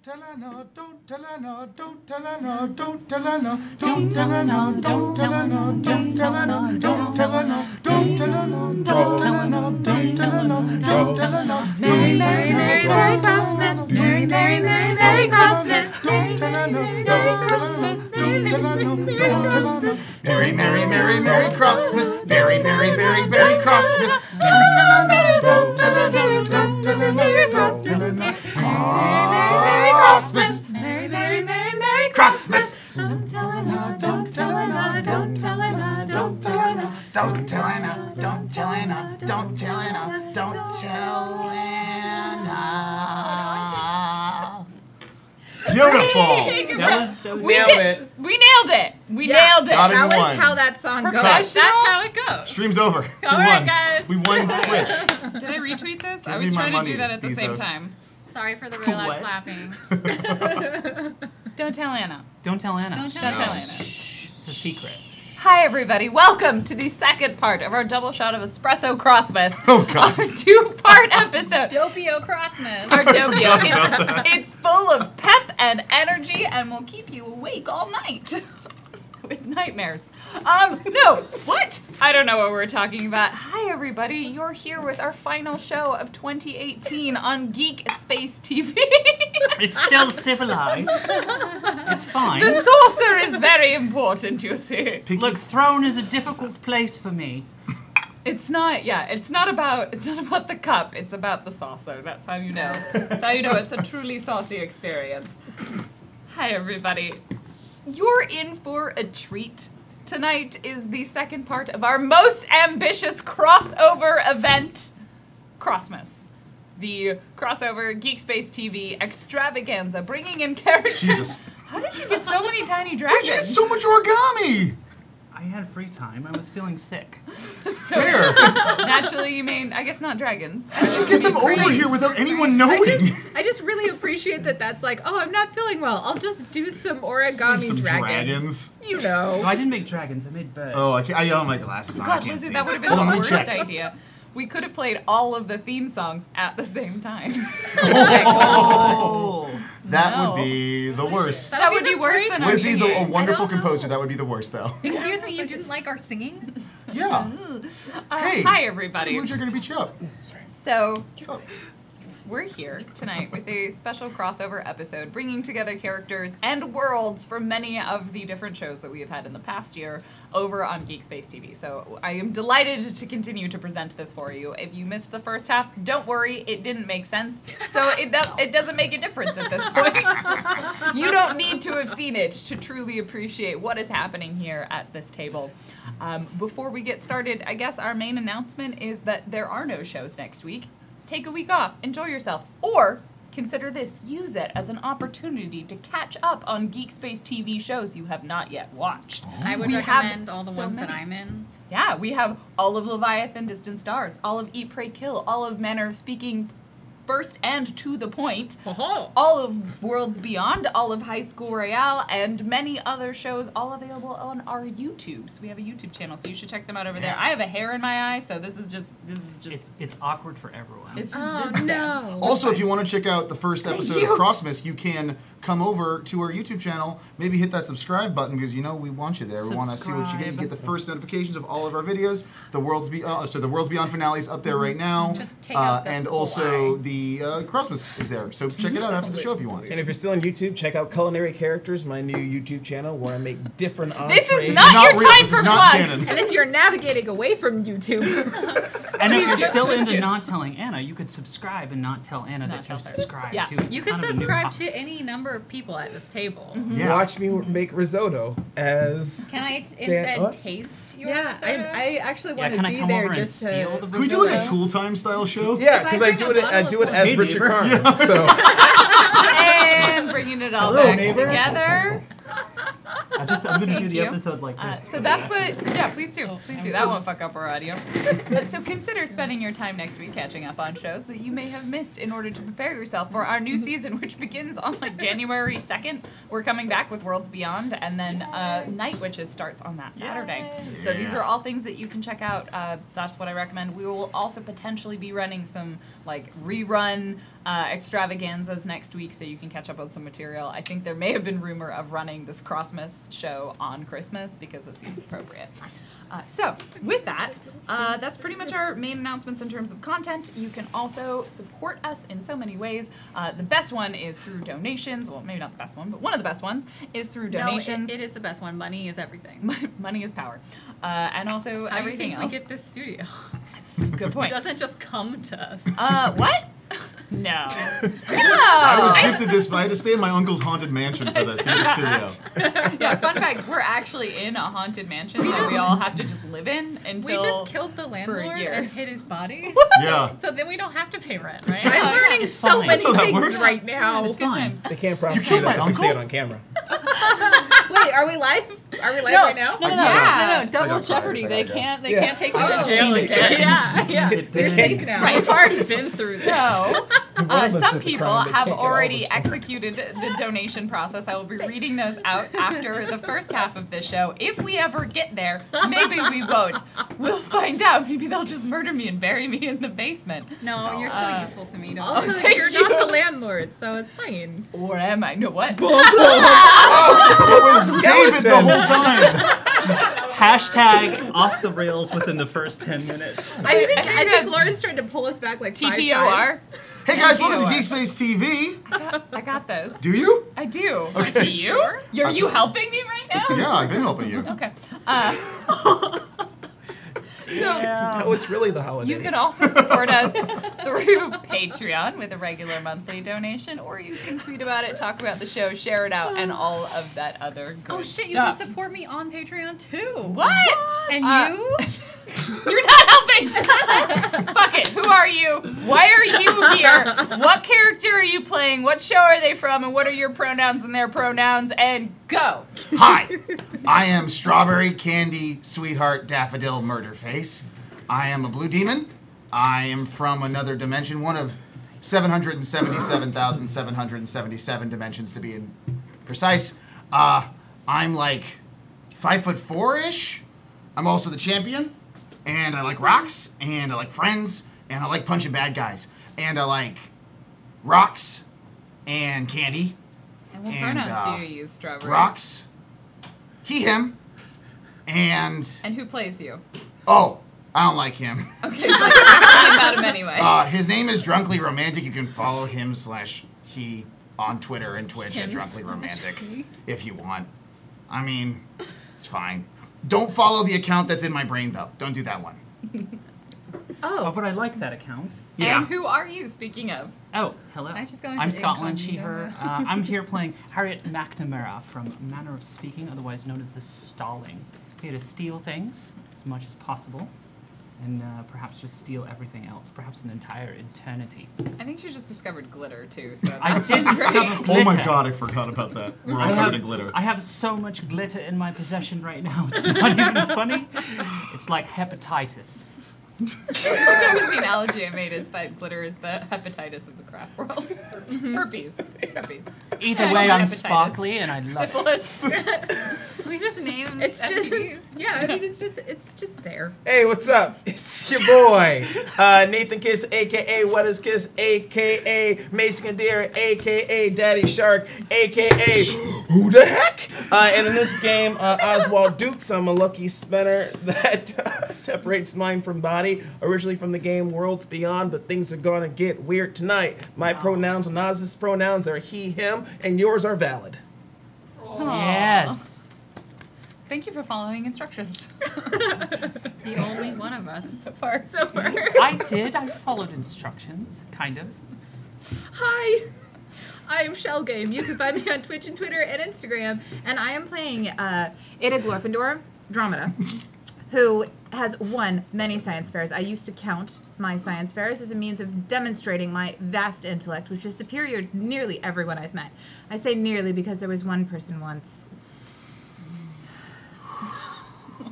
tell her no, don't tell her no, don't tell her no, don't tell her no, don't tell her no, don't tell her no, don't tell her no, don't tell her no, don't tell her no, don't tell her no, don't tell her no, don't tell her no. Merry, Merry, Merry, Merry Crossmas. Merry, Merry, Merry, Merry Crossmas. Don't tell her no, don't tell her no, don't tell her no, don't tell her no. Merry, Merry, Merry, Merry Crossmas. Merry, Merry, Merry, Merry Crossmas. Don't tell her no, don't tell her no, don't tell her no, don't tell her no. Crossmas. Merry, Merry, Merry, Merry Crossmas. Don't tell her no, don't tell her no, don't tell her no, don't tell her no. Don't tell Anna, don't tell Anna, don't tell Anna, don't tell Anna. Beautiful. That was We nailed it. We nailed it. Got it That in was one. how that song goes. That's how it goes. Stream's over. We All right, won. guys. We won Twitch. Did I retweet this? I me was my trying to money, do that at the same Bezos. time. Sorry for the real loud What? clapping. Don't tell Anna. Don't tell Anna. Don't tell Anna. It's a secret. Hi, everybody. Welcome to the second part of our double shot of espresso Crossmas. Oh, God. Our two-part episode. Dopio Crossmas. Our Dopio. It's full of pep and energy and will keep you awake all night with nightmares. No, what? I don't know what we're talking about. Hi, everybody. You're here with our final show of 2018 on GeekSpaceTV. It's still civilized. It's fine. The saucer is very important, you see. Look, throne is a difficult place for me. It's not about the cup, it's about the saucer. That's how you know. That's how you know it's a truly saucy experience. Hi, everybody. You're in for a treat. Tonight is the second part of our most ambitious crossover event, Crossmas. The crossover GeekSpaceTV extravaganza, bringing in characters. Jesus. How did you get so many tiny Where'd dragons? you get so much origami? I had free time. I was feeling sick. Fair. Naturally, you mean, I guess not dragons. How'd you get them over here without anyone knowing? I just really appreciate that that's like, oh, I'm not feeling well. I'll just do some origami Some dragons. dragons. You know. So I didn't make dragons. I made birds. Oh, I don't have my glasses on. I God, can't Lizzie, see. that would have been Hold on, the let me worst check. idea. We could have played all of the theme songs at the same time. Oh. That No. would be the worst. That would be worse than our Lizzie's a singing. wonderful composer. That would be the worst, though. Excuse me, you didn't like our singing? Yeah. Hey. Hi, everybody. Luigi are gonna beat you up. So, So, we're here tonight with a special crossover episode bringing together characters and worlds from many of the different shows that we have had in the past year over on GeekSpaceTV. So I am delighted to continue to present this for you. If you missed the first half, don't worry, it didn't make sense. So it doesn't make a difference at this point. You don't need to have seen it to truly appreciate what is happening here at this table. Before we get started, I guess our main announcement is that there are no shows next week. Take a week off, enjoy yourself, or consider this, use it as an opportunity to catch up on GeekSpaceTV shows you have not yet watched. I would We have recommend all the so ones many. that I'm in. Yeah, we have all of Leviathan Distant Stars, all of Eat, Pray, Kill, all of Manner of Speaking First and To the Point, all of Worlds Beyond, all of High School Royale, and many other shows, all available on our YouTube. So we have a YouTube channel, so you should check them out over there. I have a hair in my eye, so this is just It's awkward for everyone. it's just Oh, there. no. also, if you want to check out the first episode of Crossmas, you can come over to our YouTube channel. Maybe hit that subscribe button because we want you there. We want to see what you get. You get the first notifications of all of our videos. The Worlds Beyond finale's up there right now. Just take out the and whole also eye. the Crossmas is there. So check it out after the show if you want. And if you're still on YouTube, check out Culinary Characters, my new YouTube channel where I make different This entrees. is not your real. time This for is not plugs. canon. And if you're navigating away from YouTube, And if you're still Just into do. not telling Anna, you could subscribe and not tell Anna Not that tell you her. subscribe Yeah. to it. you It's can kind of a new subscribe hop- to any number of people at this table. Yeah. Watch me make risotto as Can I Dan- instead what? taste your Yeah, soda? I actually Yeah, want can to I be come there over and just steal to... the Can we do like a risotto? Tool Time style show? yeah, If because I I bring do a it. I bottle do it of as Hey, Richard neighbor. Karn. So And bringing it all Hello, back neighbor. together. I'm going to do Thank the you. episode like this. So that's what, yeah, please do. Please do. That won't fuck up our audio. So consider spending your time next week catching up on shows that you may have missed in order to prepare yourself for our new season, which begins on like January 2nd. We're coming back with Worlds Beyond, and then Night Witches starts on that Saturday. So these are all things that you can check out. That's what I recommend. We will also potentially be running some like rerun extravaganzas next week, so you can catch up on some material. I think there may have been rumor of running this Crossmas show on Christmas because it seems appropriate. So, with that, that's pretty much our main announcements in terms of content. You can also support us in so many ways. The best one is through donations. Well, maybe not the best one, but one of the best ones is through donations. No, it is the best one. Money is everything. Money is power. And also How everything do you think else. we get this studio? Good point. It doesn't just come to us. What? No. I was gifted this, but I had to stay in my uncle's haunted mansion for this, in the studio. Yeah, fun fact, we're actually in a haunted mansion that we all have to just live in until We just killed the landlord year. and hid his body. Yeah. So then we don't have to pay rent, right? I'm learning It's so fine. many That's how that things works. right now. It's fine. They can't killed prosecute my us if we say it uncle? on camera. Wait, are we live? Are we live right now? No, Yeah. double got jeopardy. fired, They so I can't Take me to Oh. jail again. Yeah. They You're can't- safe now. Right. We've already been through this. So, One of us some did the people crime, they have can't get all of already us fired. executed the donation process. I will be reading those out after the first half of this show. If we ever get there, maybe we won't. We'll find out. Maybe they'll just murder me and bury me in the basement. No, you're so useful to me. Don't Also, worry. thank You're you. not the landlord, so it's fine. Or am I? No, what? It was David the whole time. Hashtag off the rails within the first 10 minutes. I think that's- Lauren's trying to pull us back like 5 TTOR. times. Hey guys, welcome to TTOR. GeekSpaceTV. I got this. Do you? I do. Okay. Do you? Are you helping me right now? Yeah, I've been helping you. Okay. So No, it's really the holidays. you can also support us through Patreon with a regular monthly donation, or you can tweet about it, talk about the show, share it out, and all of that other good Oh shit, you stuff. can support me on Patreon too. What? And you? You're not helping! Fuck it. Who are you? Why are you here? What character are you playing? What show are they from? And what are your pronouns and their pronouns? And go! Hi, I am Strawberry Candy Sweetheart Daffodil Murderface. I am a blue demon. I am from another dimension, one of 777,777 dimensions to be precise. I'm like 5'4"-ish. I'm also the champion, and I like rocks, and I like friends, and I like punching bad guys, and I like rocks and candy. And what And, pronouns do you use, Strawberry? Rocks, he, him, and And who plays you? oh, I don't like him. Okay, but we're talking about him anyway. His name is Drunkly Romantic. You can follow him/he on Twitter and Twitch at Drunkly Romantic if you want. I mean, it's fine. Don't follow the account that's in my brain though. Don't do that one. Oh, but I like that account. Yeah. And who are you, speaking of? Oh, hello. I just go into I'm Scotland, she, incognito her. I'm here playing Harriet McNamara from Manner of Speaking, otherwise known as the Stalling. Here to steal things as much as possible, and perhaps just steal everything else, perhaps an entire eternity. I think she just discovered glitter, too. So I that's did great. discover glitter. Oh my god, I forgot about that. We're all covered in glitter. I have so much glitter in my possession right now, it's not even funny. It's like hepatitis. That was the analogy I made, is that glitter is the hepatitis of the craft world. Herpes. Herpes. Either way, I'm Hepatitis. sparkly and I love it. Syphilis. We just named It's just STDs. yeah, I mean it's just there. Hey, what's up? It's your boy, Nathan Kiss, aka What Is Kiss, aka Mason Deer, aka Daddy Shark, aka Who the Heck? And in this game, Oswald DEUX, I'm a lucky spinner that separates mind from body. Originally from the game Worlds Beyond, but things are gonna get weird tonight. My pronouns and Oz's pronouns are he, him, and yours are valid. Yes. Thank you for following instructions. The only one of us. So far. I did. I followed instructions, kind of. Hi, I am Shell Game. You can find me on Twitch and Twitter and Instagram, and I am playing Ada Glorfindor, Dromeda, who has won many science fairs. I used to count my science fairs as a means of demonstrating my vast intellect, which is superior to nearly everyone I've met. I say nearly because there was one person once.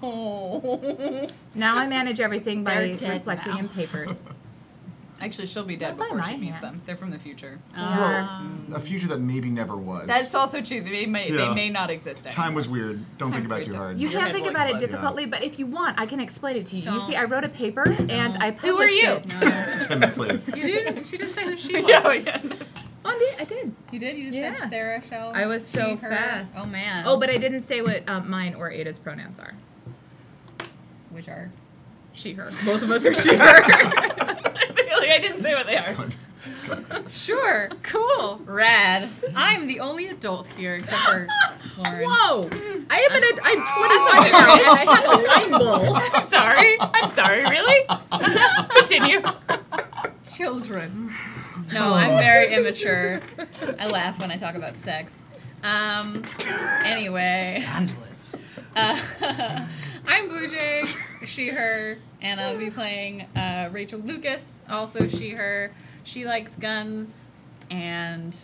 Oh. Now I manage everything by They're dead reflecting now. in papers. Actually, she'll be dead Not by before my she meets hand. them. They're from the future. Well, a future that maybe never was. That's also true. They may not exist anymore. Time was weird. Don't think Time's about it weird. too hard. You Your can't head think will about it explode. difficultly, but if you want, I can explain it to you. You Don't. see, I wrote a paper and I published Who are you? it. 10 minutes later. You didn't. She didn't say who she was. Yeah, yeah. Oh, I did. You did. You did Yeah. say Sarah, Shell. I was so she, her. fast. Oh man. Oh, but I didn't say what mine or Ada's pronouns are. which are She, her. Both of us are she, her. really, I didn't say what they are. Sure, cool, rad. I'm the only adult here except for Lauren. Whoa! I'm 25 and I have a wine bowl. I'm sorry, really? Continue. Children. No, I'm very immature. I laugh when I talk about sex. Anyway. Scandalous. I'm Blue Jay, she, her, and I'll be playing Rachel Lucas, also she, her. She likes guns and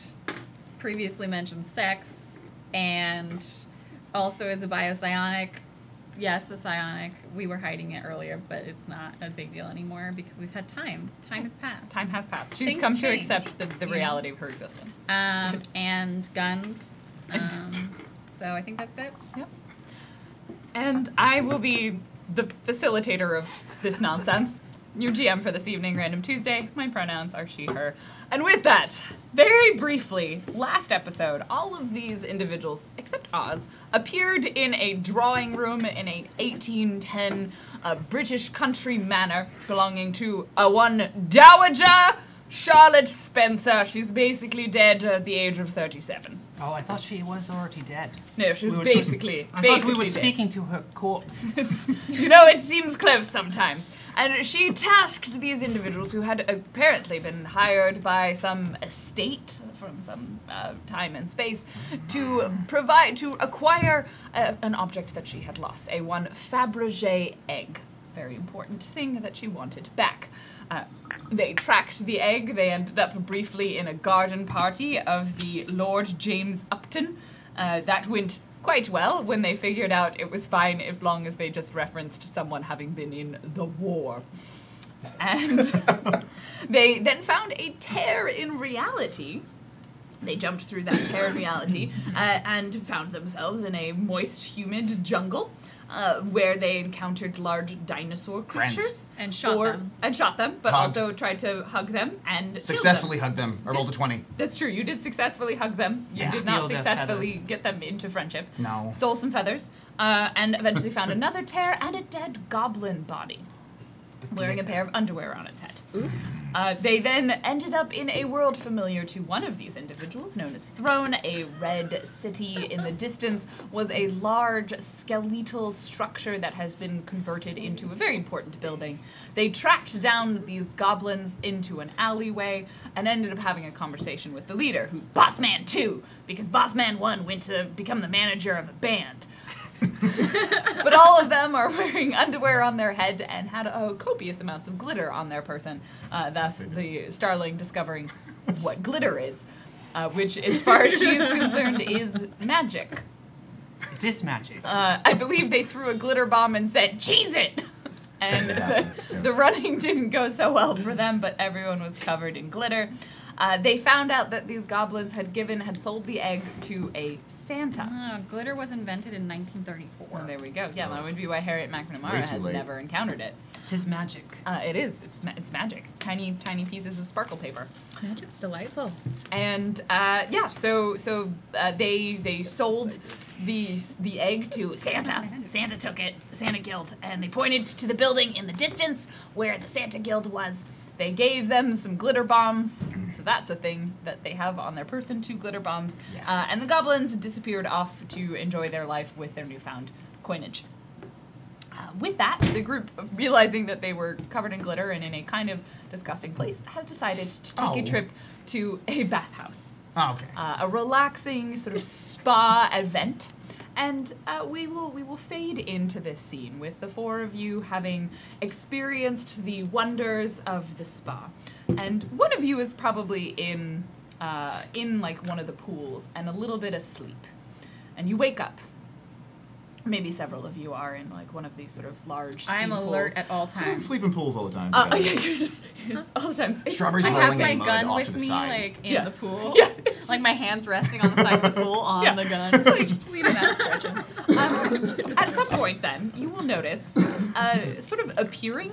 previously mentioned sex and also is a biopsionic. Yes, a psionic. We were hiding it earlier, but it's not a big deal anymore because we've had time. Time has passed. Time has passed. She's Things come to change. accept the reality of her existence. And guns. So I think that's it. Yep. And I will be the facilitator of this nonsense. Your GM for this evening, Random Tuesday. My pronouns are she, her. And with that, very briefly, last episode, all of these individuals, except Oz, appeared in a drawing room in a 1810 British country manor belonging to one Dowager Charlotte Spencer. She's basically dead at the age of 37. Oh, I thought she was already dead. No, she was We were basically I thought we were dead. speaking to her corpse. You know, it seems close sometimes. And she tasked these individuals who had apparently been hired by some estate from some time and space to acquire an object that she had lost, a one Fabergé egg. Very important thing that she wanted back. They tracked the egg. They ended up briefly in a garden party of the Lord James Upton. That went quite well when they figured out it was fine as long as they just referenced someone having been in the war. And they then found a tear in reality. They jumped through that tear in reality and found themselves in a moist, humid jungle where they encountered large dinosaur creatures. Friends. And shot them. But Hugged. also tried to hug them and steal Successfully them. hugged them. I rolled a 20. That's true. You did successfully hug them. You Yeah. did not Steal their successfully feathers. get them into friendship. No. Stole some feathers, and eventually found another tear and a dead goblin body, wearing a pair of underwear on its head. Oops. They then ended up in a world familiar to one of these individuals, known as Throne. A red city in the distance was a large skeletal structure that has been converted into a very important building. They tracked down these goblins into an alleyway and ended up having a conversation with the leader, who's Boss Man 2, because Boss Man 1 went to become the manager of a band. But all of them are wearing underwear on their head and had copious amounts of glitter on their person, thus the Starling discovering what glitter is, which, as far as she is concerned, is magic. It is magic. I believe they threw a glitter bomb and said, "Cheese it!" And the running didn't go so well for them, but everyone was covered in glitter. They found out that these goblins had sold the egg to a Santa. Glitter was invented in 1934. Well, there we go. Yeah, that would be why Harriet Way McNamara too has late. never encountered it. It is magic. It is. It's magic. It's tiny pieces of sparkle paper. Magic's delightful. And so they sold the egg to Santa. Santa took it. Santa Guild, and they pointed to the building in the distance where the Santa Guild was. They gave them some glitter bombs, so that's a thing that they have on their person, 2 glitter bombs. Yeah. And the goblins disappeared off to enjoy their life with their newfound coinage. With that, the group, realizing that they were covered in glitter and in a kind of disgusting place, has decided to take a trip to a bathhouse. Oh, okay. A relaxing sort of spa event. And we will fade into this scene with the 4 of you having experienced the wonders of the spa. And one of you is probably in like one of the pools and a little bit asleep. And you wake up. maybe several of you are in like one of these sort of large steam I'm alert pools. at all I times. sleep in pools all the time. Yeah, you're just all the time. Strawberries I rolling have my in mud gun off with to the me, side. like in Yeah. the pool. Yeah. Like my hands resting on the side of the pool on the gun. It's like just leaning out, stretching. At some point, then you will notice, sort of appearing,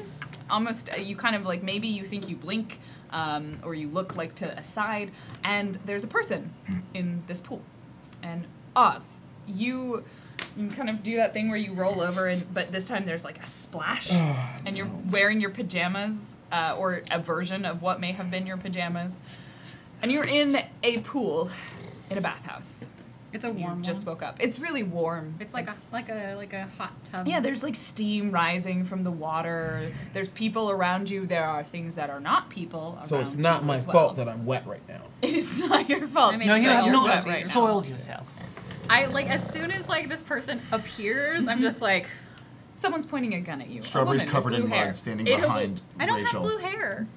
almost you kind of like maybe you think you blink, or you look like to a side, and there's a person in this pool, and Oz, you kind of do that thing where you roll over, but this time there's like a splash, and you're wearing your pajamas, or a version of what may have been your pajamas, and you're in a pool in a bathhouse. It's a You warm just one. woke up. It's really warm. It's like a hot tub. Yeah, there's like steam rising from the water. There's people around you. There are things that are not people around So it's not you my as well. fault that I'm wet right now. It is not your fault. I mean, No, you But have you're not wet right now. soiled yourself. I like as soon as like this person appears, I'm just like, Someone's pointing a gun at you. A Strawberries woman with covered in blue hair. mud, standing It'll- behind I don't Rachel. have blue hair.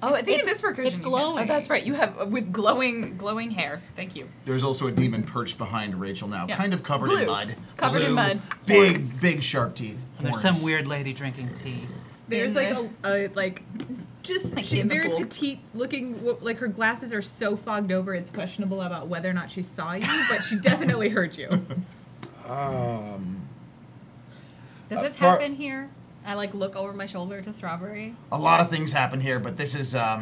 Oh, I think It's- in this recursion it's you have- glowing. Oh, that's right. You have with glowing hair. Thank you. There's also a demon perched behind Rachel now, Yeah. kind of covered Blue. in mud. Covered in Blue, mud. Big, Horns. big sharp teeth. There's Horns. some weird lady drinking tea. There's In like the- a like just Like she's in the very pool. petite looking. Like her glasses are so fogged over, it's questionable about whether or not she saw you, but she definitely heard you. Does this Par- happen here? I like look over my shoulder to Strawberry. A lot of things happen here, but this is, I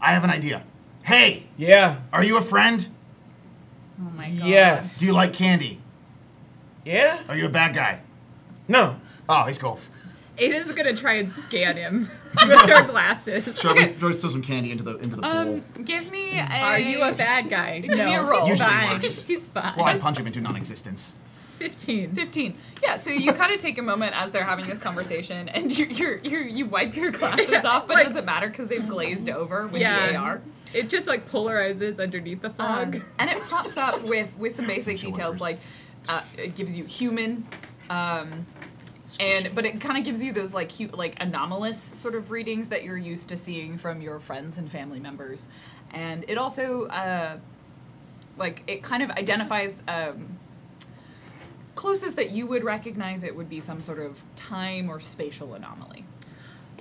have an idea. Hey, Yeah. are you a friend? Oh my god. Yes. Do you like candy? Yeah? Are you a bad guy? No. Oh, he's cool. Ada's gonna try and scan him with her glasses. Strawberry throws some candy into the pool. Give me a. Are you a bad guy? Give me a roll. He's Usually fine. works. He's fine. Well, I punch him into non-existence. 15. 15. Yeah, so you kind of take a moment as they're having this conversation, and you wipe your glasses off, but like- it doesn't matter because they've glazed over with Yeah. the AR. It just like polarizes underneath the fog. And it pops up with some basic Show details, workers. like it gives you human, but it kind of gives you those like anomalous sort of readings that you're used to seeing from your friends and family members, and it also it kind of identifies. Closest that you would recognize it would be some sort of time or spatial anomaly.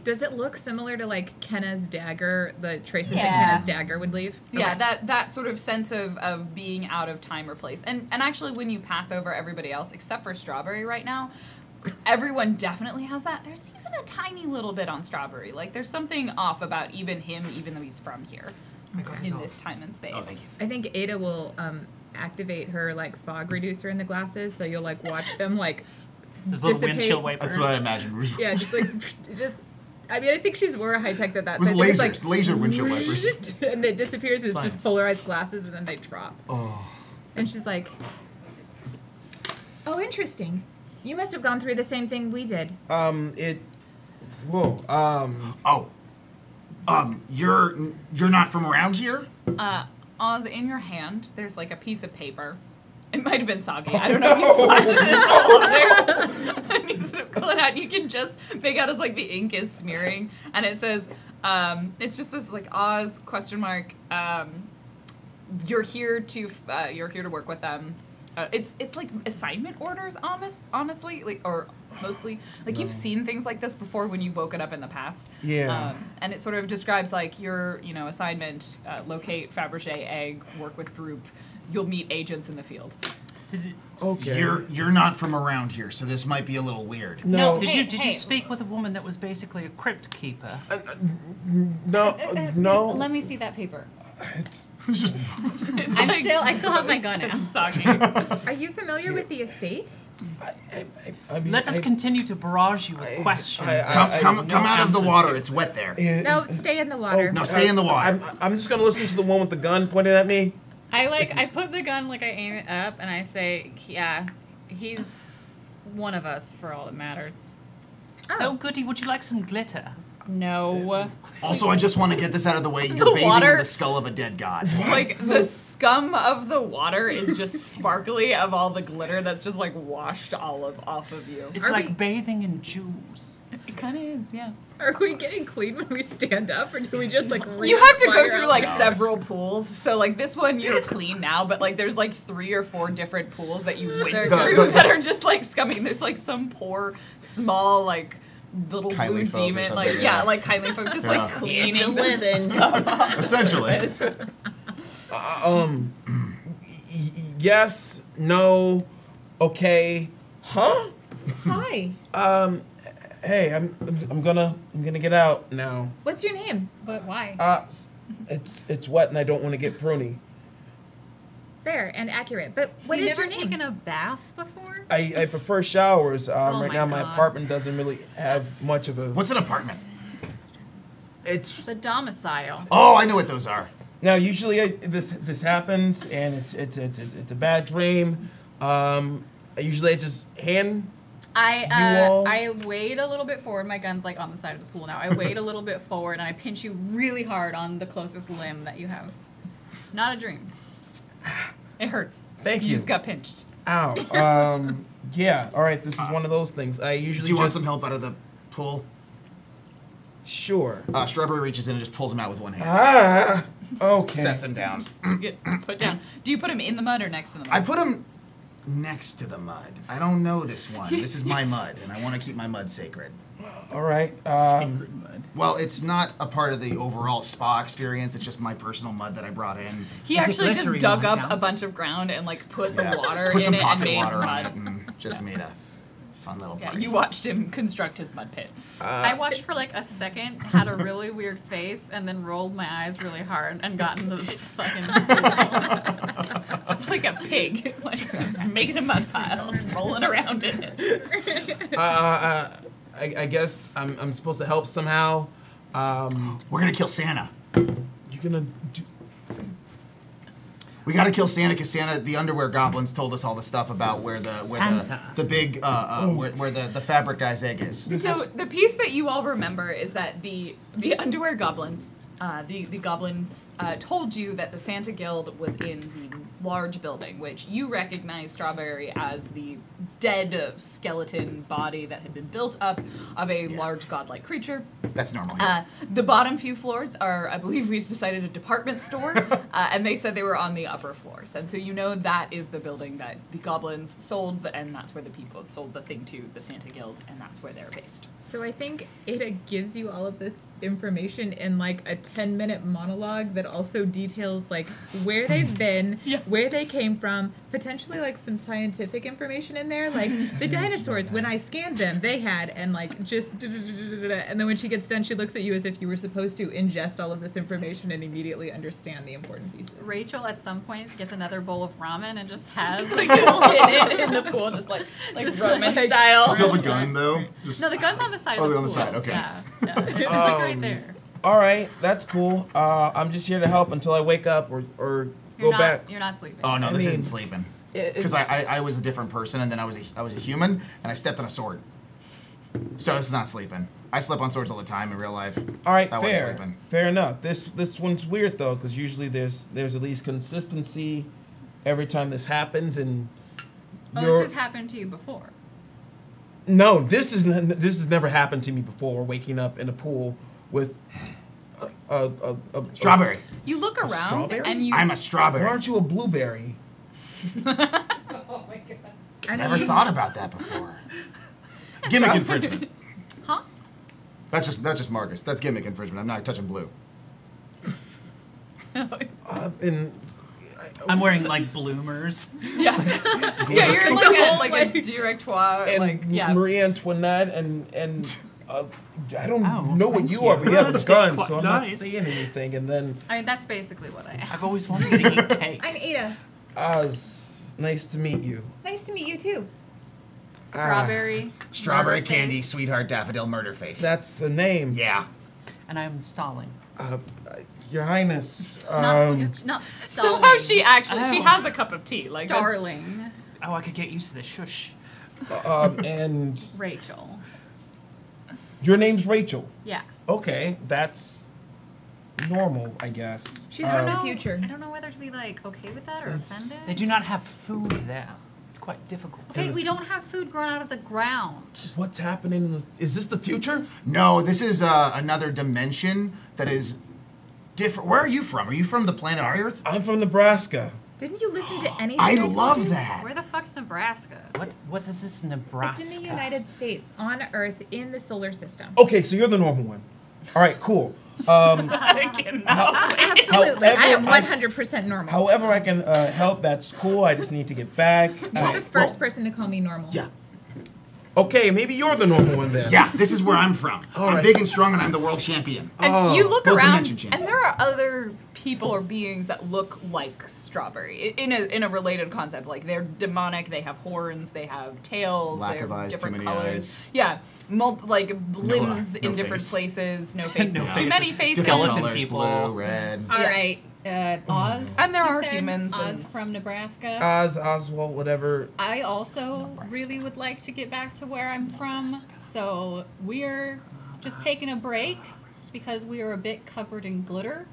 Does it look similar to like Kenna's dagger, the traces Yeah. that Kenna's dagger would leave? Yeah, Okay. that sort of sense of being out of time or place. And actually when you pass over everybody else, except for Strawberry right now, everyone definitely has that. There's even a tiny little bit on Strawberry. Like there's something off about even him, even though he's from here. In this time and space. Oh, thank you. I think Ada will activate her like fog reducer in the glasses, so you'll like watch them like There's little dissipate. windshield wipers. That's what I imagined. Yeah, just like just. I mean, I think she's more high tech than that. With So I think it's, lasers, laser windshield wipers. And it disappears. It's Science. just polarized glasses, and then they drop. Oh. And she's like, "Oh, interesting. You must have gone through the same thing we did." You're not from around here? Oz, in your hand, there's like a piece of paper. It might have been soggy. I don't know if you splattered it all there. And you sort of pull it out. You can just make out as like the ink is smearing, and it says, it's just this like Oz ? You're here to work with them. It's like assignment orders, honestly, like or mostly. Like you've seen things like this before when you've woken up in the past. Yeah. And it sort of describes like your assignment: locate Fabergé egg, work with group. You'll meet agents in the field. Okay. You're not from around here, so this might be a little weird. No. Did Hey, you hey. speak with a woman that was basically a crypt keeper? No. Let me see that paper. It's just I still have my gun out. Soggy. Are you familiar with the estate? I mean, Let us continue to barrage you with questions. come out of the answers water. to. It's wet there. No, stay in the water. No, stay in the water. I'm just gonna listen to the one with the gun pointed at me. I put the gun, like I aim it up, and I say, yeah, he's one of us for all that matters. Oh, goody, would you like some glitter? No. Also, I just want to get this out of the way. You're The bathing water- in the skull of a dead god. Like, the scum of the water is just sparkly of all the glitter that's just, like, washed off of you. It's Are like we- bathing in juice. It kind of is, yeah. Are we getting clean when we stand up, or do we just like? You have to go reacquire through our like powers? several pools. So like this one you're clean now, but like there's like 3 or 4 different pools that you went through that are just like scummy. There's like some poor small like little Kylie blue folk or demon, something, like yeah. like Kylie folk just Yeah. like cleaning It's a the living. scum off. Essentially. Yes, no, okay, huh? Hi. Hey, I'm gonna get out now. What's your name? But why? It's wet and I don't want to get pruny. Fair and accurate. But what you is never your name? taken a bath before? I prefer showers. Right my now my God. apartment doesn't really have much of a. What's an apartment? It's It's a domicile. Oh, I know what those are. now usually this happens and it's a bad dream. Usually I just hand. You all- I wade a little bit forward. My gun's like on the side of the pool now. I wade a little bit forward and I pinch you really hard on the closest limb that you have. Not a dream. It hurts. Thank You you. just got pinched. Ow. Yeah. All right. This is one of those things. I usually. Do you want just- some help out of the pool? Sure. Strawberry reaches in and just pulls him out with one hand. Ah. Okay. Sets him down. You get put down. Do you put him in the mud or next to the mud? I put him next to the mud. I don't know this one. This is my mud, and I want to keep my mud sacred. All right. Sacred mud. Well, it's not a part of the overall spa experience. It's just my personal mud that I brought in. He Does it actually just glittery dug mud up count? a bunch of ground and like put the Yeah. water Put in some it and pocket made water mud. in it and just made a fun little Yeah, party. you watched him construct his mud pit. I watched for like a second, had a really weird face, and then rolled my eyes really hard and got into the fucking pool. It's like a pig, like just making a mud pile and rolling around in it. I guess I'm supposed to help somehow. We're gonna kill Santa. You're gonna do. We gotta kill Santa because Santa, the underwear goblins, told us all the stuff about where Santa. the big where the fabric guy's egg is. So the piece that you all remember is that the underwear goblins, the goblins told you that the Santa Guild was in the large building, which you recognize Strawberry as the dead skeleton body that had been built up of a large godlike creature. That's normal. Here. The bottom few floors are, I believe we've decided, a department store, and they said they were on the upper floors. And so you know that is the building that the goblins sold, and that's where the people sold the thing to, the Santa Guild, and that's where they're based. So I think Ada gives you all of this information in like a 10-minute monologue that also details like where they've been, where they came from, potentially like some scientific information in there, like the dinosaurs, when I scanned them, they had, and like just and then when she gets done, she looks at you as if you were supposed to ingest all of this information and immediately understand the important pieces. Rachel at some point gets another bowl of ramen and just has Like like in it in the pool, just like Just Roman like- style. Still the gun though. Just, no, the gun's on the side. Oh, of the on the pool. side, okay. Yeah, it's like right there. All right, that's cool. I'm just here to help until I wake up or go back. You're not sleeping. Oh no, I this mean, isn't sleeping. Because It's- I was a different person, and then I was a human, and I stepped on a sword. So this is not sleeping. I slip on swords all the time in real life. All right, That wasn't fair. sleeping. Fair enough. This one's weird though, because usually there's at least consistency every time this happens, and Oh, you're- this has happened to you before. no, this has never happened to me before. Waking up in a pool with a Strawberry. You look A around strawberry? and you I'm a Why strawberry. aren't you a blueberry? I never thought about that before. Gimmick infringement. Huh? That's just Marcus. That's gimmick infringement. I'm not touching blue. And I'm wearing like bloomers. Yeah. Yeah, you're like a directoire, and like yeah. Marie Antoinette and I don't Oh, know what thank you you. are, but you have a That's gun, quite so I'm not nice. saying anything. And then I mean, that's basically what I am. I've always wanted to eat cake. I'm Ada. it's nice to meet you. Nice to meet you too. Strawberry. Strawberry murder candy, face. sweetheart, daffodil, murder face. That's a name. Yeah. And I am stalling. Your Highness. Not Somehow she actually she Oh. has a cup of tea. Like that's- Starling. Oh, I could get used to this. Shush. And Rachel. Your name's Rachel. Yeah. Okay, that's normal, I guess. She's from the future. I don't know whether to be like okay with that or offended. They do not have food there. It's quite difficult. Okay, we don't have food growing out of the ground. What's happening? Is this the future? No, this is another dimension that is different. Where are you from? Are you from the planet Earth? I'm from Nebraska. Didn't you listen to anything? I told love you? that. Where the fuck's Nebraska? What is this Nebraska? It's in the United States, on Earth, in the solar system. Okay, so you're the normal one. All right, cool. I cannot. Absolutely. I am However, 100% normal. However I can help, that's cool. I just need to get back. You're the first person to call me normal. Yeah. Okay, maybe you're the normal one then. Yeah, this is where I'm from. All I'm right. big and strong, and I'm the world champion. And you look Both around, dimension champion. and there are other people or beings that look like Strawberry in a related concept. Like they're demonic, they have horns, they have tails, Lack they're of eyes, different too many colors. eyes. Yeah, limbs no in different face. places, no faces, No too face. many faces. Skeleton Colors, people. blue, red. All Yeah. right. Oz. And there you are said? humans Oz and- from Nebraska. Oswald, whatever. I also really would like to get back to where I'm from, so we're just taking a break because we are a bit covered in glitter,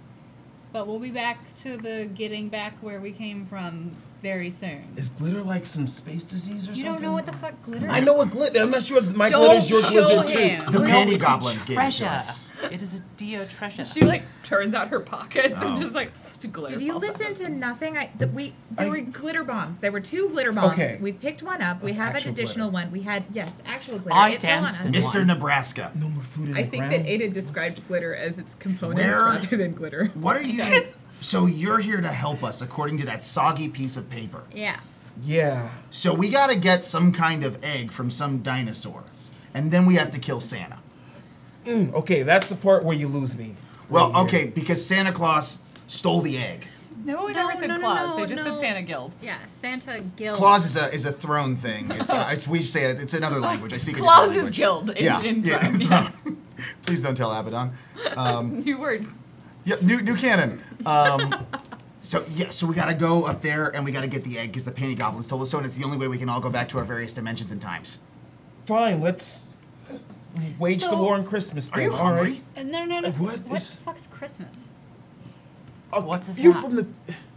but we'll be back to the getting back where we came from very soon. Is glitter like some space disease or something? You don't know what the fuck glitter is? I know what glitter. I'm not sure if my Don't glitter's your show glitter too. him. The No, panty it's goblins a gave it to treasure. us. It is a Dio treasure. She like turns out her pockets Oh. and just like glitter. Did you falls out. listen to nothing? There were glitter bombs. There were 2 glitter bombs. Okay. We picked one up. We Of have an actual additional glitter. one. We had, actual glitter. I It fell on danced us. in Mr. Nebraska. No more food in I the think ground. that Ada described glitter as its components Where- rather than glitter. What are you? So you're here to help us, according to that soggy piece of paper. Yeah. Yeah. So we got to get some kind of egg from some dinosaur, and then we have to kill Santa. Okay, that's the part where you lose me. Well, Right here. okay, because Santa Claus stole the egg. No one No, ever said no, no, Claus. no, They just no. said Santa Guild. Yeah, Santa Guild. Claus is a throne thing. It's we say it. It's another language. I speak a Claus different is language. Guild in Yeah, Throne, yeah. yeah. Please don't tell Abaddon. New word. Yep, new canon. So we gotta go up there and we gotta get the egg because the panty goblins told us so, and it's the only way we can all go back to our various dimensions and times. Fine, let's wage the So- war on Christmas Are then. you All right. hungry? No. What What is- the fuck's Christmas? Oh, What is you that? from the?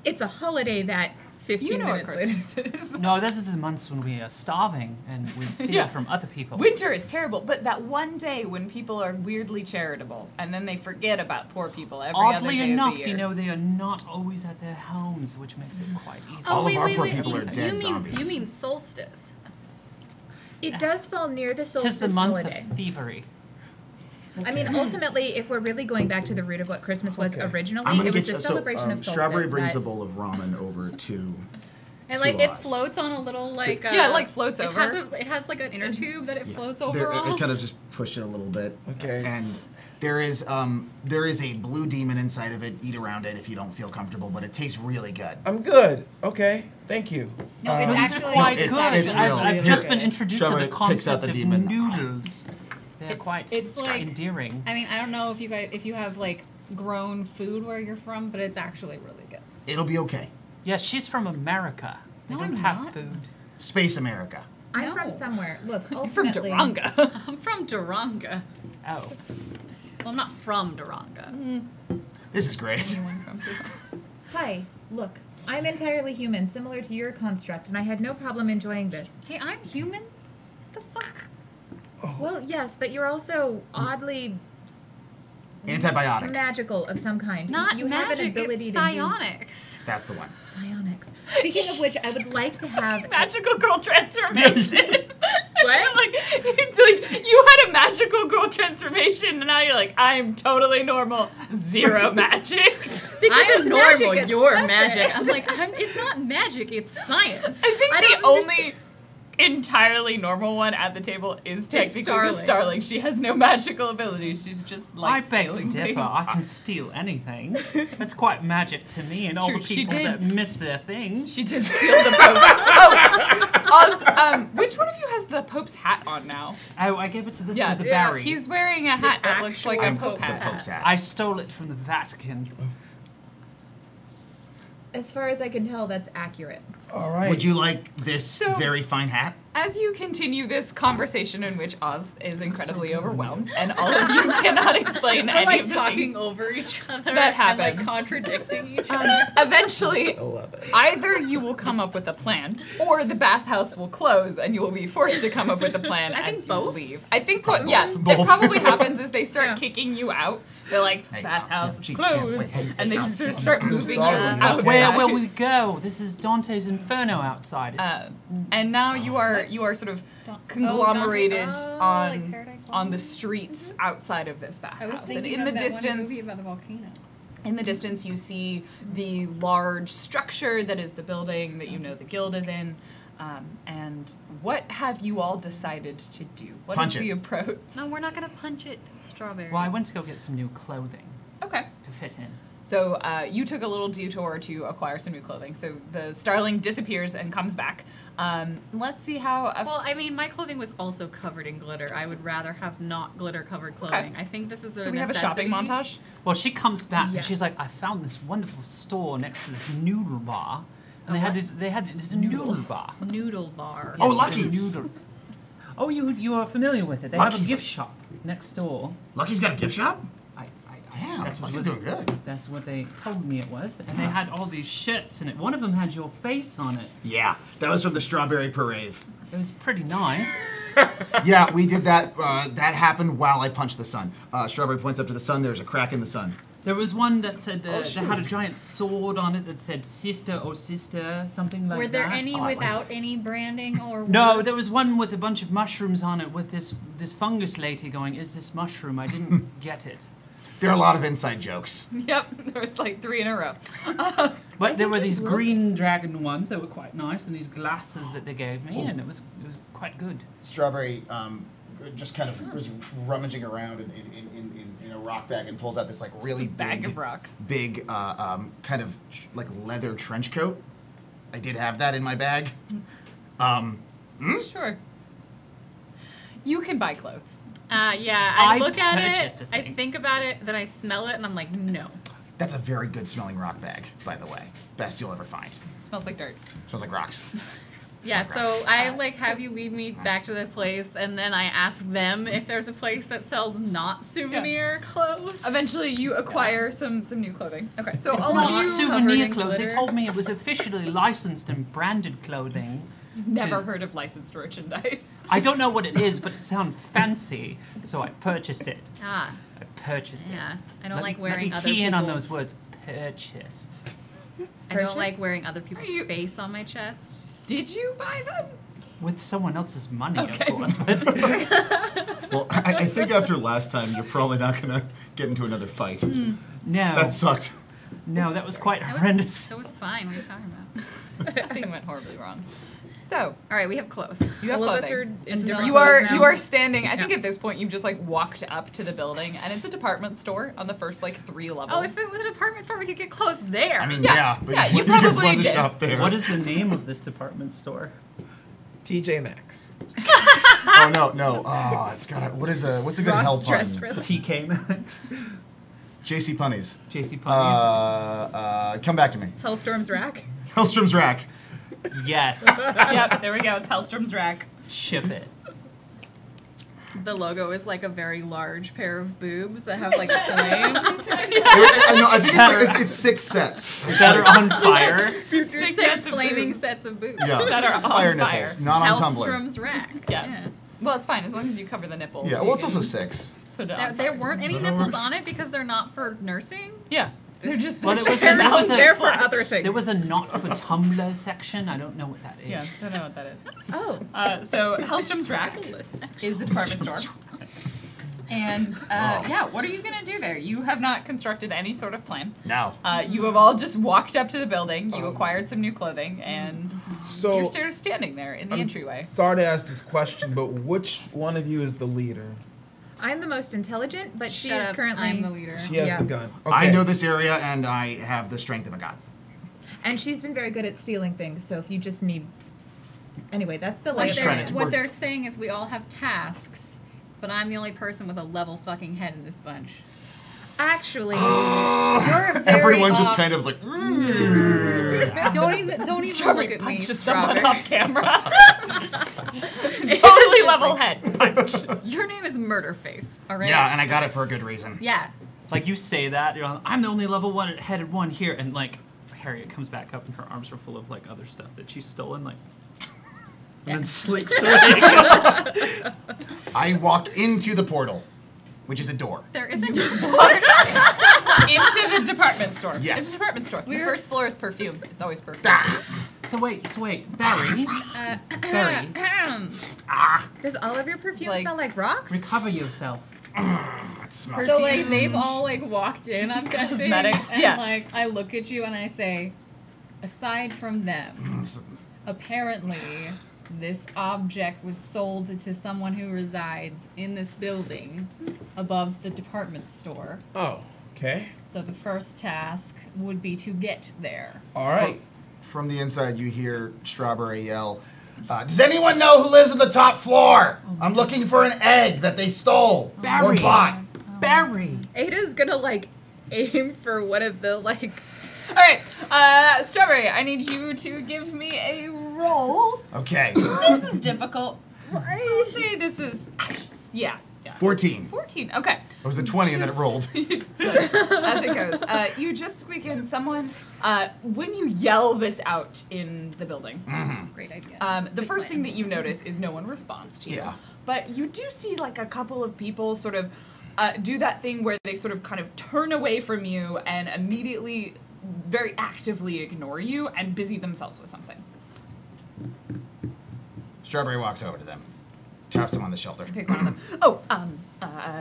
It's a holiday that 15 You know what minutes later. Christmas is. No, this is the months when we are starving and we steal Yeah. from other people. Winter is terrible, but that one day when people are weirdly charitable and then they forget about poor people every other Oddly day enough, of the year. you know, they are not always at their homes, which makes it quite easy. All of our poor people are You dead mean, zombies. You mean solstice? It does fall near the Tis solstice the month holiday. of thievery. I mean, ultimately, if we're really going back to the root of what Christmas was Okay. originally, I'm gonna it was get you. the celebration of solstice. Strawberry brings that- a bowl of ramen over to. And To like it us. floats on a little like Yeah, it, like, floats it over. It has like an inner tube that it floats over There, on. it kind of just pushed it a little bit. Okay. And there is a blue demon inside of it. Eat around it if you don't feel comfortable, but it tastes really good. I'm good. Okay, thank you. No, it's These actually are quite it's- good. it's real. I've Here. just been introduced to Strawberry the picks out concept the of demon. noodles. They're It's- quite it's like- endearing. I mean, I don't know if you have like grown food where you're from, but it's actually really good. It'll be okay. Yes, she's from America. They No, don't I'm have not. food. Space America. I'm No. from somewhere. Look, I'm from ultimately, Duranga. I'm from Duranga. Oh. Well, I'm not from Duranga. This is great. Hi, look, I'm entirely human, similar to your construct, and I had no problem enjoying this. Hey, I'm human. What the fuck? Well, yes, but you're also oddly Antibiotic. magical of some kind. Not you magic. have an ability It's to psionics. That's the one. do psionics. Speaking of which, I would like to have Magical girl transformation. What? Like, it's like you had a magical girl transformation, and now you're like, I'm totally normal, zero magic. I'm it's normal. magic, it's You're separate. magic. I'm like, it's not magic. It's science. I think I the don't only entirely normal one at the table is technically the Starling. Starling. She has no magical abilities. She's just like I beg to stealing differ. things. I can steal anything. That's quite magic to me and all true, the she people did. that miss their things. She did steal the Pope. Oh, Oz, which one of you has the Pope's hat on now? Oh, I gave it to this Yeah, to the Barry. he's wearing a hat that looks like a I'm Pope the hat. Pope's hat. I stole it from the Vatican. As far as I can tell, that's accurate. All right. Would you like this very fine hat? As you continue this conversation in which Oz is incredibly overwhelmed, and all of you cannot explain We're any like of the talking things over each other that and like happens. contradicting each other. Eventually, I love it. either you will come up with a plan, or the bathhouse will close, and you will be forced to come up with a plan I think as you both. leave. I think what, yeah, Both. what probably happens is they start Yeah. kicking you out. They're like, Hey, bathhouse is geez, closed, wait, hey, and they just sort of start moving you sorry. outside. Where will we go? This is Dante's Inferno outside. And now you are sort of conglomerated like Paradise on the Island? streets outside of this I was bathhouse. And thinking in the of that one distance, movie about the volcano. in the distance, you see the large structure that is the building that you know the guild is in. And what have you all decided to do? What Punch is it. the approach? No, we're not gonna punch it, Strawberry. well, I went to go get some new clothing Okay. to fit in. So you took a little detour to acquire some new clothing. So the starling disappears and comes back. Let's see how. Well, I mean, my clothing was also covered in glitter. I would rather have not glitter-covered clothing. I think this is a so we have a shopping necessity. montage. Well, she comes back Yeah. and she's like, I found this wonderful store next to this noodle bar. And they had this noodle bar. Noodle bar. Oh, Yes, Lucky's. noodle- Oh, you are familiar with it. They have Lucky's. a gift shop next door. Lucky's got a gift shop? Damn, that's Lucky's what, doing good. that's what they told me it was. And they had all these shirts in it. One of them had your face on it. Yeah, that was from the Strawberry Parade. It was pretty nice. Yeah, we did that. That happened while I punched the sun. Strawberry points up to the sun. There's a crack in the sun. There was one that said, that had a giant sword on it that said sister or sister, something like that. Were there any Oh, I like without any branding or No, words? there was one with a bunch of mushrooms on it with this fungus lady going, is this mushroom? I didn't get it. There are a lot of inside jokes. Yep, there was like 3 in a row. But there were these green dragon ones that were quite nice, and these glasses that they gave me, and it was quite good. Strawberry just kind of was rummaging around in a rock bag and pulls out this like really Bag big, of rocks. big kind of like leather trench coat. I did have that in my bag. Sure. You can buy clothes. Yeah, I I look at purchased it, a I thing. think about it, then I smell it, and I'm like, no. That's a very good smelling rock bag, by the way. Best you'll ever find. Smells like dirt. Smells like rocks. Yeah, so I like have you lead me back to the place, and then I ask them if there's a place that sells not souvenir clothes. Eventually, you acquire some new clothing. Okay, so It's all not of you souvenir in clothes. They glitter. told me it was officially licensed and branded clothing. never heard of licensed merchandise. I don't know what it is, but it sounds fancy, so I purchased it. Ah, I purchased it. yeah. I don't Let- like wearing let other me key in on people's- those words. Purchased. I don't like wearing other people's you- face on my chest. Did you buy them? With someone else's money, Okay. of course. But Well, I think after last time, you're probably not going to get into another fight. no, That sucked. no, that was quite That was, horrendous. that was fine. What are you talking about? That thing went horribly wrong. So, All right, we have clothes. you have All of us clothing. are in It's different You clothes are now. you are standing. I think Yeah. at this point you've just like walked up to the building, and it's a department store on the first like 3 levels. Oh, if it was a department store, we could get clothes there. I mean, Yeah, yeah, but yeah, you you just probably want to did. shop there. What is the name of this department store? TJ Maxx. Oh no! Oh, it's got a what's a good hell Ross pun? dressed for the TK Maxx, JC Punnies. JC Penney's. Come back to me. Hellstorm's rack. Hellstrom's Rack. Yes, Yep, there we go. It's Hellstrom's rack. ship it. The logo is like a very large pair of boobs that have like flames. I think it's 6 sets. It's That are like- on fire. Six sets of flaming boobs. sets of boobs. yeah, that are on fire fire. nipples, not on Tumblr. Hellstrom's rack. Yeah. Well, it's fine as long as you cover the nipples. Yeah, you well, it's can also 6. put it There, on there fire. weren't any That nipples works. on it because they're not for nursing. Yeah, they're just. Well, it was They're there was a there for other things. there was a not for Tumblr section. I don't know what that is. Yeah, I don't know what that is. Oh. So Hellstrom's rack is the department store. And yeah, what are you gonna do there? You have not constructed any sort of plan. No. You have all just walked up to the building. You acquired some new clothing, and So you're sort of standing there in the entryway. sorry to ask this question, but which one of you is the leader? I'm the most intelligent, but she Shut is up, currently. I'm the leader. She has the Yes. gun. I Okay. know this area, and I have the strength of a god. And she's been very good at stealing things, so if you just need. Anyway, that's the What Just layout. trying they're, to what work- they're saying is we all have tasks, but I'm the only person with a level fucking head in this bunch. Actually, you're very Everyone just off. kind of was like, "Mm." Don't even Strawberry look at me, punches someone Strawberry. off camera. Totally level head punch. Your name is Murderface, all right? Yeah, and I got it for a good reason. Yeah. Like you say that, you're like, I'm the only level headed one here, and like Harriet comes back up and her arms are full of like other stuff that she's stolen, like, and then slinks away. I walk into the portal, which is a door. There isn't Into the department store. Yes. It's a department store. The first floor is perfume. It's always perfume. Ah. So wait, Barry, Barry, Does all of your perfume Like- smell like rocks? recover yourself. It smells. So like they've all like walked in, I'm guessing. Cosmetics, And yeah. like I look at you and I say, aside from them, apparently this object was sold to someone who resides in this building above the department store. Oh, okay. So the first task would be to get there. All right. From the inside, you hear Strawberry yell, does anyone know who lives on the top floor? I'm looking for an egg that they stole or Barry. bought. Barry. Ada's gonna like aim for one of the like. All right, Strawberry, I need you to give me a roll. Okay. This is difficult. I'll say this is, yeah. 14. 14, okay. It was a 20 and then it rolled. As it goes. You just squeak in someone, when you yell this out in the building, Great idea. the first thing that you notice is no one responds to you. Yeah. But you do see like a couple of people sort of do that thing where they sort of kind of turn away from you and immediately very actively ignore you and busy themselves with something. Strawberry walks over to them, taps them on the shoulder. Pick one of them. Oh,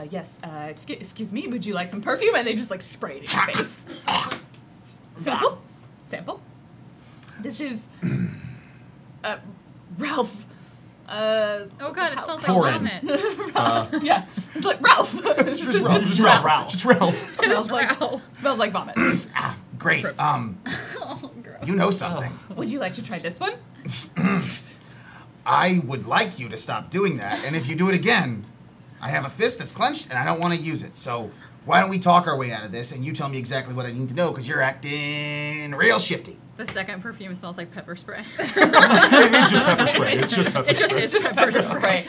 yes, excuse me, would you like some perfume? And they just like spray it in your face. Sample? Sample? This is, Ralph. oh god, it smells like Pouring. vomit. Yeah, it's like Ralph. It's just Ralph. Just Ralph. Just Ralph. Smells like vomit. Great. Oh, gross. You know something. Would you like to try this one? I would like you to stop doing that, and if you do it again, I have a fist that's clenched, and I don't want to use it. So why don't we talk our way out of this, and you tell me exactly what I need to know, because you're acting real shifty. The second perfume smells like pepper spray. It is just pepper spray. It's just pepper spray. It's just pepper spray.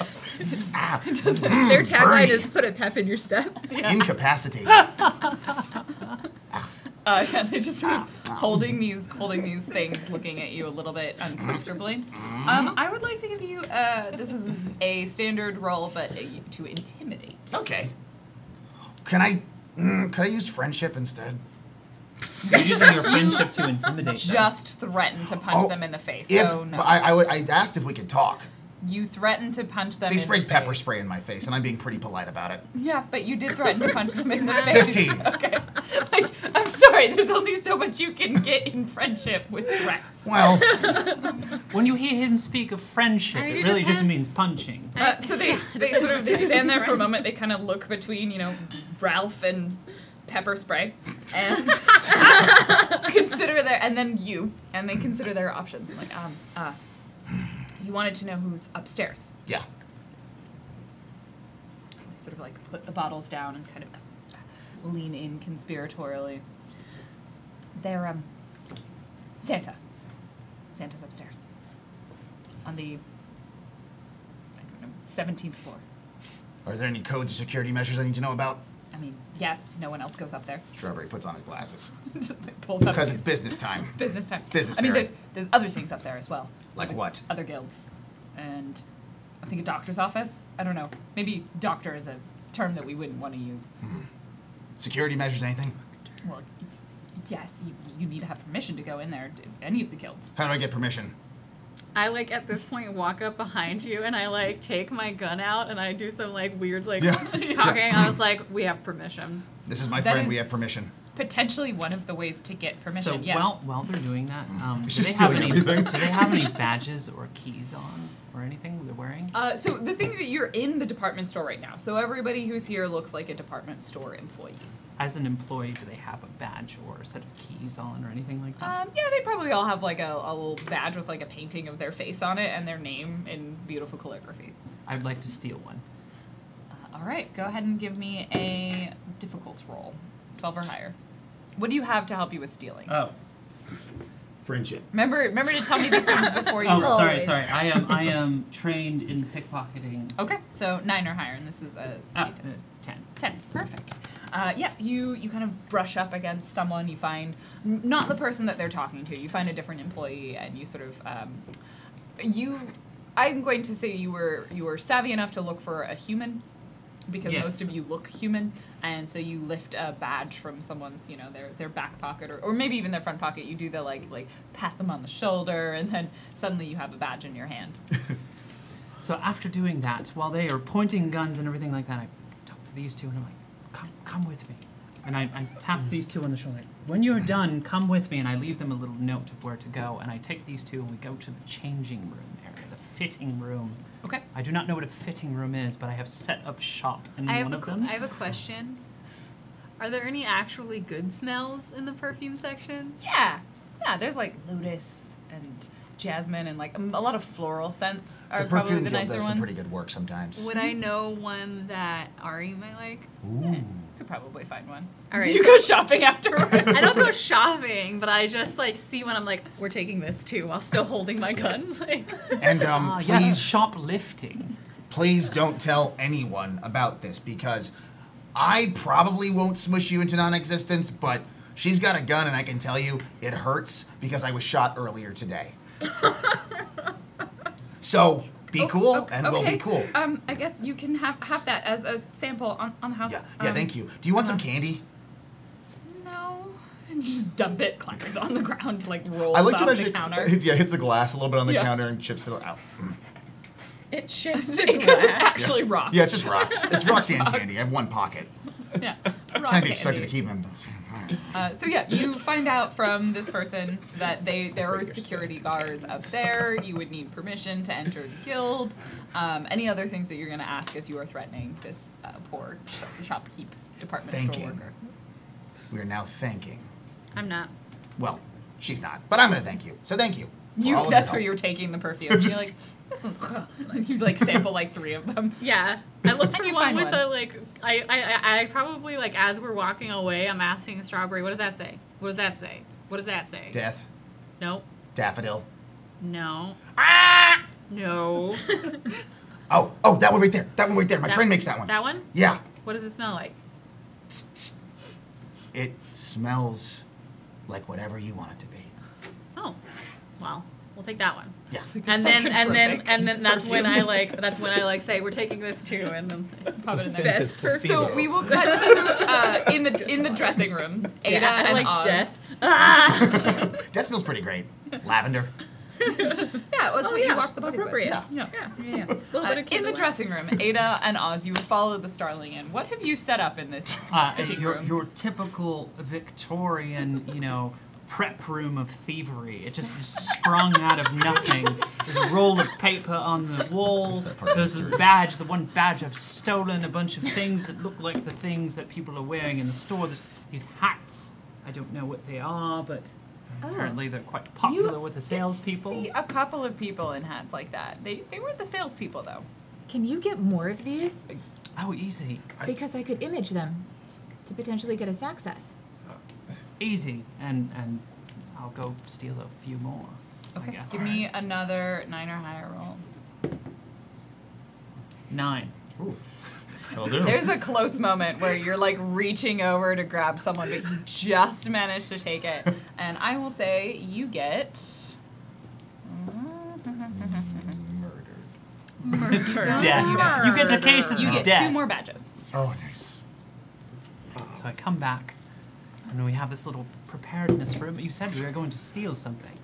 Their tagline Burning. is "Put a pep in your step." Incapacitated. Yeah, they're just sort of holding these things, looking at you a little bit uncomfortably. I would like to give you, this is a standard roll, but to intimidate. Okay. Can I use friendship instead? You're using your friendship to intimidate them. Just threaten to punch them in the face. So no. But I asked if we could talk. You threatened to punch them They in sprayed the pepper face. spray in my face, and I'm being pretty polite about it. Yeah, but you did threaten to punch them in the face. 15. Okay. Like, I'm sorry, there's only so much you can get in friendship with threats. Well, When you hear him speak of friendship, I mean, it it really just just has- means punching. So they sort of they stand there for a moment. They kind of look between, Ralph and pepper spray, and consider their, and then you, and they consider their options. Like, you wanted to know who's upstairs. yeah. They sort of like put the bottles down and kind of lean in conspiratorially. They're Santa. Santa's upstairs on the 17th floor. Are there any codes or security measures I need to know about? I mean, yes, no one else goes up there. Strawberry puts on his glasses. Pulls up. Because it's business time. It's business time. It's business I mean, period. there's other things up there as well. Like what? Other guilds, and I think a doctor's office. I don't know. Maybe doctor is a term that we wouldn't want to use. Security measures, anything? Well, yes, you need to have permission to go in there. To any of the guilds. How do I get permission? I at this point walk up behind you and I take my gun out and I do some weird Yeah. talking. I was like, we have permission. This is my That friend. is- We have permission. Potentially one of the ways to get permission. So yes. while they're doing that, do She's they just have stealing any? everything. Do they have any badges or keys on or anything they're wearing? So the thing that you're in the department store right now. So everybody who's here looks like a department store employee. As an employee, do they have a badge or a set of keys on or anything like that? Yeah, they probably all have a little badge with a painting of their face on it and their name in beautiful calligraphy. I'd like to steal one. All right, go ahead and give me a difficult roll, 12 or higher. What do you have to help you with stealing? Oh. Friendship. Remember to tell me these things before you. Oh, roll. sorry. I am trained in pickpocketing. Okay, so 9 or higher, and this is a speed test. 10. 10, perfect. Yeah, you kind of brush up against someone. You find not the person that they're talking to. You find a different employee, and you sort of I'm going to say you were savvy enough to look for a human, because Yes. most of you look human, and so you lift a badge from someone's, their back pocket or maybe even their front pocket. You do the like pat them on the shoulder, and then suddenly you have a badge in your hand. So after doing that, while they are pointing guns and everything like that, I talk to these two and I'm like, come with me. And I tap these two on the shoulder. When you're done, come with me, and I leave them a little note of where to go. And I take these two and we go to the changing room area, the fitting room. Okay. I do not know what a fitting room is, but I have set up shop in I one of them. have a question. Are there any actually good smells in the perfume section? Yeah, there's like lotus and jasmine and like a lot of floral scents are The probably perfume the guild nicer does some ones. pretty good work sometimes. Would I know one that Ari might like? Ooh. Could probably find one. All right, Do you so- go shopping afterwards? I don't go shopping, but I just like see when I'm like, we're taking this too, while still holding my gun. Like, And Yes, please, shoplifting. please don't tell anyone about this, because I probably won't smush you into non-existence, but she's got a gun, and I can tell you it hurts because I was shot earlier today. So be cool, and we'll be cool. I guess you can have that as a sample on the house. Yeah, thank you. Do you want some candy? No. And you just dump it, clatters on the ground, like rolls I like to off imagine the counter. hits the glass a little bit on the Yeah. counter and chips it out. it shifts Because it's actually rocks. Yeah, it's just rocks. It's rocks and candy. I have one pocket. Yeah. Can't be expected to keep them. So yeah, you find out from this person that there are security guards up there. You would need permission to enter the guild. Any other things that you're going to ask as you are threatening this poor shopkeep department store Thanking. worker? We are now thanking. I'm not. Well, she's not, but I'm going to thank you. So thank you. for all of That's your where help. you're taking the perfume. You're like, this one. Like, you like sample like 3 of them. Yeah, I look And for you one find with one. a like. I probably like as we're walking away, I'm asking Strawberry, what does that say? What does that say? What does that say? Death, Nope. daffodil. No. Ah! No. Oh, that one right there. That one right there. My That- friend makes that one. That one? Yeah. What does it smell like? Tss, tss. It smells like whatever you want it to be. Oh, well, we'll take that one. Yeah. And then that's when I perfume. like say we're taking this too, and then Pop it in there. Scent is placebo. So we will cut to in the dressing rooms. Ada I and like Oz. death. Ah! That smells pretty great. Lavender. Yeah, well, it's what you wash the bodies with. appropriate. Yeah. Yeah. Little bit of In the candlelight. dressing room, Ada and Oz, you follow the Starling in. What have you set up in this fitting room? Your typical Victorian, prep room of thievery. It just is sprung out of nothing. There's a roll of paper on the wall. that part of There's the the badge, the one badge I've stolen, a bunch of things that look like the things that people are wearing in the store. There's these hats. I don't know what they are, but apparently they're quite popular with the salespeople. See a couple of people in hats like that. They weren't the salespeople though. Can you get more of these? Oh, easy. Because I could image them to potentially get us access. Easy. And I'll go steal a few more. I guess. Give me another 9 or higher roll. 9. That'll do. There's a close moment where you're like reaching over to grab someone, but you just managed to take it. And I will say you get Death. You get a case of you get death. 2 more badges. Oh, nice. So I come back, and we have this little preparedness room. You said we were going to steal something.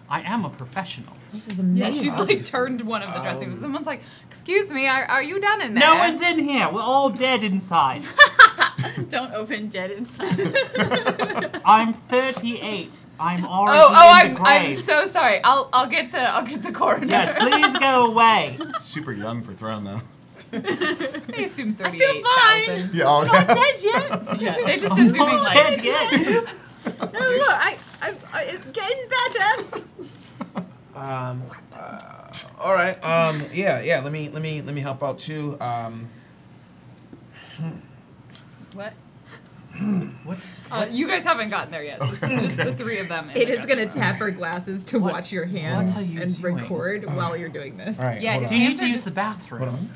I am a professional. This is Yeah, amazing. she's like turned one of the dressing rooms. Someone's like, "Excuse me, are you done in there?" No one's in here. We're all dead inside. Don't open dead inside. I'm 38. I'm already in the I'm grave. so sorry. I'll get the coroner. Yes, please go away. Super young for throne though. They assume I feel 38,000. Yeah. Oh, Not dead yet. Yeah, they're just I'm assuming not like dead yet. No, look, it's getting better. All right. Yeah. Let me help out too. What? What's You guys haven't gotten there yet. So this is just the three of them. in It the is going to dressing room. tap her glasses to What- watch your hands what are you and doing? record while you're doing this. All right. Yeah, hold his on. Do you need hands to are use just- the bathroom?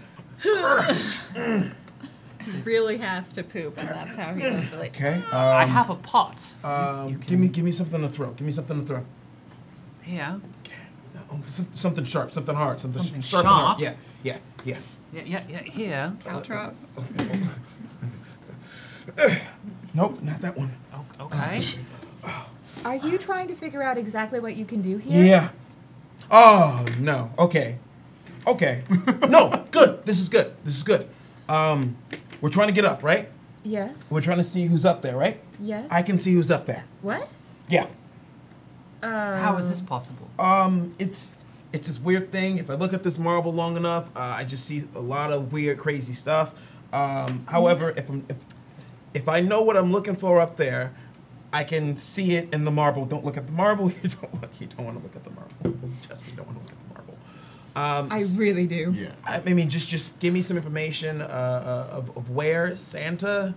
Really has to poop, and that's how he does it. Okay. I have a pot. Give me something to throw. Give me something to throw. Here. Oh, something sharp, something hard, something Something sharp. and hard. sharp? Yeah. Yeah, here. Caltrops. Nope, not that one. Okay. Are you trying to figure out exactly what you can do here? Yeah. Oh no. Okay. No. Good. This is good. We're trying to get up, right? Yes. We're trying to see who's up there, right? Yes. I can see who's up there. What? Yeah. How is this possible? It's this weird thing. If I look at this marble long enough, I just see a lot of weird, crazy stuff. However, if I know what I'm looking for up there, I can see it in the marble. Don't look at the marble. You don't want to look at the marble. Trust me, you don't want to look at the marble. I really do. Yeah. I mean, just give me some information of where Santa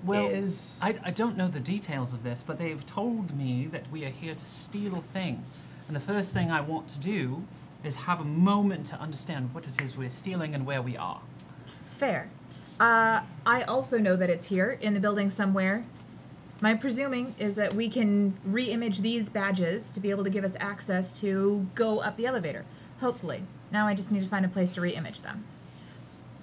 is. I don't know the details of this, but they've told me that we are here to steal a thing. And the first thing I want to do is have a moment to understand what it is we're stealing and where we are. Fair. I also know that it's here in the building somewhere. My presuming is that we can re-image these badges to be able to give us access to go up the elevator. Hopefully. Now I just need to find a place to re-image them.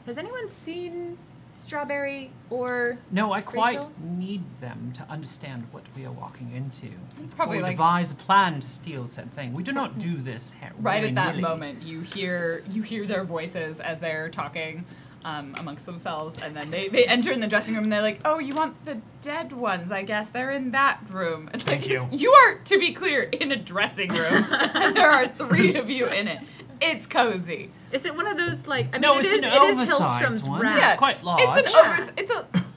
Has anyone seen Strawberry or No, I quite Rachel? need them to understand what we are walking into. It's probably or like- devise a plan to steal said thing. We do not do this Right at that willy-nilly. moment, you hear their voices as they're talking amongst themselves, and then they enter in the dressing room and they're like, "Oh, you want the dead ones? I guess they're in that room." And Thank you. You are, to be clear, in a dressing room, and there are three of you in it. It's cozy. is it one of those like? I mean, No, it it's is. an It is oversized Hellstrom's one. wrap. Yeah. quite large.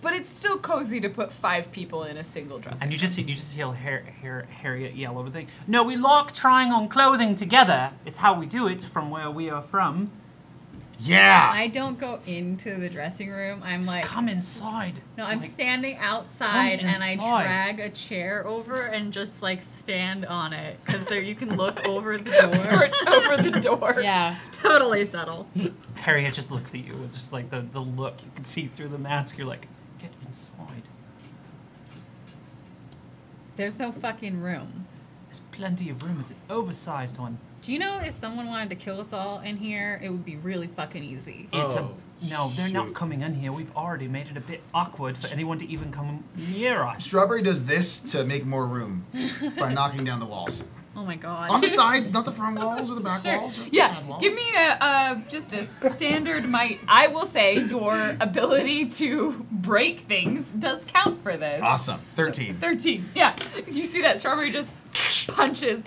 But it's still cozy to put 5 people in a single dressing And you room. just hear Harriet yell over the thing. No, we like trying on clothing together. It's how we do it from where we are from. Yeah. I don't go into the dressing room. I'm Just like, come inside. no, I'm Like, standing outside come and I inside. drag a chair over and just like stand on it because there you can look over the door. Perch over the door. Yeah. Totally subtle. Harriet just looks at you with just like the look you can see through the mask. You're like, get inside. There's no fucking room. There's plenty of room. It's an oversized one. Do you know if someone wanted to kill us all in here, it would be really fucking easy. It's Oh, no, they're not shoot. coming in here. We've already made it a bit awkward for anyone to even come near us. Strawberry does this to make more room by knocking down the walls. Oh my god. On the sides, not the front walls or the back Sure. walls. Just Yeah, the side walls. give me just a standard might. I will say your ability to break things does count for this. Awesome. 13. 13. Yeah, you see that Strawberry just punches.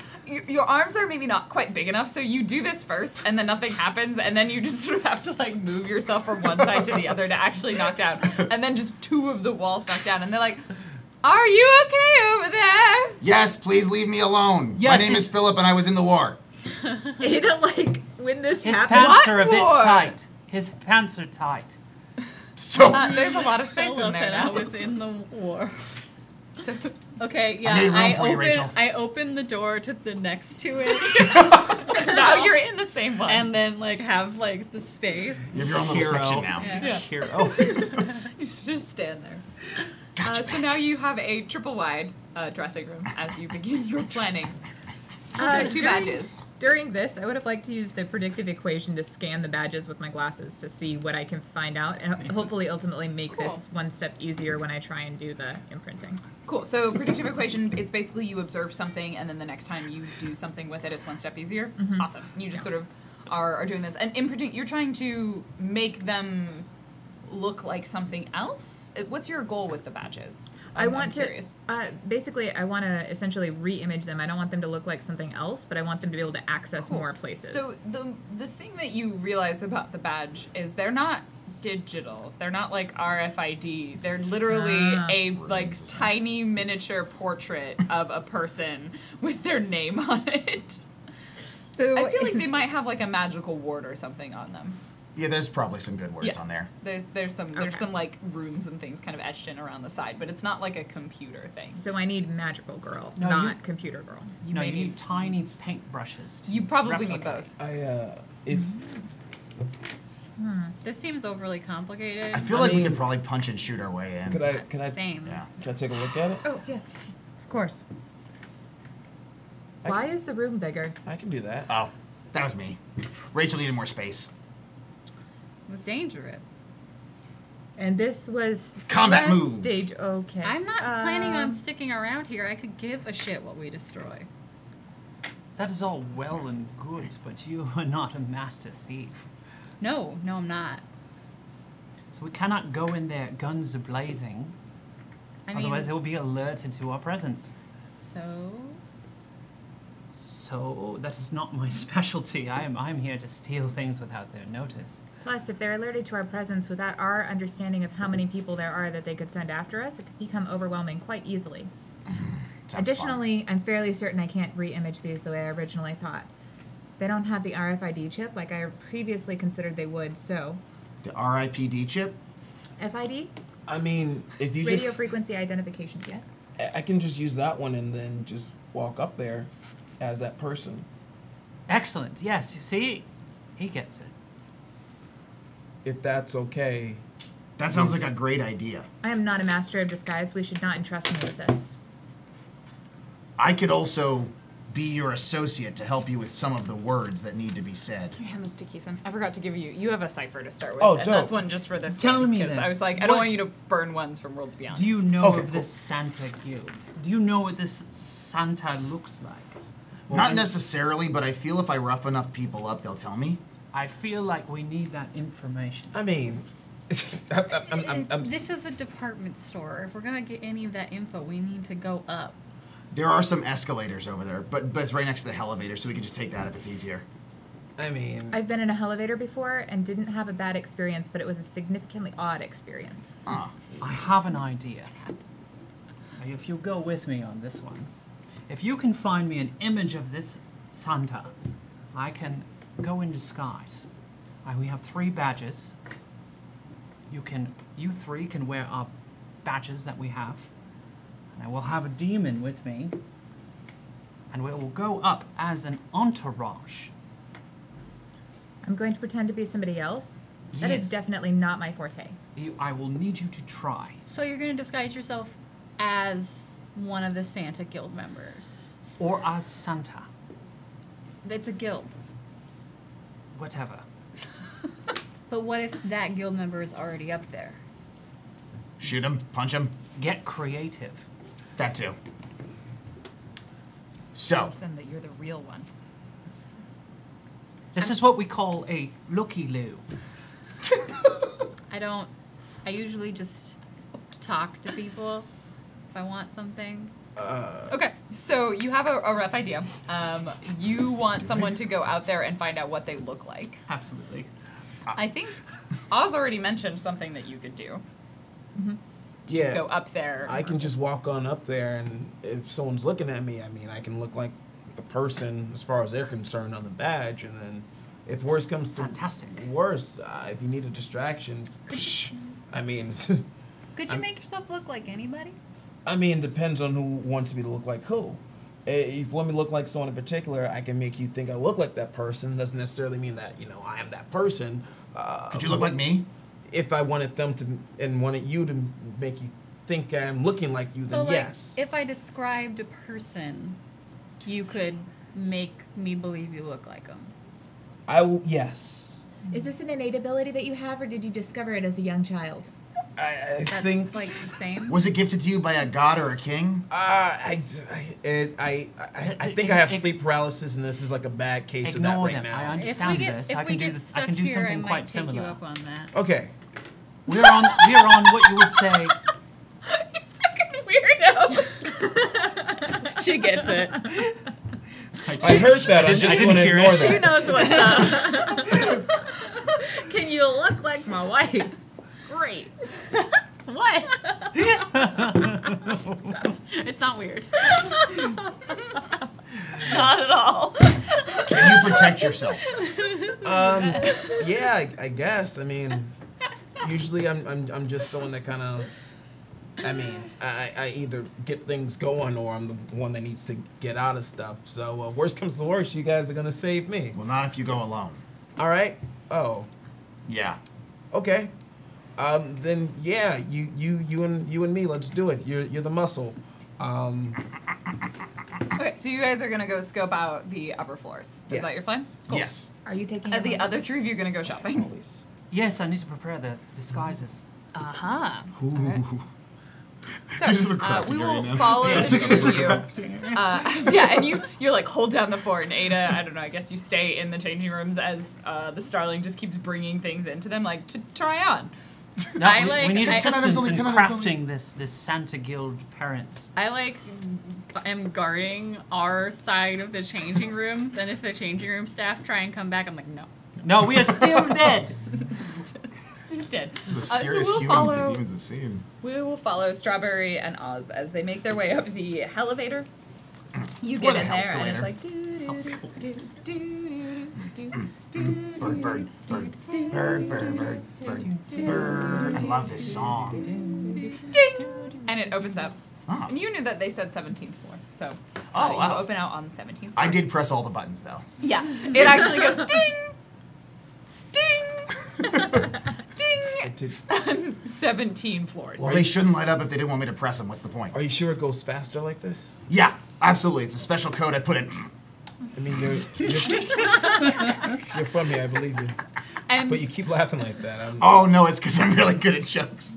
Your arms are maybe not quite big enough, so you do this first, and then nothing happens, and then you just sort of have to like move yourself from one side to the other to actually knock down, and then just 2 of the walls knock down, and they're like, "Are you okay over there?" Yes, please leave me alone. Yes, My name it's- is Philip and I was in the war. Ada, like when this His happened. pants are a bit war? tight. His pants are tight. So There's a lot of space in Philip there and I now. was in the war. So, Okay, yeah, made room for you, Rachel. I opened the door to the next to it, now you're in the same one. and then like have like the space. you have your own little Hero. section now. Yeah. Hero. You just stand there. So now you have a triple wide dressing room as you begin your planning. Two badges. During this, I would have liked to use the predictive equation to scan the badges with my glasses to see what I can find out, and hopefully ultimately make Cool. this one step easier when I try and do the imprinting. Cool. So predictive equation, it's basically you observe something, and then the next time you do something with it, it's one step easier. Awesome. You just sort of are doing this. And imprinting, you're trying to make them look like something else? What's your goal with the badges? I'm curious. Basically, I want to essentially re-image them. I don't want them to look like something else, but I want them to be able to access more places. So the thing that you realize about the badge is they're not digital. They're not like RFID. They're literally a like tiny miniature portrait of a person with their name on it. So I feel like they might have like a magical ward or something on them. Yeah, there's probably some good words on there. There's some like runes and things kind of etched in around the side, but it's not like a computer thing. So I need magical girl, No, not computer girl. You need tiny paintbrushes. You probably need both. This seems overly complicated. I feel like we could probably punch and shoot our way in. Can I Same. Yeah. Can I take a look at it? Oh, yeah. Of course. I Why is the room bigger? I can do that. Oh, that was me. Rachel needed more space. It was dangerous. And this was Combat last moves. Stage. Okay. I'm not planning on sticking around here. I could give a shit what we destroy. That is all well and good, but you are not a master thief. No, I'm not. So we cannot go in there guns a-blazing. Otherwise they will be alerted to our presence. So that is not my specialty. I'm here to steal things without their notice. Plus, if they're alerted to our presence without our understanding of how many people there are that they could send after us, it could become overwhelming quite easily. Additionally, I'm fairly certain I can't re-image these the way I originally thought. They don't have the RFID chip like I previously considered they would, so... The RIPD chip? FID? I mean, if you Radio just... frequency identification, yes. I can just use that one and then just walk up there as that person. Excellent. Yes, you see? He gets it. If that's okay. That sounds like a great idea. I am not a master of disguise. We should not entrust me with this. I could also be your associate to help you with some of the words that need to be said. Can you hand this to Keeson? I forgot to give you. You have a cipher to start with. Oh, and dope. that's one just for this Tell game, me because this. I was like, I don't What- want you to burn ones from Worlds Beyond. Do you know Okay, of cool. this Santa guild? Do you know what this Santa looks like? Well, Not necessarily, but I feel if I rough enough people up, they'll tell me. I feel like we need that information. I mean... This is a department store. If we're gonna get any of that info, we need to go up. There are some escalators over there, but it's right next to the elevator, so we can just take that if it's easier. I mean... I've been in a elevator before and didn't have a bad experience, but it was a significantly odd experience. Ah. I have an idea. If you go with me on this one, if you can find me an image of this Santa, I can go in disguise. We have 3 badges. You 3 can wear our badges that we have. And I will have a demon with me. And we will go up as an entourage. I'm going to pretend to be somebody else. That is Yes. definitely not my forte. I will need you to try. So you're gonna disguise yourself as one of the Santa Guild members. Or as Santa. It's a guild. Whatever. But what if that guild member is already up there? Shoot him, punch him, Get creative. that too. So, Tell them that you're the real one. This is what we call a looky-loo. I usually just talk to people if I want something. Okay, so you have a rough idea. You want someone to go out there and find out what they look like. Absolutely. I think Oz already mentioned something that you could do. Yeah. Go up there. I can just walk on up there, and if someone's looking at me, I mean, I can look like the person as far as they're concerned on the badge, and then if worse comes to Fantastic. worse, if you need a distraction, I mean, Could you make yourself look like anybody? depends on who wants me to look like who. If you want me to look like someone in particular, I can make you think I look like that person. Doesn't necessarily mean that, I am that person. could you look like me? If I wanted them to, and wanted you to make you think I'm looking like you, So, then like, yes. if I described a person, you could make me believe you look like them. I will, yes. Is this an innate ability that you have, or did you discover it as a young child? I That's think like the same. Was it gifted to you by a god or a king? I think I have sleep paralysis, and this is like a bad case of that Ignore right them. I now. understand this. I can do this. I can do something quite take you similar. up on that. Okay. We're on what you would say. Fucking weirdo. She gets it. I heard that. I'm I just didn't going to hear ignore it. She that. knows what's up. Can you look like my wife? Great. What? It's not weird. Not at all. Can you protect yourself? Yeah, I guess. I mean, usually I'm just someone that kind of. I mean, I either get things going or I'm the one that needs to get out of stuff. So worst comes to worst, you guys are gonna save me. Well, not if you go alone. All right. Oh. Yeah. Okay. Then yeah, you and me, let's do it. You're the muscle. Okay, so you guys are gonna go scope out the upper floors. Is that your plan? Cool. Yes. Are you taking The other three of you are gonna go shopping. Always. Yes, I need to prepare the disguises. Uh-huh. Ooh. Alright. Just So have a crafting we area will now. follow Yeah, the two of you. Crafting Yeah, and you're like hold down the fort, and Ada, I don't know, I guess you stay in the changing rooms as the Starling just keeps bringing things into them, like to try on. No, I we like- need I- assistance in 10 items only. crafting this Santa Guild parents. I like am guarding our side of the changing rooms, and if the changing room staff try and come back, I'm like, no. No, we are still dead. Still dead. The So scariest we'll humans follow. these demons have seen. We will follow Strawberry and Oz as they make their way up the elevator. You Or get the in there, and hellscalator. it's like Bird, bird, bird, bird, bird, bird, bird, bird. I love this song. ding, and it opens up. Oh. And you knew that they said 17th floor, so Oh, you wow. open out on the 17th floor. I did press all the buttons though. Yeah, it actually goes ding, ding, I did. ding. 17 floors. Well, they shouldn't light up if they didn't want me to press them. What's the point? Are you sure it goes faster like this? Yeah, absolutely. It's a special code I put in. I mean, you're from here, I believe you. And But you keep laughing like that. Oh no, it's because I'm really good at jokes.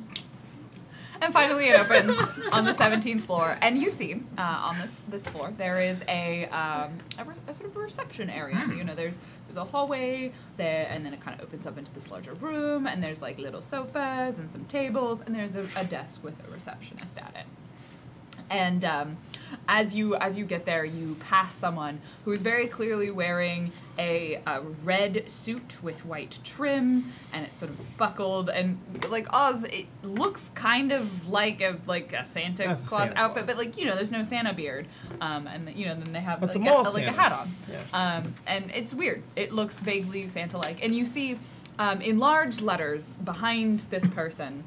And finally, it opens on the 17th floor, and you see on this floor there is a sort of reception area. You know, there's a hallway there, and then it kind of opens up into this larger room, and there's like little sofas and some tables, and there's a desk with a receptionist at it. And as you get there, you pass someone who is very clearly wearing a red suit with white trim, and it's sort of buckled. And like Oz, it looks kind of like a Santa That's a Claus Santa outfit, Claus. but like there's no Santa beard. And then they have But it's like a mall a Santa. hat on. Yeah. And it's weird. It looks vaguely Santa-like, and you see in large letters behind this person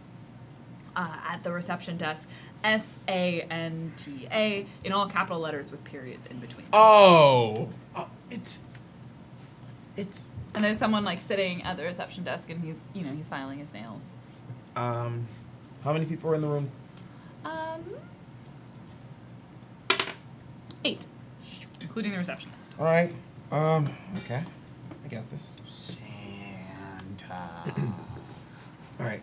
at the reception desk. SANTA in all capital letters with periods in between. Oh, it's. And there's someone like sitting at the reception desk, and he's filing his nails. How many people are in the room? 8, including the receptionist. All right. Okay. I got this. Santa. All right.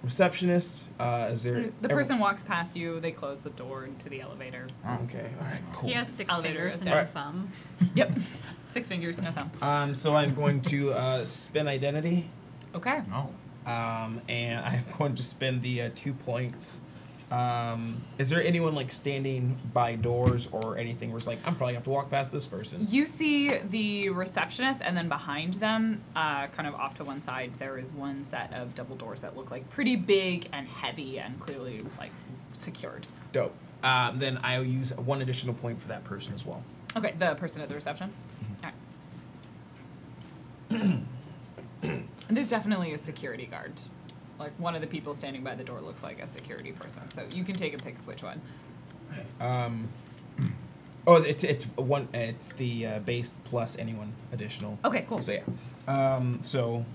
Receptionist. Is there? The person walks past you. They close the door into the elevator. Okay. All right. Cool. He has 6 Elevator fingers is and down. a thumb. Yep, 6 fingers, no thumb. So I'm going to spin identity. Okay. No. And I'm going to spend the 2 points. Is there anyone like standing by doors or anything where it's like I'm probably gonna have to walk past this person? You see the receptionist, and then behind them, kind of off to one side, there is one set of double doors that look like pretty big and heavy and clearly like secured. Dope. Then I'll use 1 additional point for that person as well. Okay, the person at the reception. All right. And there's definitely a security guard. Like one of the people standing by the door looks like a security person, so you can take a pick of which one. Oh, it's one. It's the base plus anyone additional. Okay, cool. So yeah. So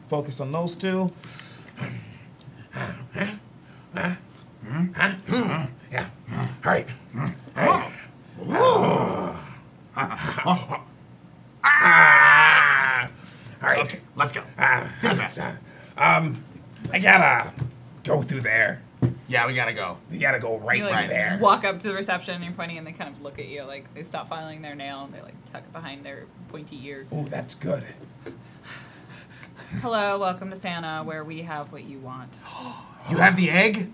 focus on those 2. Yeah. All right. All right. Okay, let's go. You're the best. I gotta go through there. Yeah, we gotta go. We gotta go right You like there. walk up to the reception, and you're pointing, and they kind of look at you, like they stop filing their nail, and they like tuck it behind their pointy ear. Oh, that's good. Hello, welcome to Santa, where we have what you want. You have the egg?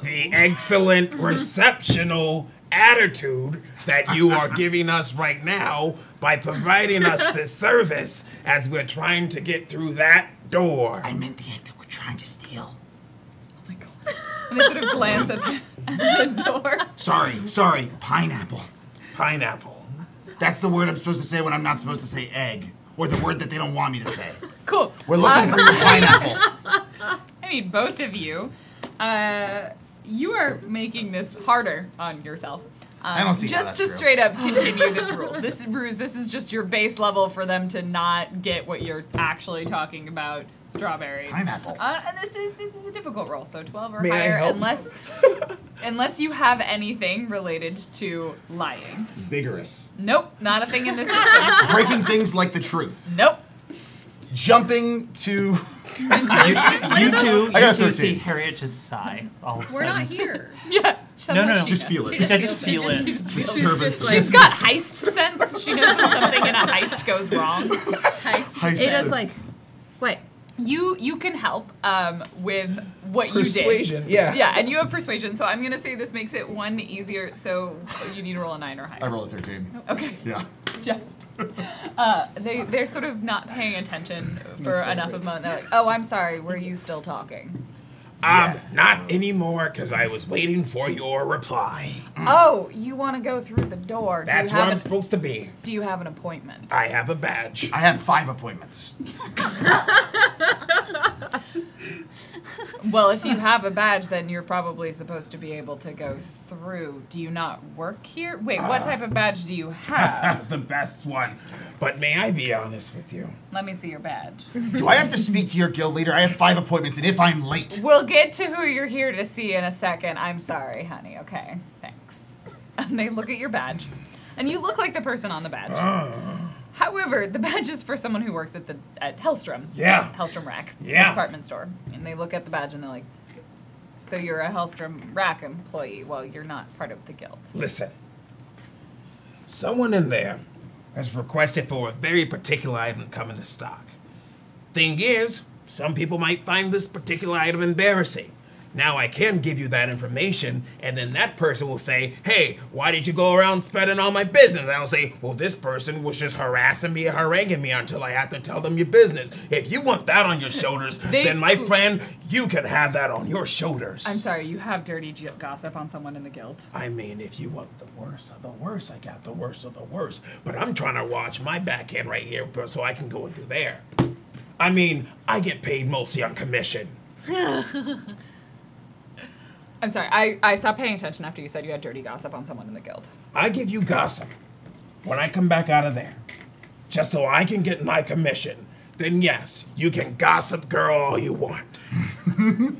The excellent receptional attitude that you are giving us right now by providing us this service as we're trying to get through that door. I meant the egg that we're trying to steal. Oh my god. And they sort of glance at the door. Sorry, pineapple. Pineapple. That's the word I'm supposed to say when I'm not supposed to say egg. Or the word that they don't want me to say. Cool. We're looking for your pineapple. I need both of you. You are making this harder on yourself. I don't see how just that's to true. straight up continue this rule. This is just your base level for them to not get what you're actually talking about. Strawberry. Pineapple. And this is a difficult roll, so 12 or May I higher, help? unless you have anything related to lying. Vigorous. Nope, not a thing in this system. Breaking things like the truth. Nope. Jumping to... You I got two a see 13. Harriet just sigh all of a We're sudden. not here. Yeah. No. Just feel it. Yeah, just feel it. Disturbance. She's got heist sense. She knows when something in a heist goes wrong. Heist It is sense. like, wait. You can help with what you did. Persuasion, yeah. Yeah, and you have persuasion, so I'm gonna say this makes it one easier. So you need to roll a 9 or higher. I roll a 13. Okay. Yeah. Just. They're sort of not paying attention for enough of a moment. They're like, oh, I'm sorry. Were you still talking? Not anymore, because I was waiting for your reply. Oh, you want to go through the door? That's what I'm supposed to be. Do you have an appointment? I have a badge. I have 5 appointments. Well, if you have a badge, then you're probably supposed to be able to go through. Do you not work here? Wait, what type of badge do you have? The best one. But may I be honest with you? Let me see your badge. Do I have to speak to your guild leader? I have 5 appointments, and if I'm late... We'll get to who you're here to see in a second. I'm sorry, honey. Okay, thanks. And they look at your badge, and you look like the person on the badge. However, the badge is for someone who works at Hellstrom. Yeah. Hellstrom Rack. Yeah. Department store. And they look at the badge and they're like, so you're a Hellstrom Rack employee. Well, you're not part of the guild. Listen. Someone in there has requested for a very particular item coming to stock. Thing is, some people might find this particular item embarrassing. Now I can give you that information, and then that person will say, hey, why did you go around spreading all my business? And I'll say, well, this person was just harassing me and haranguing me until I had to tell them your business. If you want that on your shoulders, then my friend, you can have that on your shoulders. I'm sorry, you have dirty gossip on someone in the guild. I mean, if you want the worst of the worst, I got the worst of the worst. But I'm trying to watch my backhand right here so I can go into there. I mean, I get paid mostly on commission. I'm sorry, I stopped paying attention after you said you had dirty gossip on someone in the guild. I give you gossip when I come back out of there, just so I can get my commission. Then yes, you can gossip girl all you want.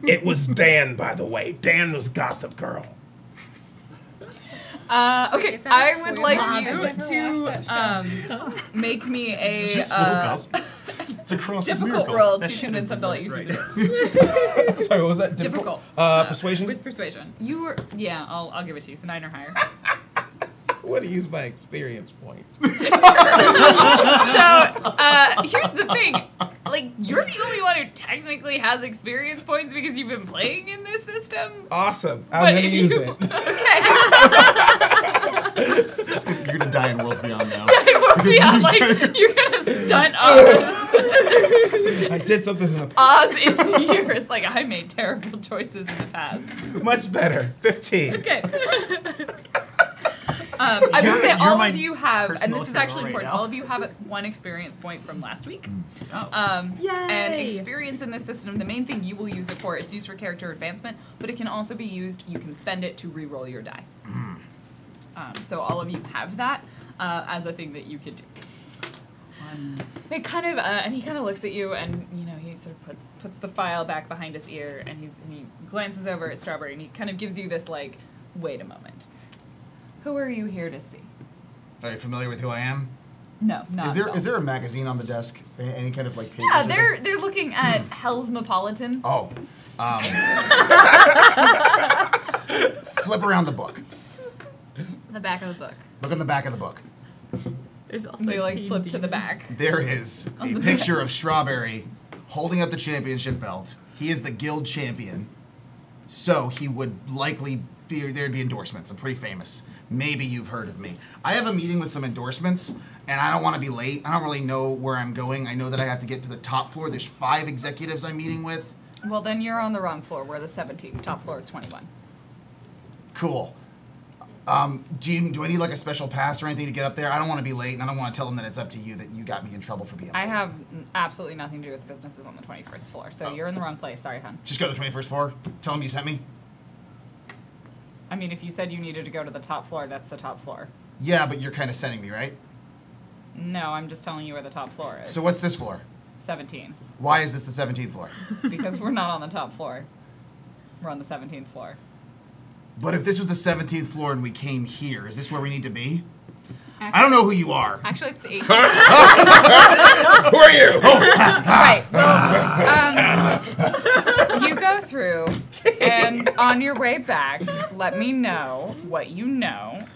It was Dan, by the way. Dan was gossip girl. Okay, Is that I a would spoiler? like I've you never watched that make me a Just it's a cross difficult miracle. roll That to shit tune in is something like you right. can do. Sorry, what was that? Difficult. Persuasion? With persuasion. You were, yeah, I'll give it to you, so 9 or higher. I want to use my experience point. So, here's the thing. Like, you're the only one who technically has experience points because you've been playing in this system. Awesome. But I'm going to if use you- it. Okay. That's good. You're gonna die in Worlds Beyond now. It won't be on, like, you're gonna stunt Oz. I did something in the Oz in the years. Like, I made terrible choices in the past. much better. 15. Okay. I would say You're all my of you have, and personal this is hero actually right important, now. all of you have 1 experience point from last week. Oh. And Yay! experience in this system, the main thing you will use it for, it's used for character advancement, but it can also be used, you can spend it to re-roll your die. So all of you have that as a thing that you could do. They kind of, and he kind of looks at you, and you know he sort of puts the file back behind his ear, and he glances over at Strawberry, and he kind of gives you this like, wait a moment, who are you here to see? Are you familiar with who I am? No, not at all. Is there a magazine on the desk? Any kind of like papers? Yeah, or they're looking at Hellsmopolitan. Oh. Flip around the book. The back of the book. Look on the back of the book. There's also They like Team flip to the Demon. back. There is a picture of Strawberry holding up the championship belt. He is the guild champion. So he would likely be, there'd be endorsements. I'm pretty famous. Maybe you've heard of me. I have a meeting with some endorsements, and I don't want to be late. I don't really know where I'm going. I know that I have to get to the top floor. There's 5 executives I'm meeting with. Well, then you're on the wrong floor. We're the 17th. Top floor is 21. Cool. Do I need like a special pass or anything to get up there? I don't want to be late, and I don't want to tell them that it's up to you that you got me in trouble for being late. I have absolutely nothing to do with the businesses on the 21st floor, so you're in the wrong place. Sorry, hon. Just go to the 21st floor. Tell them you sent me. I mean, if you said you needed to go to the top floor, that's the top floor. Yeah, but you're kind of sending me, right? No, I'm just telling you where the top floor is. So what's this floor? 17. Why is this the 17th floor? Because we're not on the top floor. We're on the 17th floor. But if this was the 17th floor and we came here, is this where we need to be? I don't know who you are. Actually, it's the 18th. Who are you? Right. Well, you go through, and on your way back, let me know what you know.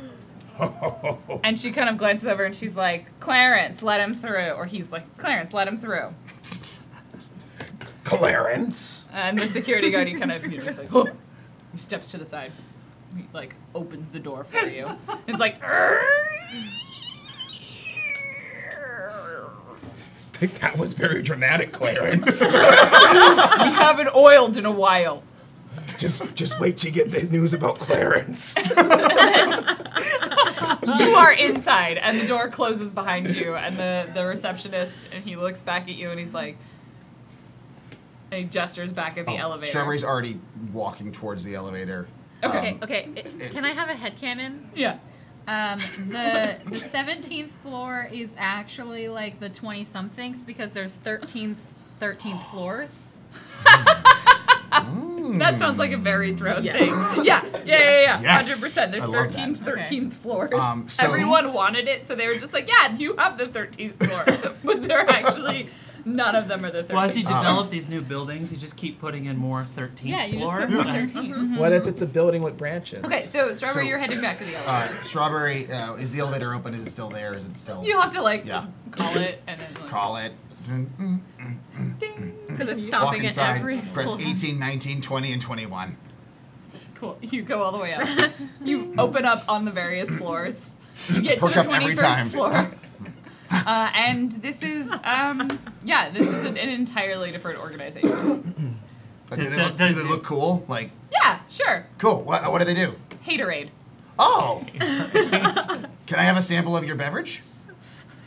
And she kind of glances over and she's like, Clarence, let him through. Or he's like, Clarence, let him through. Clarence. And the security guard, you're just like, oh. He steps to the side. He, like, opens the door for you. It's like, I think that was very dramatic, Clarence. we haven't oiled in a while. Just wait till you get the news about Clarence. You are inside, and the door closes behind you, and the receptionist, and he looks back at you, and he's like, and he gestures back at the elevator. Strawberry's already walking towards the elevator. Okay. Okay. Can I have a headcanon? Yeah. The 17th floor is actually like the 20-somethings because there's 13th floors. That sounds like a very thrown Yes. thing. Yeah. Yes. 100%. There's I love 13th that. floors. So- Everyone wanted it, so they were just like, yeah, you have the 13th floor. But they're actually, none of them are the 13th. Well, as you develop these new buildings, you just keep putting in more 13th Yeah, you just floor. put more but- 13. What if it's a building with branches? Okay, so Strawberry, So- you're heading back to the elevator. Strawberry, is the elevator open? Is it still there? Is it still... You have to, like, Yeah. call it, and then, like, Call it. ding, because it's Walk stopping at inside. every Press floor. 18, 19, 20, and 21. Cool. You go all the way up. You open up on the various floors. You get Perk to up the every 21st time. floor. And this is, this is an entirely different organization. But do they look cool? Like, Yeah, sure. cool. What do they do? Haterade. Oh! Can I have a sample of your beverage?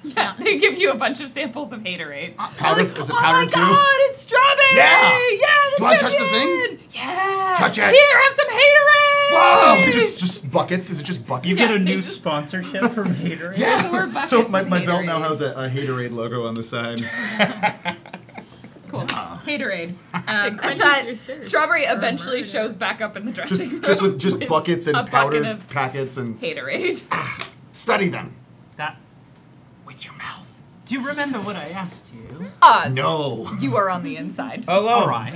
Yeah, they give you a bunch of samples of Haterade. Powder? Like, Is it oh powder my too? God, it's strawberry! Yeah. Yeah, Do I touch the thing? Yeah. Touch it. Here, have some Haterade! Whoa! Just buckets? Is it just buckets? You get a new just- sponsorship from Haterade. Yeah. Four buckets So of my belt now Haterade. has a Haterade logo on the side. Cool. Haterade. quenches That your thirst. Strawberry eventually shows back up in the dressing room. Just with buckets and a bucket powdered of packets and... Haterade. Study them. That. With your mouth. Do you remember what I asked you? Oz. No. You are on the inside. Hello. All right.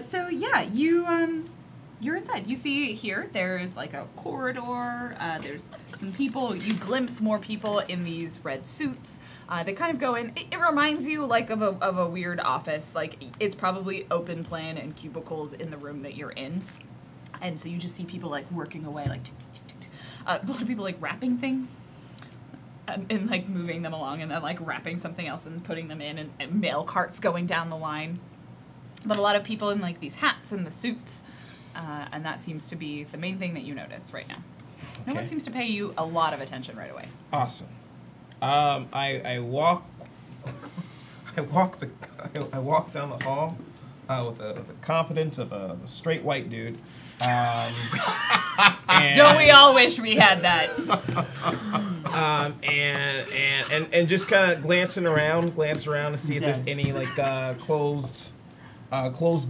So yeah, you're inside. You see here, there's like a corridor. There's some people. You glimpse more people in these red suits. They kind of go in. It reminds you like of a weird office. Like it's probably open plan and cubicles in the room that you're in. And so you just see people like working away, like tick, tick, tick, tick, tick. A lot of people like wrapping things. And like moving them along, and then like wrapping something else and putting them in, and mail carts going down the line. But a lot of people in like these hats and the suits, and that seems to be the main thing that you notice right now. No one Okay. seems to pay you a lot of attention right away. Awesome. I walk down the hall with the confidence of a straight white dude. And, Don't we all wish we had that? and just kind of glance around to see if there's any like closed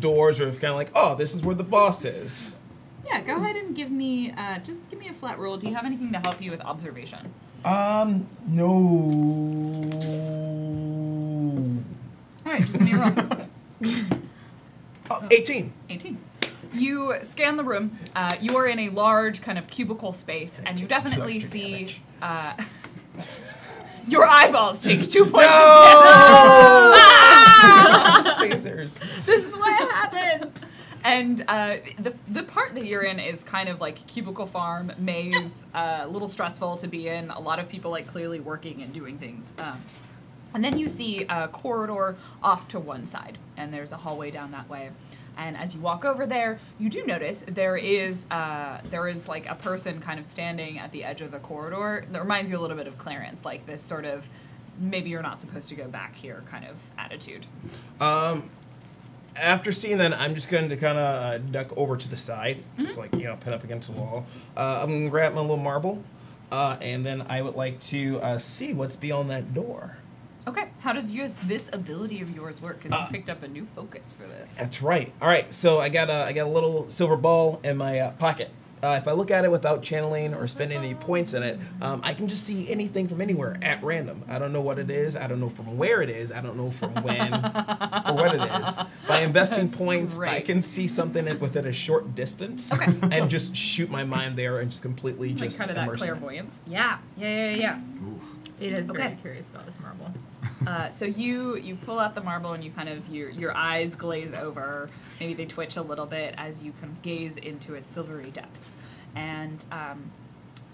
doors, or if kind of like, oh, this is where the boss is. Yeah, go ahead and give me just give me a flat roll. Do you have anything to help you with observation? No. All right, just give me a roll. 18. 18. You scan the room. You are in a large kind of cubicle space, and you definitely see your eyeballs take 2 points of damage. Lasers. This is what happens. And the part that you're in is kind of like cubicle farm, maze, a little stressful to be in. A lot of people like clearly working and doing things. And then you see a corridor off to one side, and there's a hallway down that way. And as you walk over there, you do notice there is like a person kind of standing at the edge of the corridor that reminds you a little bit of Clarence, like this sort of maybe you're not supposed to go back here kind of attitude. After seeing that, I'm just going to kind of duck over to the side, just like, pin up against the wall. I'm going to grab my little marble, and then I would like to see what's beyond that door. Okay, how does this ability of yours work? Because you picked up a new focus for this. That's right. All right, so I got a little silver ball in my pocket. If I look at it without channeling or spending any points in it, I can just see anything from anywhere at random. I don't know what it is. I don't know from where it is. I don't know from when or what it is. By investing points, I can see something within a short distance and just shoot my mind there and just completely like just kind of that immerse clairvoyance. Yeah. Oof. It is very curious about this marble. So you pull out the marble and you kind of your eyes glaze over. Maybe they twitch a little bit as you kind of gaze into its silvery depths, and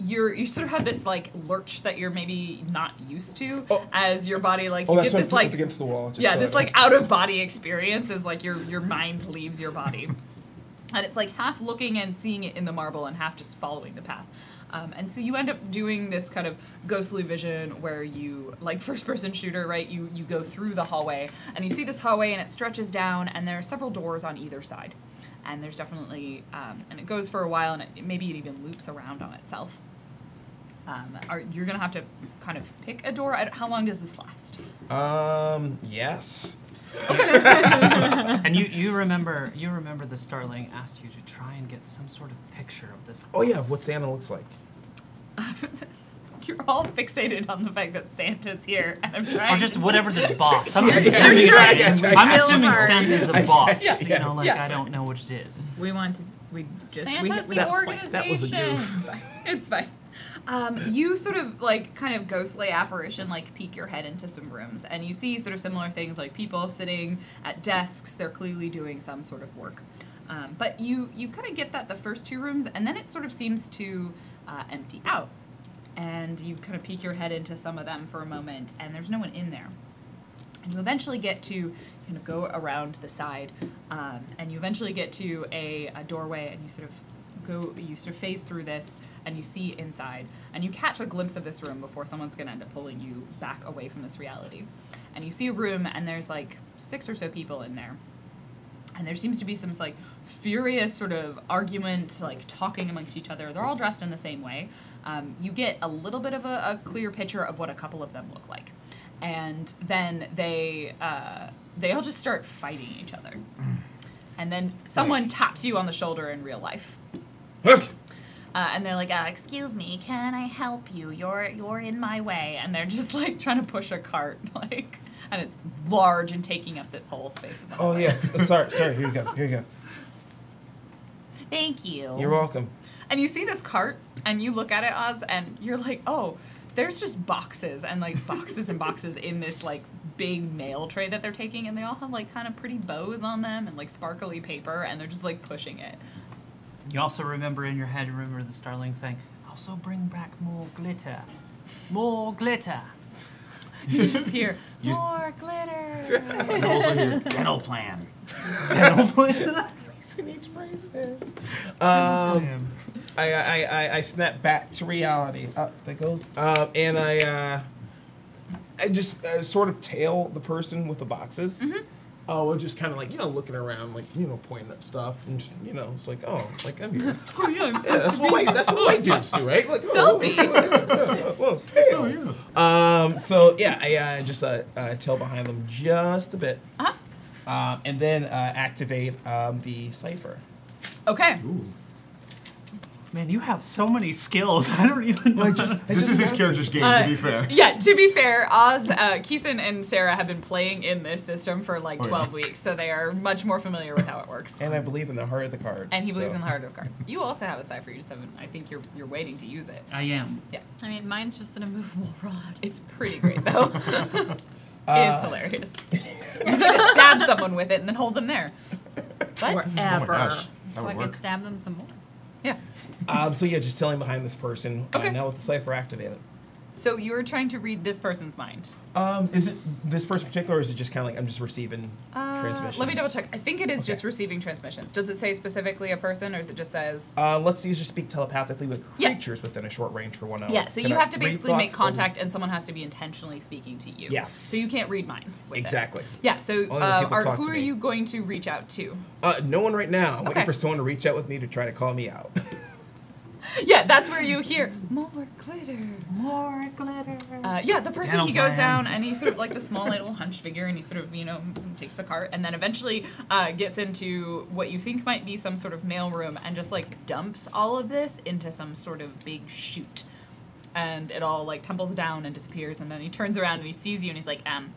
you sort of have this like lurch that you're maybe not used to as your body like you that's get this what I'm like up against the wall. This like out of body experience is like your mind leaves your body, and it's like half looking and seeing it in the marble and half just following the path. And so you end up doing this kind of ghostly vision where you, like first-person shooter, right? You go through the hallway, and you see this hallway, and it stretches down, and there are several doors on either side. And there's definitely, and it goes for a while, and maybe it even loops around on itself. You're going to have to kind of pick a door. How long does this last? Yes. And you remember the Starling asked you to try and get some sort of picture of this box. Oh, yeah, what Santa looks like. You're all fixated on the fact that Santa's here, and I'm trying. Or just whatever this box. I'm assuming Santa's a box. Yeah. I don't know which it is. Santa's the organization. That was a goof. It's fine. You sort of like kind of ghostly apparition like peek your head into some rooms, and you see sort of similar things like people sitting at desks. They're clearly doing some sort of work. But you kind of get that the first two rooms, and then it sort of seems to empty out. And you kind of peek your head into some of them for a moment, and there's no one in there. And you eventually get to kind of go around the side, and you eventually get to a doorway, and you sort of phase through this, and you see inside, and you catch a glimpse of this room before someone's going to end up pulling you back away from this reality. And you see a room, and there's like 6 or so people in there. And there seems to be some like furious sort of argument, like talking amongst each other. They're all dressed in the same way. You get a little bit of a clear picture of what a couple of them look like. And then they all just start fighting each other. And then someone taps you on the shoulder in real life. And they're like, excuse me, can I help you? You're in my way. And they're just like trying to push a cart, like, and it's large and taking up this whole space of the Oh, yes. Sorry, here you go. Thank you. You're welcome. And you see this cart, and you look at it, Oz, and you're like, oh, there's just boxes and like boxes and boxes in this like big mail tray that they're taking, and they all have like kind of pretty bows on them and like sparkly paper, and they're just like pushing it. You also remember in your head, the Starling saying, also bring back more glitter. More glitter. You just hear, more glitter. And also your dental plan. Dental plan? I snap back to reality. That goes. And I just sort of tail the person with the boxes. Mm-hmm. Oh, just kind of like, looking around, like, pointing at stuff, and just, it's like, oh, like, I'm here. Oh, yeah, I'm that's what white dudes do, right? Like, Selby. So, yeah, I just tail behind them just a bit. Uh-huh. And then activate the cipher. Okay. Ooh. Man, you have so many skills. I don't even know. This is his character's game, to be fair. Yeah, to be fair, Oz, Keeson, and Sarah have been playing in this system for like 12 weeks, so they are much more familiar with how it works. And I believe in the heart of the cards. And he believes in the heart of cards. You also have a cipher. You just haven't. I think you're waiting to use it. I am. Yeah. I mean, mine's just an immovable rod. It's pretty great though. It's hilarious. You need to stab someone with it and then hold them there. What? Forever. Oh my gosh. That So I would could work. stab them some more. Yeah. So yeah, just telling behind this person. Okay. Now with the cipher activated. So you were trying to read this person's mind. Is it this person in particular, or is it just kind of like I'm just receiving transmissions? Let me double check. I think it is just receiving transmissions. Does it say specifically a person, or is it just says? Let's use just speak telepathically with creatures within a short range for 1 hour. Yeah, so Can you I have to read basically make thoughts? contact, and someone has to be intentionally speaking to you. Yes. So you can't read minds. With Exactly. It. Yeah. So Only when people talk who to are me. you going to reach out to? No one right now. I'm waiting Okay. for someone to reach out with me to try to call me out. Yeah, that's where you hear more glitter. More glitter. Yeah, the person, Dental he goes plan. down and he's sort of like the small little hunched figure, and he sort of, you know, takes the cart and then eventually gets into what you think might be some sort of mailroom and just like dumps all of this into some sort of big chute. And it all like tumbles down and disappears, and then he turns around and he sees you and he's like, can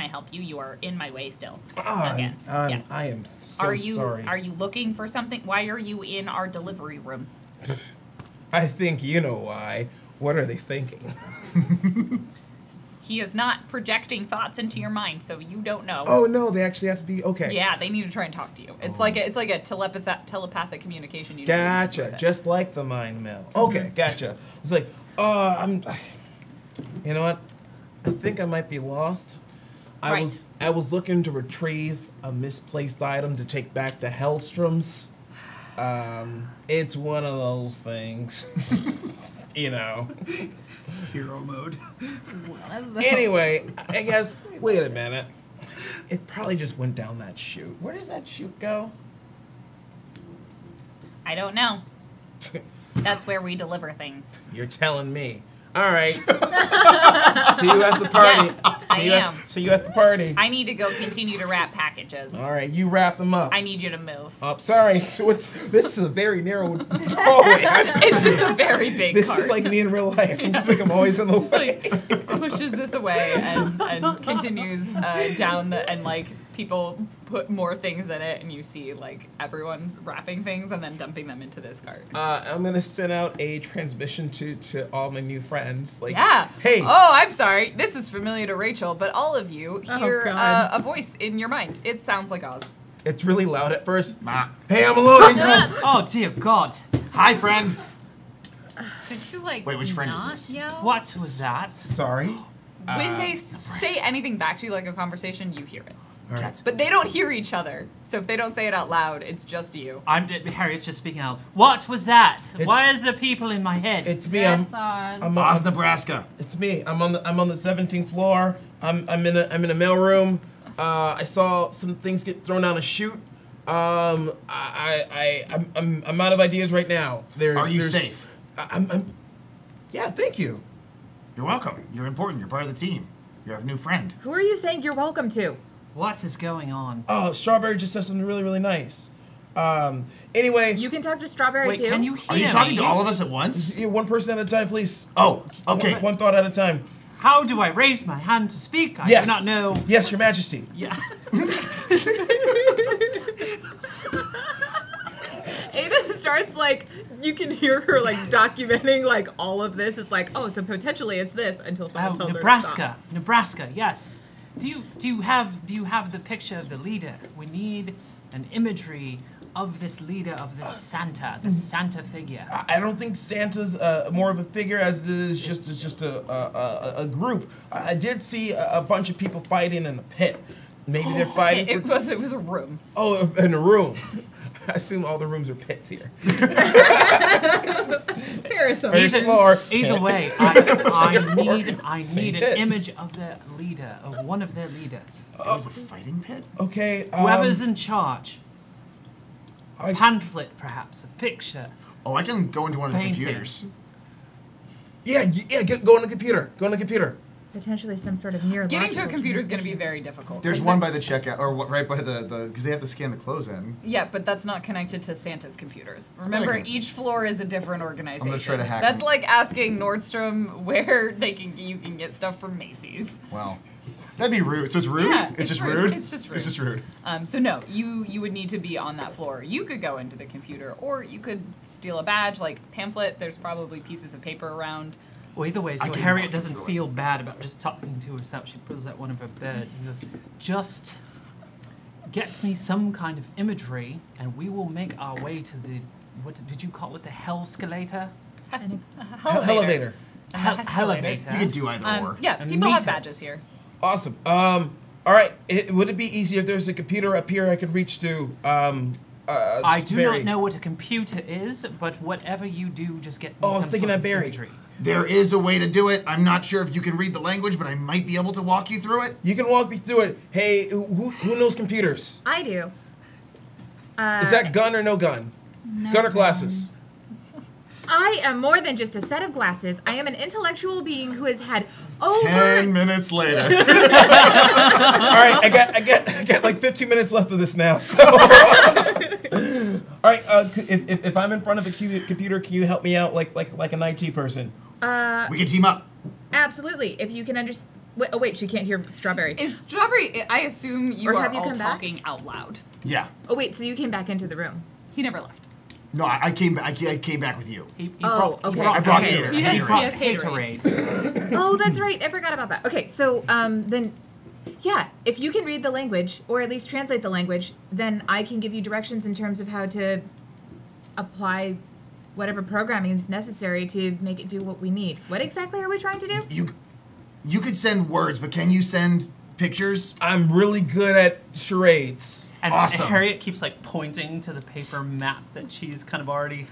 I help you? You are in my way still. Again. Yes. I am so Are you sorry. are you looking for something? Why are you in our delivery room? I think you know why. What are they thinking? He is not projecting thoughts into your mind, so you don't know. Oh no, they actually have to be okay. Yeah, they need to try and talk to you. It's like a telepathic communication. You Gotcha. Just Just like the mind meld. Okay, gotcha. It's like, you know what? I think I might be lost. I Right. was looking to retrieve a misplaced item to take back to Hellstrom's. It's one of those things. You know. Hero mode. Anyway, I guess. Wait a minute. It probably just went down that chute. Where does that chute go? I don't know. That's where we deliver things. You're telling me. All right. See you at the party. Yes, I am. See you at the party. I need to go continue to wrap packages. All right, you wrap them up. I need you to move. Oh, sorry. So this is a very narrow doorway. It's just a very big This cart. is like me in real life. I'm just like I'm always in the way. Like, pushes this away and continues down the, and like people put more things in it, and you see like everyone's wrapping things and then dumping them into this cart. I'm gonna send out a transmission to all my new friends. Like, Yeah. hey. Oh, I'm sorry. This is familiar to Rachel, but all of you Oh, hear God. a voice in your mind. It sounds like Oz. It's really loud at first. Hey, I'm alone. Oh dear God! Hi, friend. Could you like Wait, which friend is not this? yell? What was that? Sorry. When they say anything back to you, like a conversation, you hear it. Cats. But they don't hear each other. So if they don't say it out loud, it's just you. Harriet's just speaking out. What was that? It's- Why is the people in my head? It's me. That's odd. Oz, Nebraska. It's me. I'm on the 17th floor. I'm in a mailroom. I saw some things get thrown down a chute. I'm out of ideas right now. Are you safe? Yeah, thank you. You're welcome. You're important. You're part of the team. You're a new friend. Who are you saying you're welcome to? What is going on? Oh, Strawberry just said something really, really nice. Anyway, You can talk to Strawberry Wait, too. can you hear Are you me? talking to all of us at once? yeah, one person at a time, please. Oh, okay. One thought at a time. How do I raise my hand to speak? I Yes. do not know. Yes, Your Majesty. Yeah. Ada starts like, you can hear her like documenting like all of this. It's like, oh, so potentially it's this until someone tells her to Nebraska. Nebraska. Yes. Do you have the picture of the leader? We need an imagery of this leader, of this Santa, the Santa figure. I don't think Santa's more of a figure as it is just a group. I did see a bunch of people fighting in the pit. Maybe they're fighting. It was a room. Oh, in a room. I assume all the rooms are pits here. Fair assumption. First floor. Either way, I Same need pit. an image of the leader, of one of their leaders. It was a fighting pit? Okay. Whoever's in charge. I- Pamphlet, perhaps, a picture. Oh, I can go into one of the Painting. computers. Yeah. Go on the computer. Go on the computer. Potentially some sort of near. Getting to a computer is going to be very difficult. There's one by the checkout, or right by the because they have to scan the clothes in. Yeah, but that's not connected to Santa's computers. Remember, Okay. each floor is a different organization. I'm gonna try to hack That's them. like asking Nordstrom where you can get stuff from Macy's. Wow. That'd be rude. So it's rude? Yeah, it's just rude. rude? It's just rude. It's just rude. So no, you would need to be on that floor. You could go into the computer, or you could steal a badge, like pamphlet. There's probably pieces of paper around. Well, either way, I so can Harriet walk doesn't through it. feel bad about just talking to herself. She pulls out one of her birds and goes, just get me some kind of imagery, and we will make our way to the, what did you call it, the hellscalator? Elevator. and the escalator. You can do either or. Yeah, And people have meters. badges here. Awesome. All right. Would it be easier if there's a computer up here I could reach to? I do Barry? not know what a computer is, but whatever you do, just get me Oh, I was some thinking sort of of Barry. imagery. There is a way to do it. I'm not sure if you can read the language, but I might be able to walk you through it. You can walk me through it. Hey, who knows computers? I do. Is that gun or no gun? Gun or glasses? I am more than just a set of glasses. I am an intellectual being who has had over 10 minutes later. All right, I got like 15 minutes left of this now. So, all right, if I'm in front of a computer, can you help me out like an IT person? We can team up. Absolutely. If you can understand. Oh wait, she can't hear Strawberry. Is Strawberry? I assume you Or are have you all come back? talking out loud. Yeah. Oh wait, so you came back into the room. He never left. No, I came back. I came back with you. He Oh, brought, okay. I brought Okay. Gator. He has- He brought he has haterade. haterade. Oh, that's right. I forgot about that. Okay, so then, yeah, if you can read the language or at least translate the language, then I can give you directions in terms of how to apply whatever programming is necessary to make it do what we need. What exactly are we trying to do? You could send words, but can you send pictures? I'm really good at charades. And Awesome. Harriet keeps like pointing to the paper map that she's kind of already,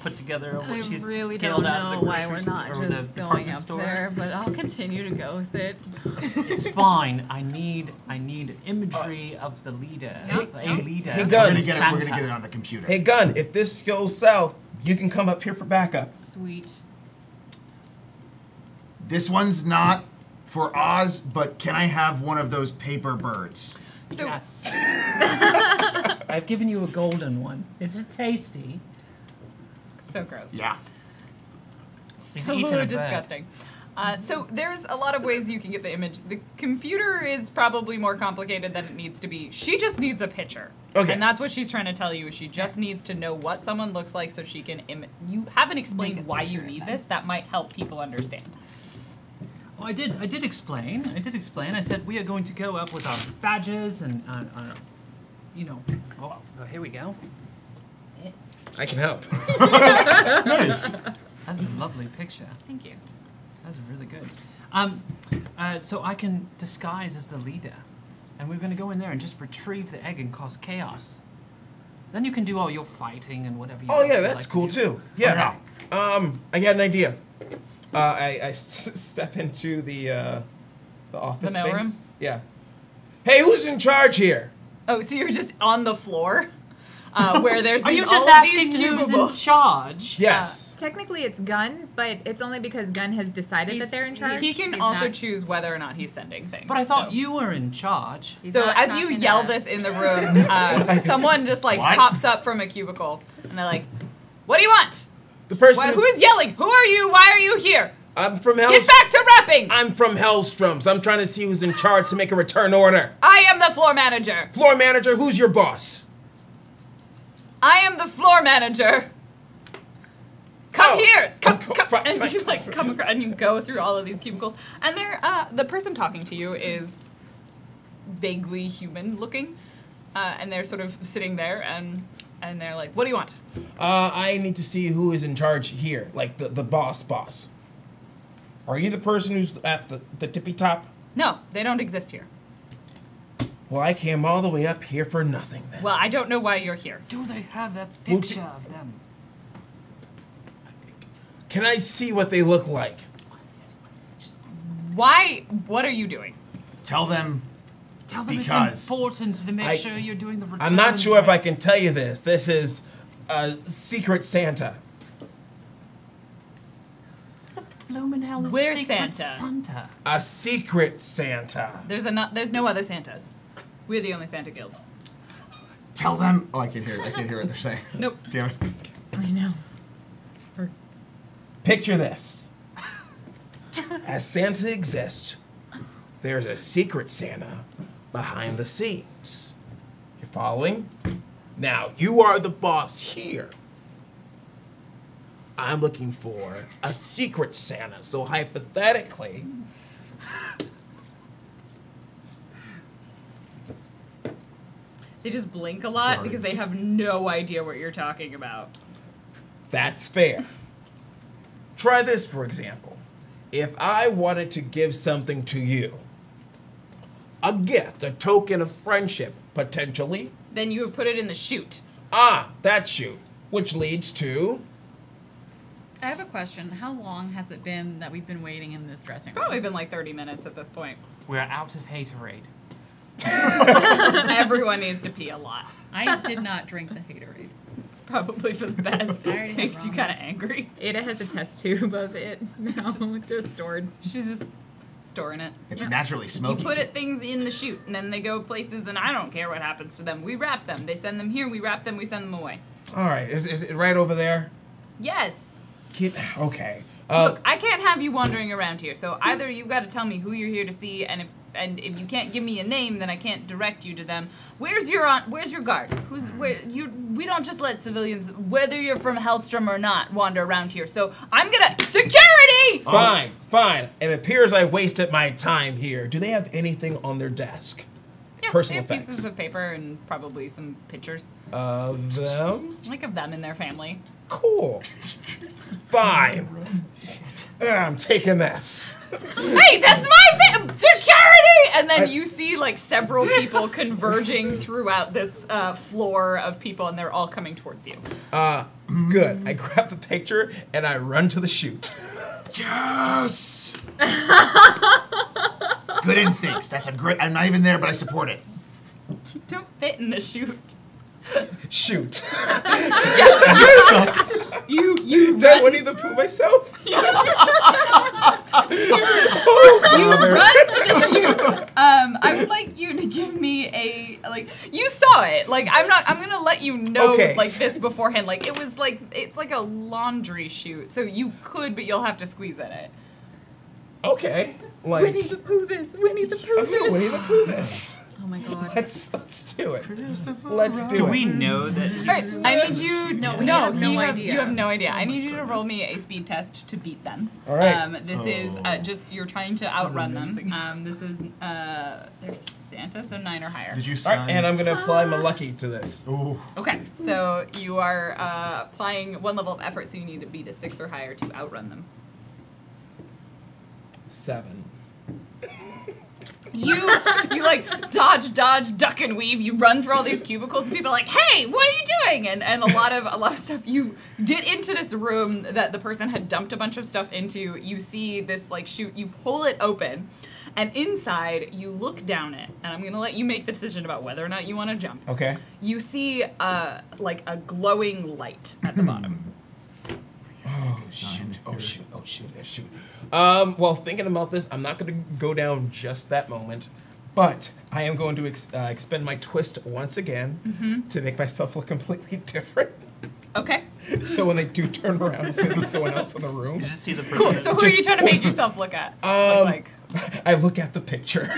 put together of what I she's really scaled don't out of know the why we're grocery not store or the just going department up store. there, but I'll continue to go with it. It's fine. I need imagery of the leader. A leader. hey, We're Gun. gonna get it. We're gonna Santa. get it on the computer. Hey, Gun, if this goes south, you can come up here for backup. Sweet. This one's not for Oz, but can I have one of those paper birds? So Yes. I've given you a golden one. It's tasty. so gross. Yeah. He's So eaten a bird. disgusting. So there's a lot of ways you can get the image. The computer is probably more complicated than it needs to be. She just needs a picture. Okay. And that's what she's trying to tell you. Is she just needs to know what someone looks like so she can. You haven't explained why you need this. That might help people understand. Oh, I did explain. I said we are going to go up with our badges and, oh, here we go. I can help. Nice. That's a lovely picture. Thank you. That's really good. So I can disguise as the leader, and we're going to go in there and just retrieve the egg and cause chaos. Then you can do all your fighting and whatever you Oh else yeah, you that's like to cool do. too. Yeah. I got an idea. I step into the office The mailroom? space. Yeah. Hey, who's in charge here? Oh, so you're just on the floor, where there's Are these, you just all of these asking who's in cubicles. charge? Yes. Technically, it's Gun, but it's only because Gun has decided that they're in charge. He can He's also not- choose whether or not he's sending things. But I thought so. you were in charge. He's So not as you talking to yell us. this in the room, someone just like What? pops up from a cubicle, and they're like, "What do you want? The person. Who is yelling? Who are you? Why are you here? I'm from Get Hell's. back to rapping! I'm from Hellstrom's. I'm trying to see who's in charge to make a return order. I am the floor manager. Floor manager, who's your boss? I am the floor manager. Come Oh. here, come, Fine, and fine. you like come across, and you go through all of these cubicles, and they're the person talking to you is vaguely human looking, and they're sort of sitting there, and they're like, "What do you want?" I need to see who is in charge here, like the boss. Are you the person who's at the tippy top? No, they don't exist here. Well, I came all the way up here for nothing then. Well, I don't know why you're here. Do they have a Well, picture of them? Can I see what they look like? Why? What are you doing? Tell them. Tell them Because it's important to make I- sure you're doing the returns. I'm not sure if I right. can tell you this. This is a secret Santa. Bloomin' hell is Where's Secret Santa? Santa. A secret Santa. There's no other Santas. We're the only Santa guild. Tell them. Oh, I can hear it. I can hear what they're saying. Nope. Damn it. I know. Picture this. As Santa exists, there's a secret Santa behind the scenes. You following? Now, you are the boss here. I'm looking for a secret Santa. So hypothetically, They just blink a lot because they have no idea what you're talking about. that's fair. Try this, for example. if I wanted to give something to you, a gift, a token of friendship, potentially. Then you have put it in the chute. Ah, that chute, which leads to... I have a question. How long has it been that we've been waiting in this dressing room? Probably been like 30 minutes at this point. We're out of haterade. Everyone needs to pee a lot. I did not drink the haterade. It's probably for the best. I already had Makes you ramen. kind of angry. Ada has a test tube of it now, just stored. She's just storing it. It's naturally You smoky. put things in the chute, and then they go places, and I don't care what happens to them. We wrap them. They send them here. We wrap them. We send them away. All right, is it right over there? Yes. Okay. Look, I can't have you wandering around here. So either you've got to tell me who you're here to see, and if you can't give me a name, then I can't direct you to them. Where's your guard? We don't just let civilians, whether you're from Hellstrom or not, wander around here. So I'm gonna security. Fine. It appears I wasted my time here. Do they have anything on their desk? Yeah, Personal they have effects. pieces of paper and probably some pictures, Of them? like of them and their family. Cool. Fine. I'm taking this. Hey, that's my security! And then you see like several people converging throughout this floor of people, and they're all coming towards you. Good. I grab the picture and I run to the chute. Yes! Good instincts. That's a great... I'm not even there, but I support it. You don't fit in the chute. Shoot. You Did I run, Winnie the Pooh myself? you run to the chute. I would like you to give me you saw it. I'm gonna let you know Okay. this beforehand. It's like a laundry chute. So you could, but you'll have to squeeze in it. Okay. Winnie the Pooh this. Winnie the Pooh I'm gonna this. Winnie the Pooh this. Oh my god. Let's do it. Let's do Do it. we know that Alright, I need you. No, we no, have no idea. You have no idea. I need you to roll me a speed test to beat them. All right. This is just you're trying to outrun them. This is they're Santa, so 9 or higher. Did you All sign? right, and I'm gonna apply my lucky to this. Ooh. Okay, so you are applying 1 level of effort, so you need to beat a 6 or higher to outrun them. 7. You dodge, duck and weave. You run through all these cubicles, and people are like, "Hey, what are you doing?" And a lot of stuff. You get into this room that the person had dumped a bunch of stuff into. You see this chute. You pull it open, and inside you look down it. And I'm gonna let you make the decision about whether or not you want to jump. Okay. You see a glowing light at the bottom. Oh shoot. Well, thinking about this, I'm not going to go down just that moment, but I am going to expend my twist once again to make myself look completely different. Okay. So when they do turn around, it's going to be someone else in the room. you just see the person? Cool. So who are you trying to make yourself look at? Look like? I look at the picture. Floor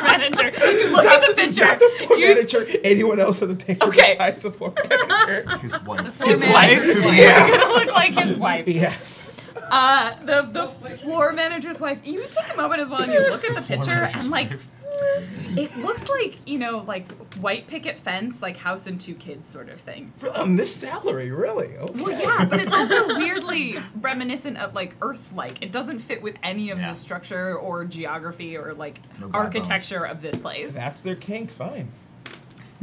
manager. You look at the picture. Not the floor manager. Anyone else in the picture Okay. besides the floor manager. His wife. His Floor wife. manager. Yeah. You're gonna look like his wife. Yes. The floor manager's wife. You take a moment as well and you look at the picture and it looks like white picket fence, house and 2 kids sort of thing. On this salary, really? Okay. Well, yeah, but it's also weirdly reminiscent of Earth-like. It doesn't fit with any of the structure or geography or No architecture of this place. That's their kink. Fine.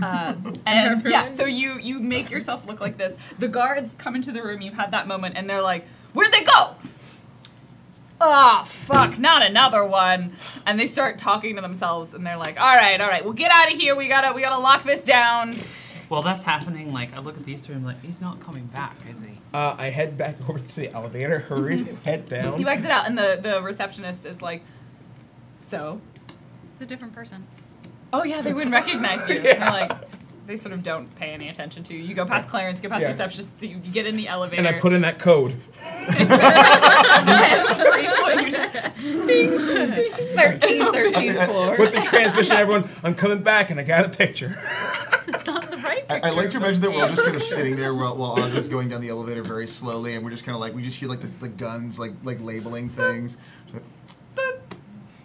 And yeah, so you make yourself look like this. The guards come into the room. You've had that moment, and they're like, "Where'd they go?" Oh, fuck, not another one. And they start talking to themselves, and they're like, all right, well, get out of here. We gotta lock this down. While that's happening, I look at these 2 and I'm like, he's not coming back, is he? I head back over to the elevator, hurried, head down. You exit out, and the receptionist is like, so? It's a different person. Oh, yeah, they wouldn't recognize you. Yeah. They're like, they sort of don't pay any attention to you. You go past Clarence, go past the receptionist, you get in the elevator. And I put in that code. 13th floor. With the transmission, everyone, I'm coming back and I got a picture. It's not the right I like to imagine that we're all just kind of sitting there while Oz is going down the elevator very slowly, and we're just kind of we just hear the guns labeling things.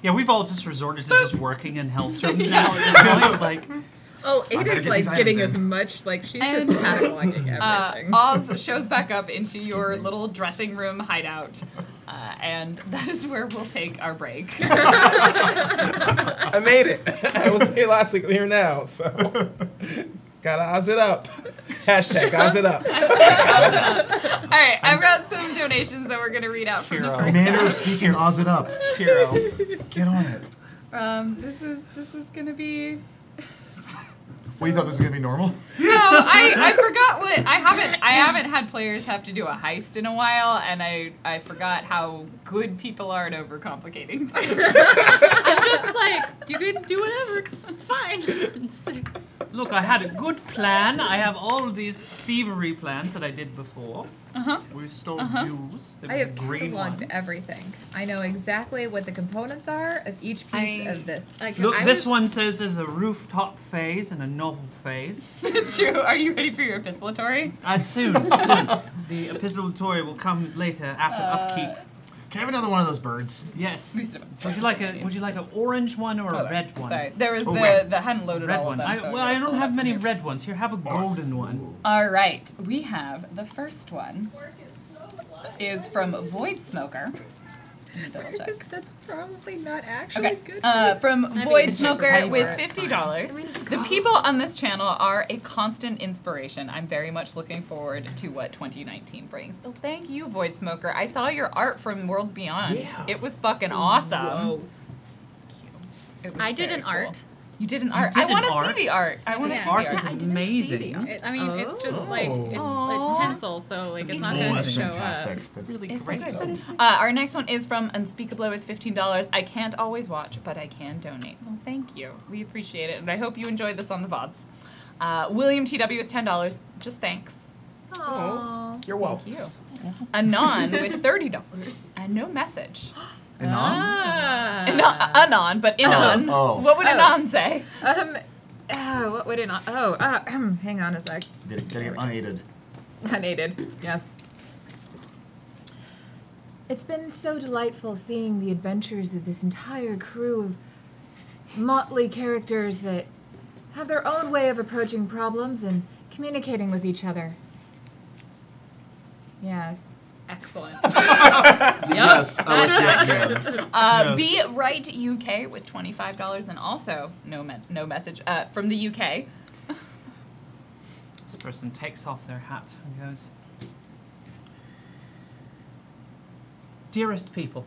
Yeah, we've all just resorted to just working in Hellstroms now at this point. Oh, I better Ada's get these getting items as in. much she's And, just cataloging everything. Oz shows back up into your little dressing room hideout. And that is where we'll take our break. I made it. I was here last week. I'm here now. So gotta Oz it up. Hashtag Oz it up. All right, I've got some donations that we're going to read out from the first Manner guy. of speaking, Oz it up. Hero. Get on it. This is going to be... What, you thought this was gonna be normal? No, I forgot what I haven't had players have to do a heist in a while, and I forgot how good people are at overcomplicating things. I'm just like, you can do whatever. It's fine. Look, I had a good plan. I have all of these thievery plans that I did before. We stole jewels. There I was a have green cataloged one. everything. I know exactly what the components are of each piece of this. Like, Look, I this was- one says there's a rooftop phase and a novel phase. It's true. Are you ready for your epistolatory? Soon. The epistolatory will come later after upkeep. Can I have another one of those birds? Yes. Boost it up. Would you like an orange one or a red one? Sorry, there was red. the hadn't loaded Red all one. of them. so I gotta don't pull it have up many from red ones. Here, have a golden one. All right, we have the first one is from Void Smoker. Let me double check. That's probably not actually Okay, good. from mean, Void it's just Smoker paper, with it's $50. The people on this channel are a constant inspiration. I'm very much looking forward to what 2019 brings. Oh, thank you, Void Smoker. I saw your art from Worlds Beyond. Yeah. It was fucking awesome. Whoa. It was I did very an art. cool. You did an art. did I want an to art? see the art. I want to Yeah. see Art the is art. amazing. I mean, it's just like, it's Aw. pencil, so like it's not Oh, going to that's show fantastic. up. That's Really It's so great. good. Our next one is from Unspeakable with $15. I can't always watch, but I can donate. Well, thank you. We appreciate it, and I hope you enjoyed this on the VODs. William TW with $10. Just thanks. Aww. You're welcome. Thank you. Anon with $30 and no message. Anon? Ah. Anon, but Anon. Oh. What would Anon say? What would it not? Hang on a sec. Gotta get unaided. Unaided, yes. It's been so delightful seeing the adventures of this entire crew of motley characters that have their own way of approaching problems and communicating with each other. Yes. Excellent. Yes, I like this again. Yes. Be Right UK with $25 and also no message from the UK. This person takes off their hat and goes, "Dearest people,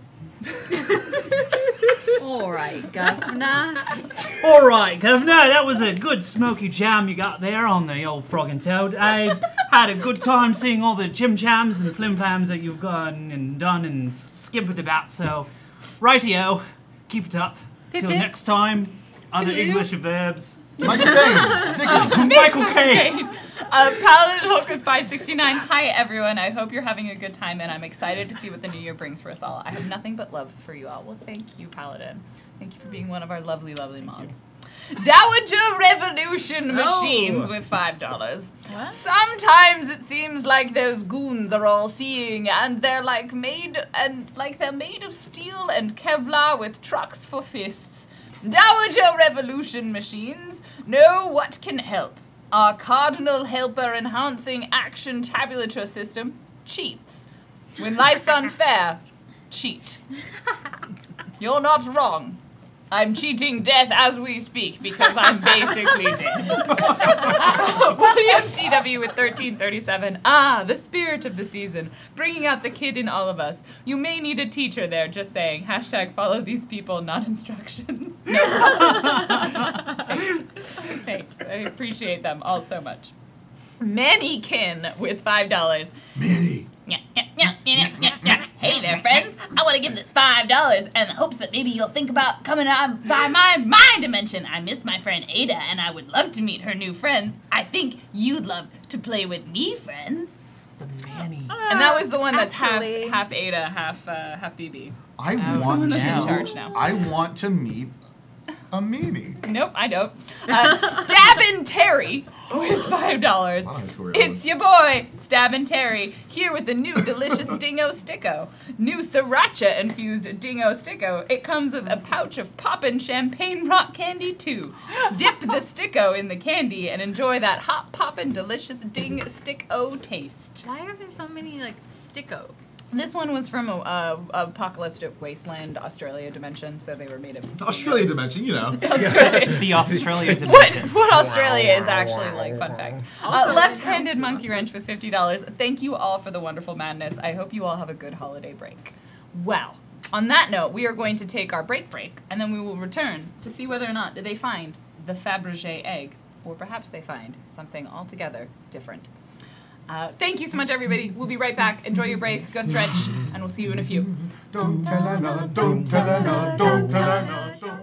All right, Governor. all right, Governor, that was a good smoky jam you got there on the old Frog and Toad. I had a good time seeing all the Jim Chams and Flim Flams that you've gone and done and skimpered about, so rightio, keep it up. Till next time, other Toodaloo. English verbs. Michael Caine, Dickens. Michael Caine! Paladin Hulk with $5.69. Hi, everyone. I hope you're having a good time, and I'm excited to see what the new year brings for us all. I have nothing but love for you all. Well, thank you, Paladin. Thank you for being one of our lovely, lovely mods. Dowager Revolution Machines with $5. What? Sometimes it seems like those goons are all seeing, and they're like made of steel and Kevlar with trucks for fists. Dowager Revolution Machines know what can help. Our cardinal helper enhancing action tabulator system cheats. When life's unfair, cheat. You're not wrong. I'm cheating death as we speak because I'm basically dead. William TW with 1337. The spirit of the season, bringing out the kid in all of us. You may need a teacher there, just saying. # follow these people, not instructions. Thanks. I appreciate them all so much. Mannykin with $5. Manny. Hey there, friends. I want to give this $5 in the hopes that maybe you'll think about coming on by my dimension. I miss my friend Ada, and I would love to meet her new friends. I think you'd love to play with me, friends. The Manny. And that was the one that's Actually- half Ada, half BB. I The one want that's to. in charge now. I want to meet a meanie. Nope, I don't. Stabbin' Terry with $5. Lot of high school It's relevance. your boy, Stabbin' Terry, here with the new delicious Dingo Sticko. New Sriracha infused Dingo Sticko. It comes with a pouch of poppin' champagne rock candy too. Dip the Sticko in the candy and enjoy that hot poppin' delicious Ding Sticko taste. Why are there so many like stickos? This one was from a apocalyptic wasteland Australia dimension, so they were made of Australia dimension, you know. The Australia What, dimension. what Australia is actually like, fun fact. Also, Left-handed monkey wrench with $50. Thank you all for the wonderful madness. I hope you all have a good holiday break. Well, on that note, we are going to take our break, and then we will return to see whether or not they find the Fabergé egg, or perhaps they find something altogether different. Thank you so much, everybody. We'll be right back. Enjoy your break, go stretch, and we'll see you in a few. Don't tell her no, don't tell her no, don't tell her no, don't tell her no.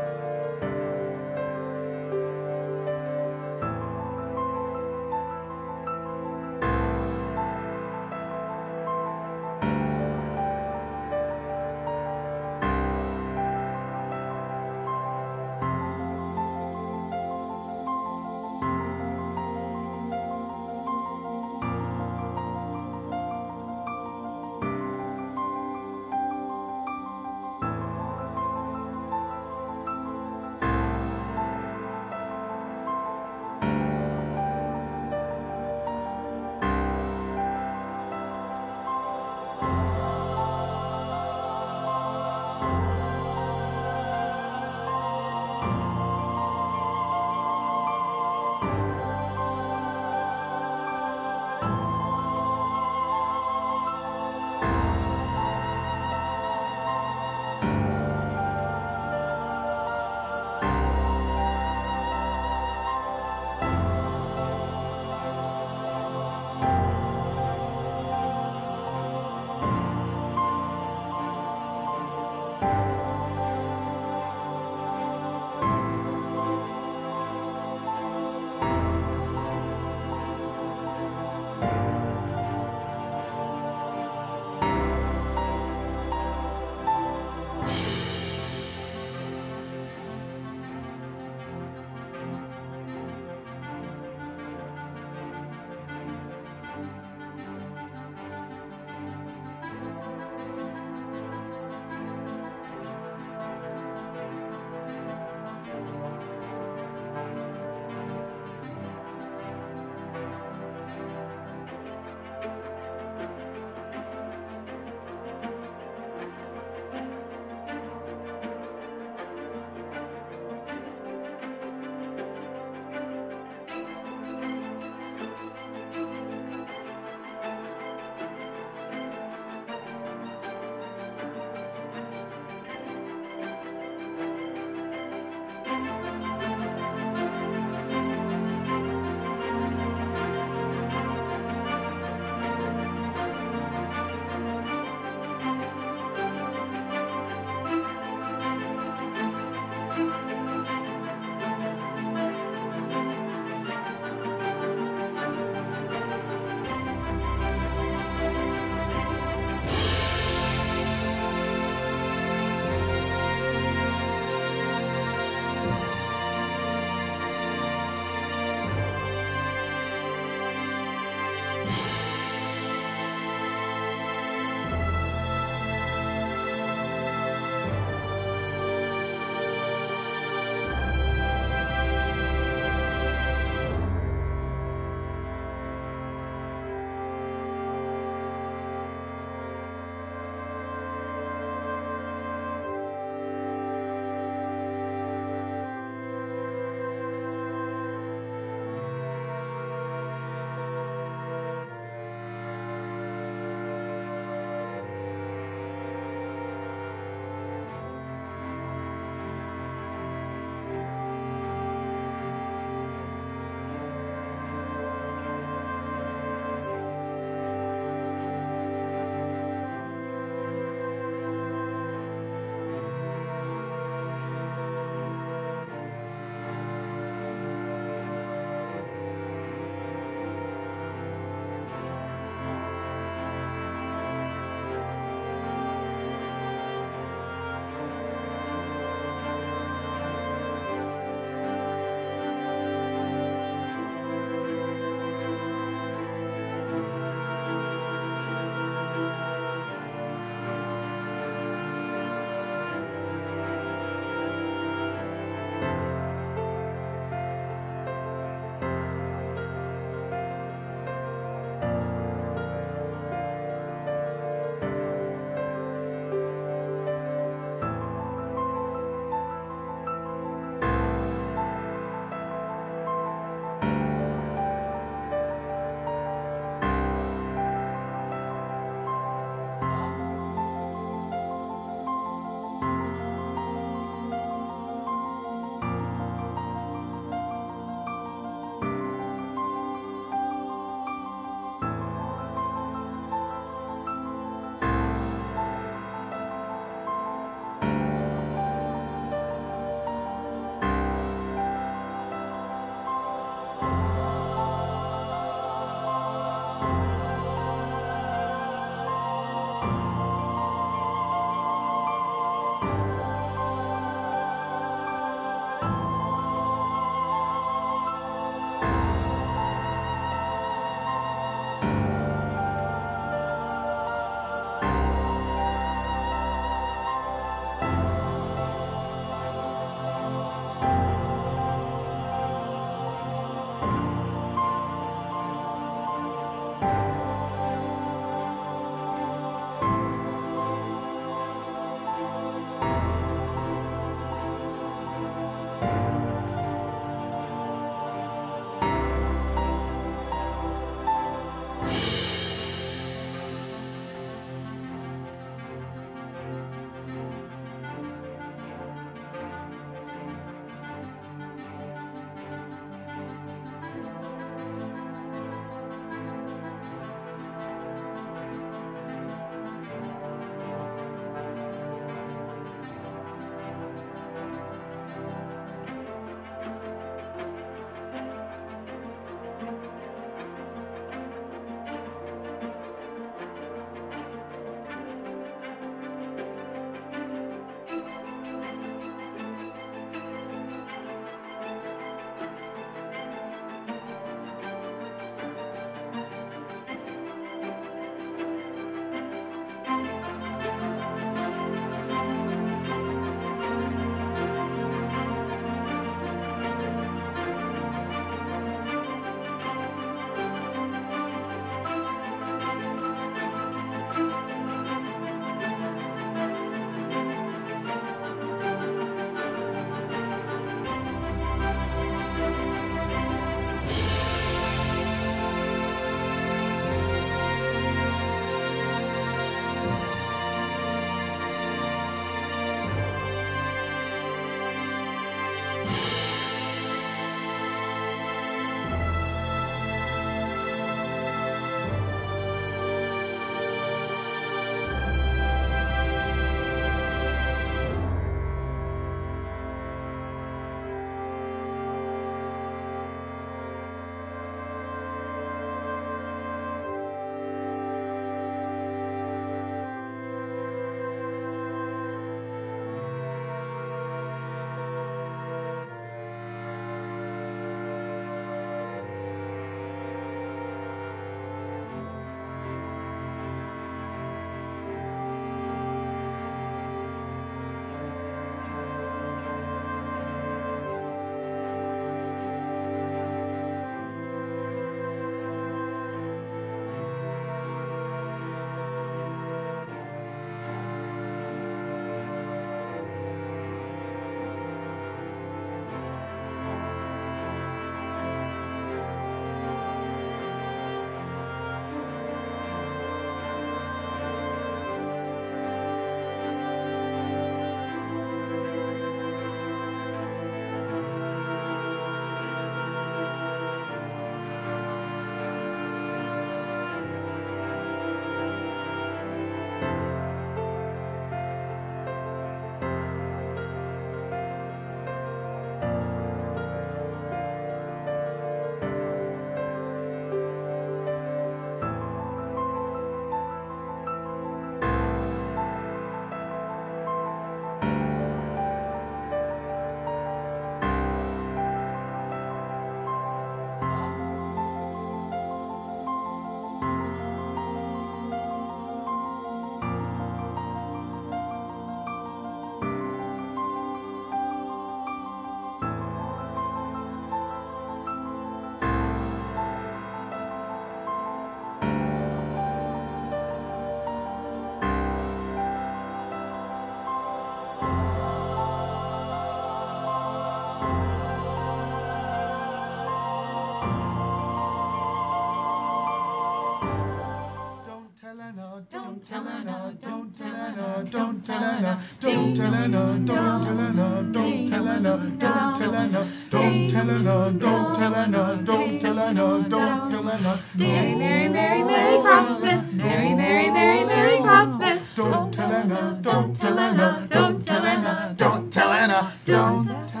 tell Anna, don't tell Anna, don't tell Anna, don't tell Anna, don't tell Anna, don't tell Anna, don't tell Anna, don't tell Anna, don't tell Anna, don't tell Anna, don't tell Anna. Merry, merry, merry, merry Crossmas. Merry, merry, merry, merry Crossmas. Don't tell Anna, don't tell Anna, don't tell Anna, don't tell Anna, don't tell Anna.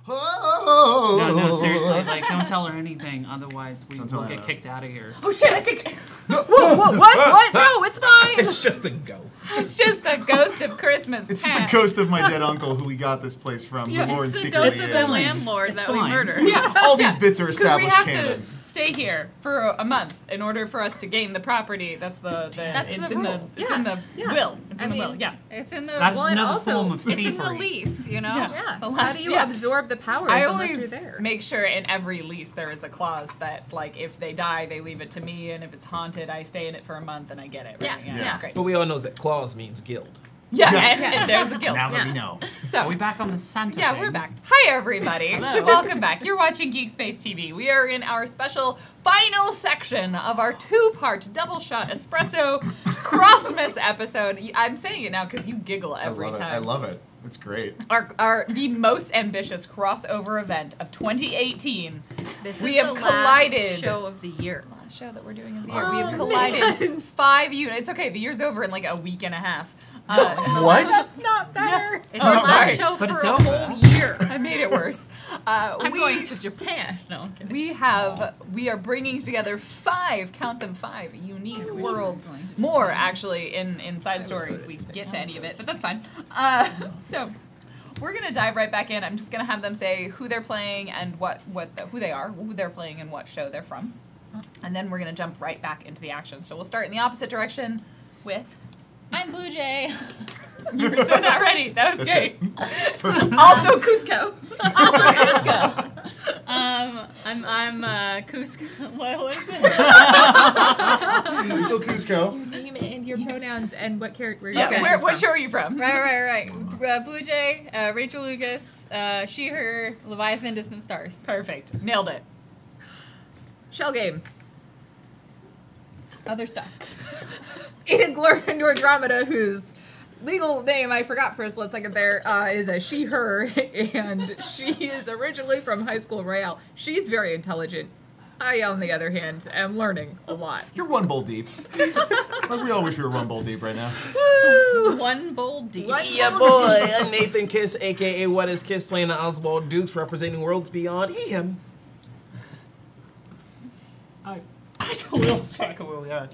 No, seriously, like, don't tell her anything, otherwise we will get kicked out of here. Oh shit, I think... Whoa, what? No, it's fine. It's just a ghost. It's just a ghost of Christmas It's just past. the ghost of my dead uncle who we got this place from. Yeah, who Lauren it's the secretly ghost of the is. landlord that we fine. murdered. Yeah. All these bits are Because we established have canon. to stay here for a month in order for us to gain the property. That's That's it's the in rules. the it's in the Yeah. will. It's I in the will. mean, Yeah. It's in the That's Well, and another also, form of it's in the thievery. lease, you know? Yeah. The How last- do you yeah. absorb the powers I unless you're always there? make sure in every lease there is a clause that, like, if they die, they leave it to me, and if it's haunted, I stay in it for a month and I get it. Right? Yeah. That's great. But we all know that clause means guild. Yeah, Yes. and there's a guild. Now that we know. So Are we back on the Santa yeah, thing? we're back. Hi, everybody. Hello. Welcome back. You're watching GeekSpaceTV. We are in our special final section of our two-part double shot espresso Crossmas episode. I'm saying it now because you giggle every time. I love it. It's great. The most ambitious crossover event of 2018. This We is have the collided. last show of the year. Last show that we're doing of the year. We Oh, have collided 5 units. It's okay. The year's over in like a week and a half. What? That's not better. It's Oh, our sorry. last show But for it's a over. whole year. I made it worse. I'm going to Japan. No, I'm kidding. We are bringing together 5, count them 5, unique worlds. More actually in side story if we get to any of it, but that's fine. So we're gonna dive right back in. I'm just gonna have them say who they're playing and who they are, who they're playing, and what show they're from, and then we're gonna jump right back into the action. So we'll start in the opposite direction with. I'm Blue Jay. You were so not ready. That was That's great. Perfect. Also Cusco. Also Cusco. I'm Cusco. What is it? Rachel Cusco. Name and your pronouns and what character you're Yeah. Okay. What show are you from? Right. Blue Jay, Rachel Lucas, she, her, Leviathan, Distant Stars. Perfect. Nailed it. Shell game. Other stuff. Enid Glorfindor Andromeda, whose legal name I forgot for a split second there, is a she, her, and she is originally from High School Royale. She's very intelligent. I, on the other hand, am learning a lot. You're one bowl deep. Like we all wish we were one bowl deep right now. Woo! One bold deep. Yeah, boy. I'm Nathan Kiss, a.k.a. What is Kiss, playing the Oswald Dukes, representing Worlds Beyond. Him. I totally lost track of where we are.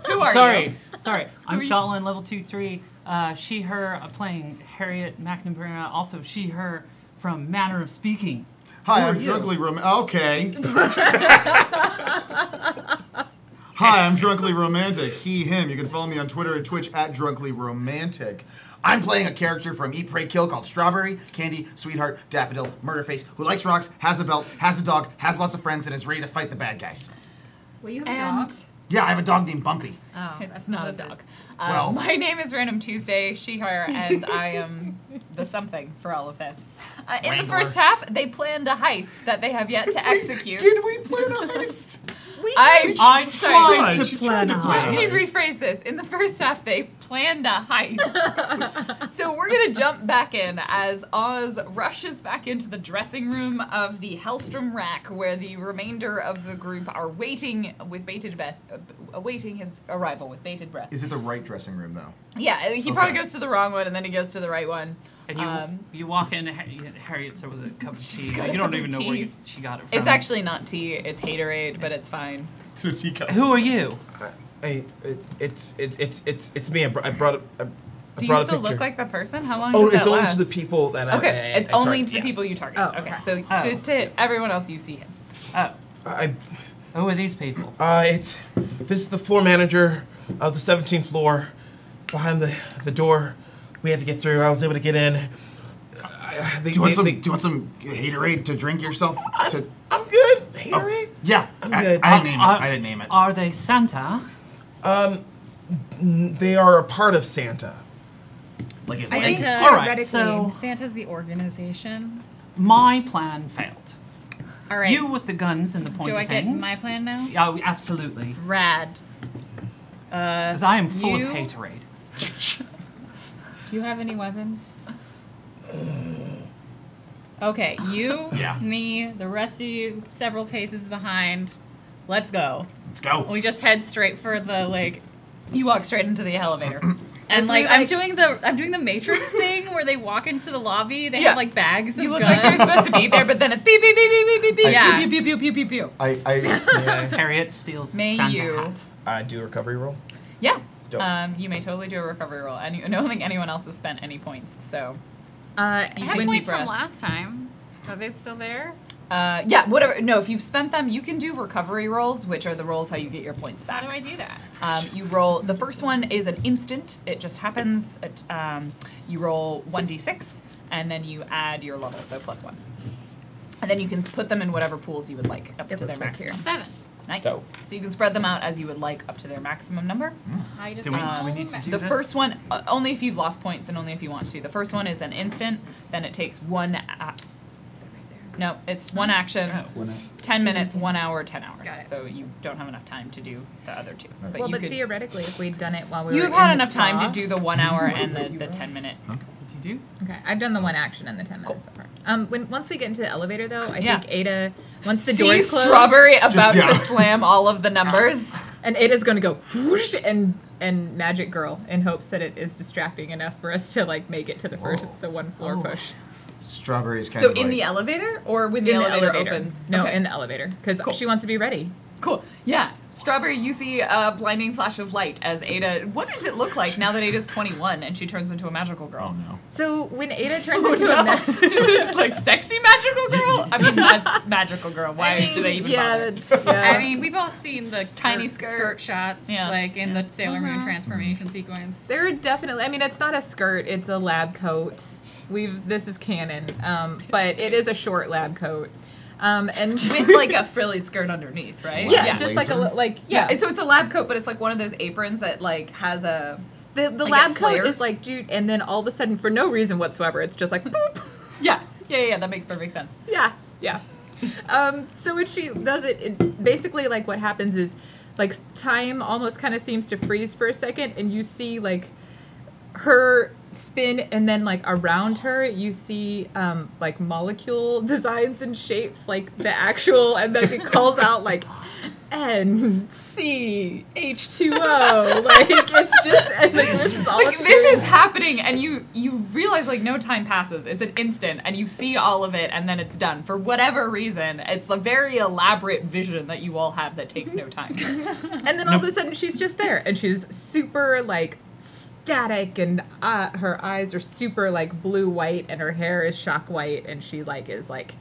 Who are you? Sorry. I'm are you? Scotland, level 2-3. She, her, playing Harriet McNamara. Also, she, her, from Manner of Speaking. Hi, Who are I'm you? drunkenly Okay. Hi, I'm Drunkly Romantic. He, him. You can follow me on Twitter and Twitch at Drunkly Romantic. I'm playing a character from Eat, Pray, Kill called Strawberry, Candy, Sweetheart, Daffodil, Murderface, who likes rocks, has a belt, has a dog, has lots of friends, and is ready to fight the bad guys. Well, you have a And dog. Yeah, I have a dog named Bumpy. Oh, it's not a dog. Well. My name is Random Tuesday, she, her, and I am the something for all of this. In the Wrangler. first half, they planned a heist that they have yet to execute. Did we plan a heist? I sorry. tried She to plan tried a to plan Let me heist. rephrase this. In the first half, they planned a heist. So we're going to jump back in as Oz rushes back into the dressing room of the Hellstrom Rack, where the remainder of the group are waiting with bated breath, awaiting his arrival with bated breath. Is it the right dressing room, though? Yeah, he probably Okay. goes to the wrong one, and then he goes to the right one. And you walk in, Harriet's there with a cup of She's tea. got a You don't cup of even know where tea. she got it from. It's actually not tea, it's haterade, but it's fine. It's a teacup. Who are you? It's me. I brought a Do brought you a still picture. look like that person? How long Oh, does it's that only last? to the people that Okay, I it's only target, to the yeah. people you target. Oh, okay, okay. so Oh. to everyone else, you see him. Oh. I Who are these people? this is the floor manager of the 17th floor. Behind the door, we had to get through. I was able to get in. Do you want some haterade to drink yourself? I'm good. Haterade? Yeah, I'm I good. didn't name it. I didn't name it. Are they Santa? They are a part of Santa. Like his I leg. think All right, theoretically, so Santa's the organization. my plan failed. All right. You with the guns and the pointy Do I get things. my plan now? Oh, absolutely. Rad. Because I am full of haterade. Do you have any weapons? Okay, you, Yeah. me, the rest of you, several paces behind. Let's go. Let's go. We just head straight for the like. You walk straight into the elevator. And As like we, I'm doing the Matrix thing where they walk into the lobby. They Yeah. have like bags of You look guns. like you're supposed to be there, but then it's beep beep beep beep beep beep beep Yeah. pew pew pew pew pew pew. Harriet steals May Santa you- hat. Do a recovery roll. Yeah. Dope. You may totally do a recovery roll. And I don't think anyone else has spent any points, so. I You have take a deep points from breath. last time. Are they still there? Yeah, whatever. No, if you've spent them, you can do recovery rolls, which are the rolls how you get your points back. How do I do that? You roll. The first one is an instant. It just happens. You roll 1d6, and then you add your level, so +1. And then you can put them in whatever pools you would like up to their looks like here. maximum. 7. Nice. Dope. So you can spread them out as you would like up to their maximum number. I just Do we need to do The this? first one, only if you've lost points and only if you want to. The first one is an instant. Then it takes no, it's one action, 10 minutes, 1 hour, 10 hours. Got it. So you don't have enough time to do the other two. But Well, you but could. theoretically, if we'd done it while we were You've in had the enough time spa- to do the 1 hour and the 10 minute. What do you do? Okay, I've done the one action and the 10 minutes so far. Once we get into the elevator, though, I Yeah. think Ada, once the See doors close, Strawberry about yeah. to slam all of the numbers. and Ada's going to go whoosh and Magic Girl in hopes that it is distracting enough for us to like make it to the one floor push. Strawberries kind So of in like, the elevator or when the In elevator opens? No, Okay. in the elevator because Cool. she wants to be ready. Cool. Yeah. Strawberry, you see a blinding flash of light as Ada. What does it look like now that Ada's 21 and she turns into a magical girl? oh no. So when Ada turns Oh, into no. a magic, Is it like sexy magical girl? I mean, that's magical girl. Why did I even bother? that's, yeah. I mean, we've all seen the Tiny skirt shots, Yeah. like in the Sailor Moon transformation sequence. There are definitely. I mean, it's not a skirt; it's a lab coat. This is canon, but it is a short lab coat, and With like a frilly skirt underneath, right? yeah, Yeah. just like a Blazer? Yeah. So it's a lab coat, but it's like one of those aprons that like has a. the like lab it coat flares. is like dude, and then all of a sudden, for no reason whatsoever, it's just like boop. Yeah. Yeah. That makes perfect sense. Yeah, yeah. So when she does it, basically like what happens is like time almost kind of seems to freeze for a second, and you see like her spin, and then like around her you see like molecule designs and shapes, like the actual, and then it calls out like NCH2O. Like it's just and, like, this is all Like it's this doing. is happening, and you realize like no time passes. It's an instant, and you see all of it, and then it's done. For whatever reason, it's a very elaborate vision that you all have that takes no time. And then all of a sudden she's just there, and she's super like static, and her eyes are super like blue white, and her hair is shock white, and she like is like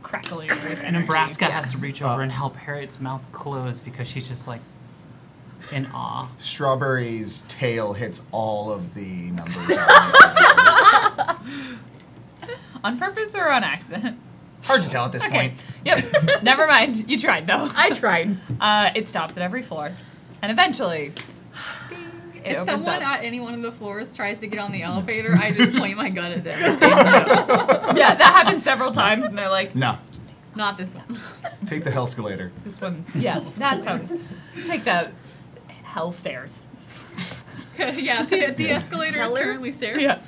Crackling with And energy. Nebraska has to reach over Uh, and help Harriet's mouth close because she's just like in awe. Strawberry's tail hits all of the numbers. On purpose or on accident? Hard to tell at this Okay. point. Yep. Never mind. You tried though. I tried. It stops at every floor, and eventually, ding, it If opens someone up. at any one of the floors tries to get on the elevator, I just point my gun at them and say no. Yeah, that happens several times, and they're like, No. Not this one. Take the hellscalator. "This one's yeah, that sounds. Take the hell stairs." Yeah, the escalator is currently stairs. Yeah.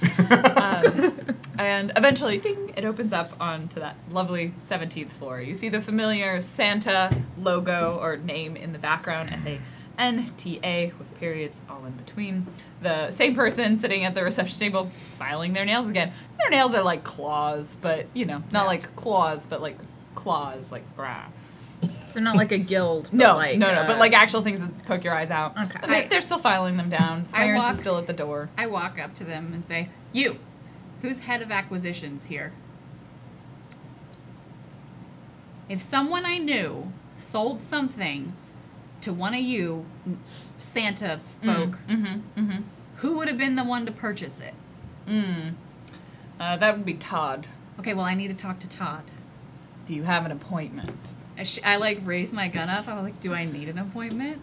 And eventually, ding, it opens up onto that lovely 17th floor. You see the familiar Santa logo or name in the background, SANTA, with periods all in between. The same person sitting at the reception table filing their nails again. Their nails are like claws, but, you know, not like claws, but like claws, like brah. So not like a guild. But No, like, no, but like actual things that poke your eyes out. Okay. They're still filing them down. I Clearance walk- is still at the door. I walk up to them and say, "You, who's head of acquisitions here? If someone I knew sold something to one of you Santa folk, who would have been the one to purchase it?" That would be Todd. Okay, well, I need to talk to Todd. Do you have an appointment? I like raise my gun up. I was like, "Do I need an appointment?"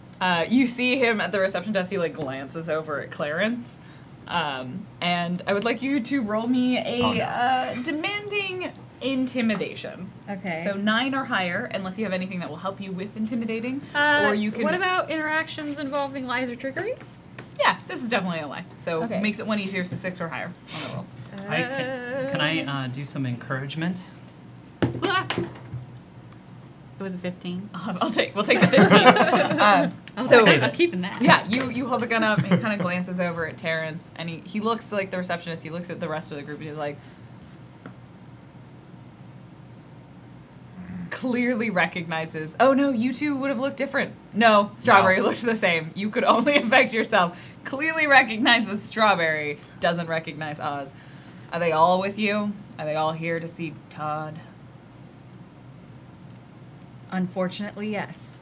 You see him at the reception desk. He like glances over at Clarence, And I would like you to roll me a demanding intimidation. Okay. So 9 or higher, unless you have anything that will help you with intimidating. Or you can. What about interactions involving lies or trickery? Yeah, this is definitely a lie. So Okay. makes it 1 easier, so 6 or higher on the roll. Can I do some encouragement? It was a 15. We'll take the 15. So Okay. I'm keeping that. yeah, you hold the gun up and kind of glances over at Terrence, and he looks like the receptionist. He looks at the rest of the group, and he's like, clearly recognizes, oh no, you two would have looked different. No, Strawberry looked the same. You could only affect yourself. Clearly recognizes Strawberry, doesn't recognize Oz. Are they all with you? Are they all here to see Todd? Unfortunately, yes.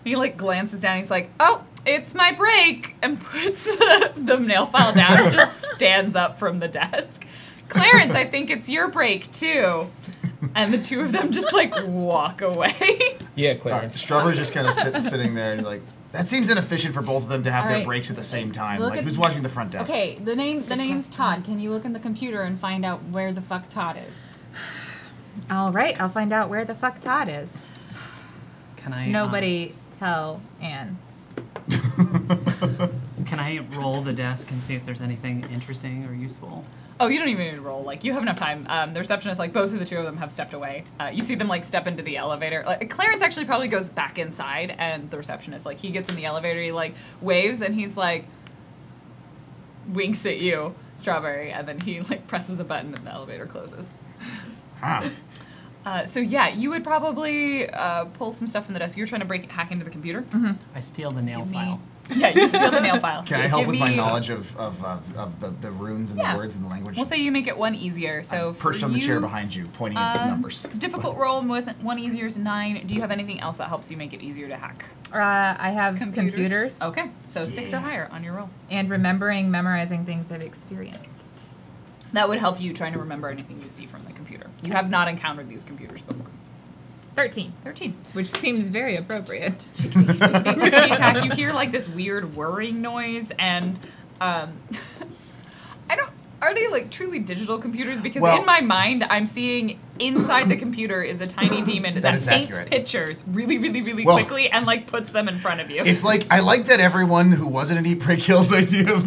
He like glances down. He's like, "Oh, it's my break," and puts the nail file down and just stands up from the desk. Clarence, I think it's your break too. And the two of them just like walk away. Yeah, Clarence. Strawberry's just kind of sitting there and like, that seems inefficient for both of them to have All their right. breaks at the same time. Look Like, at- who's watching the front desk? Okay, the name's Todd. Can you look in the computer and find out where the fuck Todd is? All right, I'll find out where the fuck Todd is. Can I? Nobody tell Anne. Can I roll the desk and see if there's anything interesting or useful? Oh, you don't even need to roll. Like, you have enough time. The receptionist, like, both of the two of them have stepped away. You see them, like, step into the elevator. Like, Clarence actually probably goes back inside, and the receptionist, like, he gets in the elevator, he, like, waves, and he's, like, winks at you, Strawberry, and then he, like, presses a button, and the elevator closes. Huh. So, yeah, you would probably pull some stuff from the desk. You're trying to hack into the computer? Mm-hmm. I steal the nail file. Yeah, you steal the nail file. Can I Give help with my me- knowledge of the runes and Yeah. the words and the language? We'll say you make it 1 easier. So I'm perched for on the chair you, behind you, pointing at the numbers. Difficult roll wasn't 1 easier is 9. Do you have anything else that helps you make it easier to hack? I have computers Okay, so 6 or higher on your roll. and memorizing things I've experienced. That would help you trying to remember anything you see from the computer. You have not encountered these computers before. 13, 13. which seems very appropriate. Tickety tack. You hear like this weird whirring noise, and I don't. Are they like truly digital computers? Because Well- in my mind, I'm seeing inside the computer is a tiny demon that is paints accurate. pictures really, really, really Well- quickly and like puts them in front of you. It's like, I like that everyone who wasn't an Eat, Pray, Kill's idea of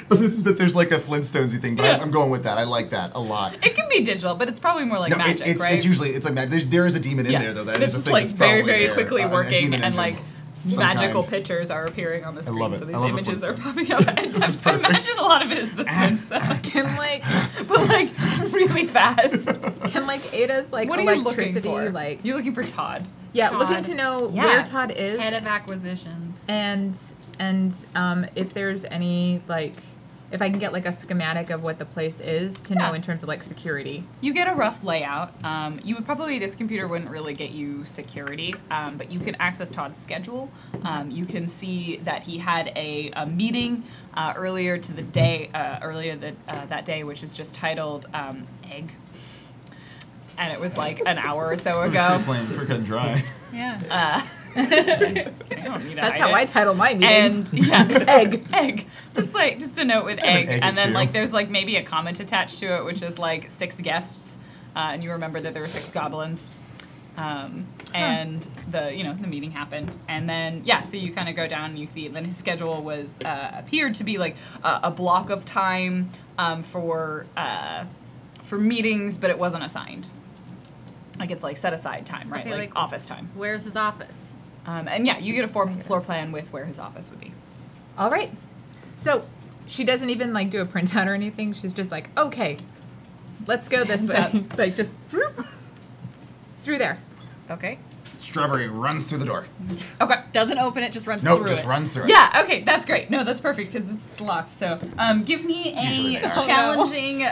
this is that there's like a Flintstonesy thing, but Yeah. I'm going with that. I like that a lot. It can be digital, but it's probably more like No, magic, it's right? usually, it's like, there is a demon in there though. That it's is a just thing like that's very, probably very there, quickly a working, demon and engine like of some magical kind. pictures are appearing on the screen. love it. So I these love the images are Flintstones. popping up. I just imagine a lot of it is the Flintstones, Can like but like really fast. Ada's like What are you looking electricity for? like You're looking for Todd. looking Todd. to know Yeah. where Todd is Head of acquisitions. and if there's any like if I can get like a schematic of what the place is to know Yeah. in terms of like security. You get a rough layout. You would probably, this computer wouldn't really get you security, but you can access Todd's schedule. You can see that he had a meeting earlier that day, which was just titled Egg. And it was like an hour or so ago. Playing pretty cut and dry. Yeah. I don't need to That's hide how it. I title my meetings. And yeah, Egg. just a note with egg, egg and then too. like there's like maybe a comment attached to it, which is like 6 guests, and you remember that there were 6 goblins, and the meeting happened, and then so you kind of go down and you see, then his schedule was appeared to be like a block of time for meetings, but it wasn't assigned. Like it's like set aside time, right? Okay, like like- office time. Where's his office? And you get a floor plan with where his office would be. All right. So she doesn't even like do a printout or anything. She's just like, okay, let's go this Stands way. Like just whoop, through there. Okay. Strawberry runs through the door. Okay. Doesn't open it, just runs Nope, through just it. runs through it. Yeah, okay, that's great. No, that's perfect because it's locked. So, give me Usually a they are. challenging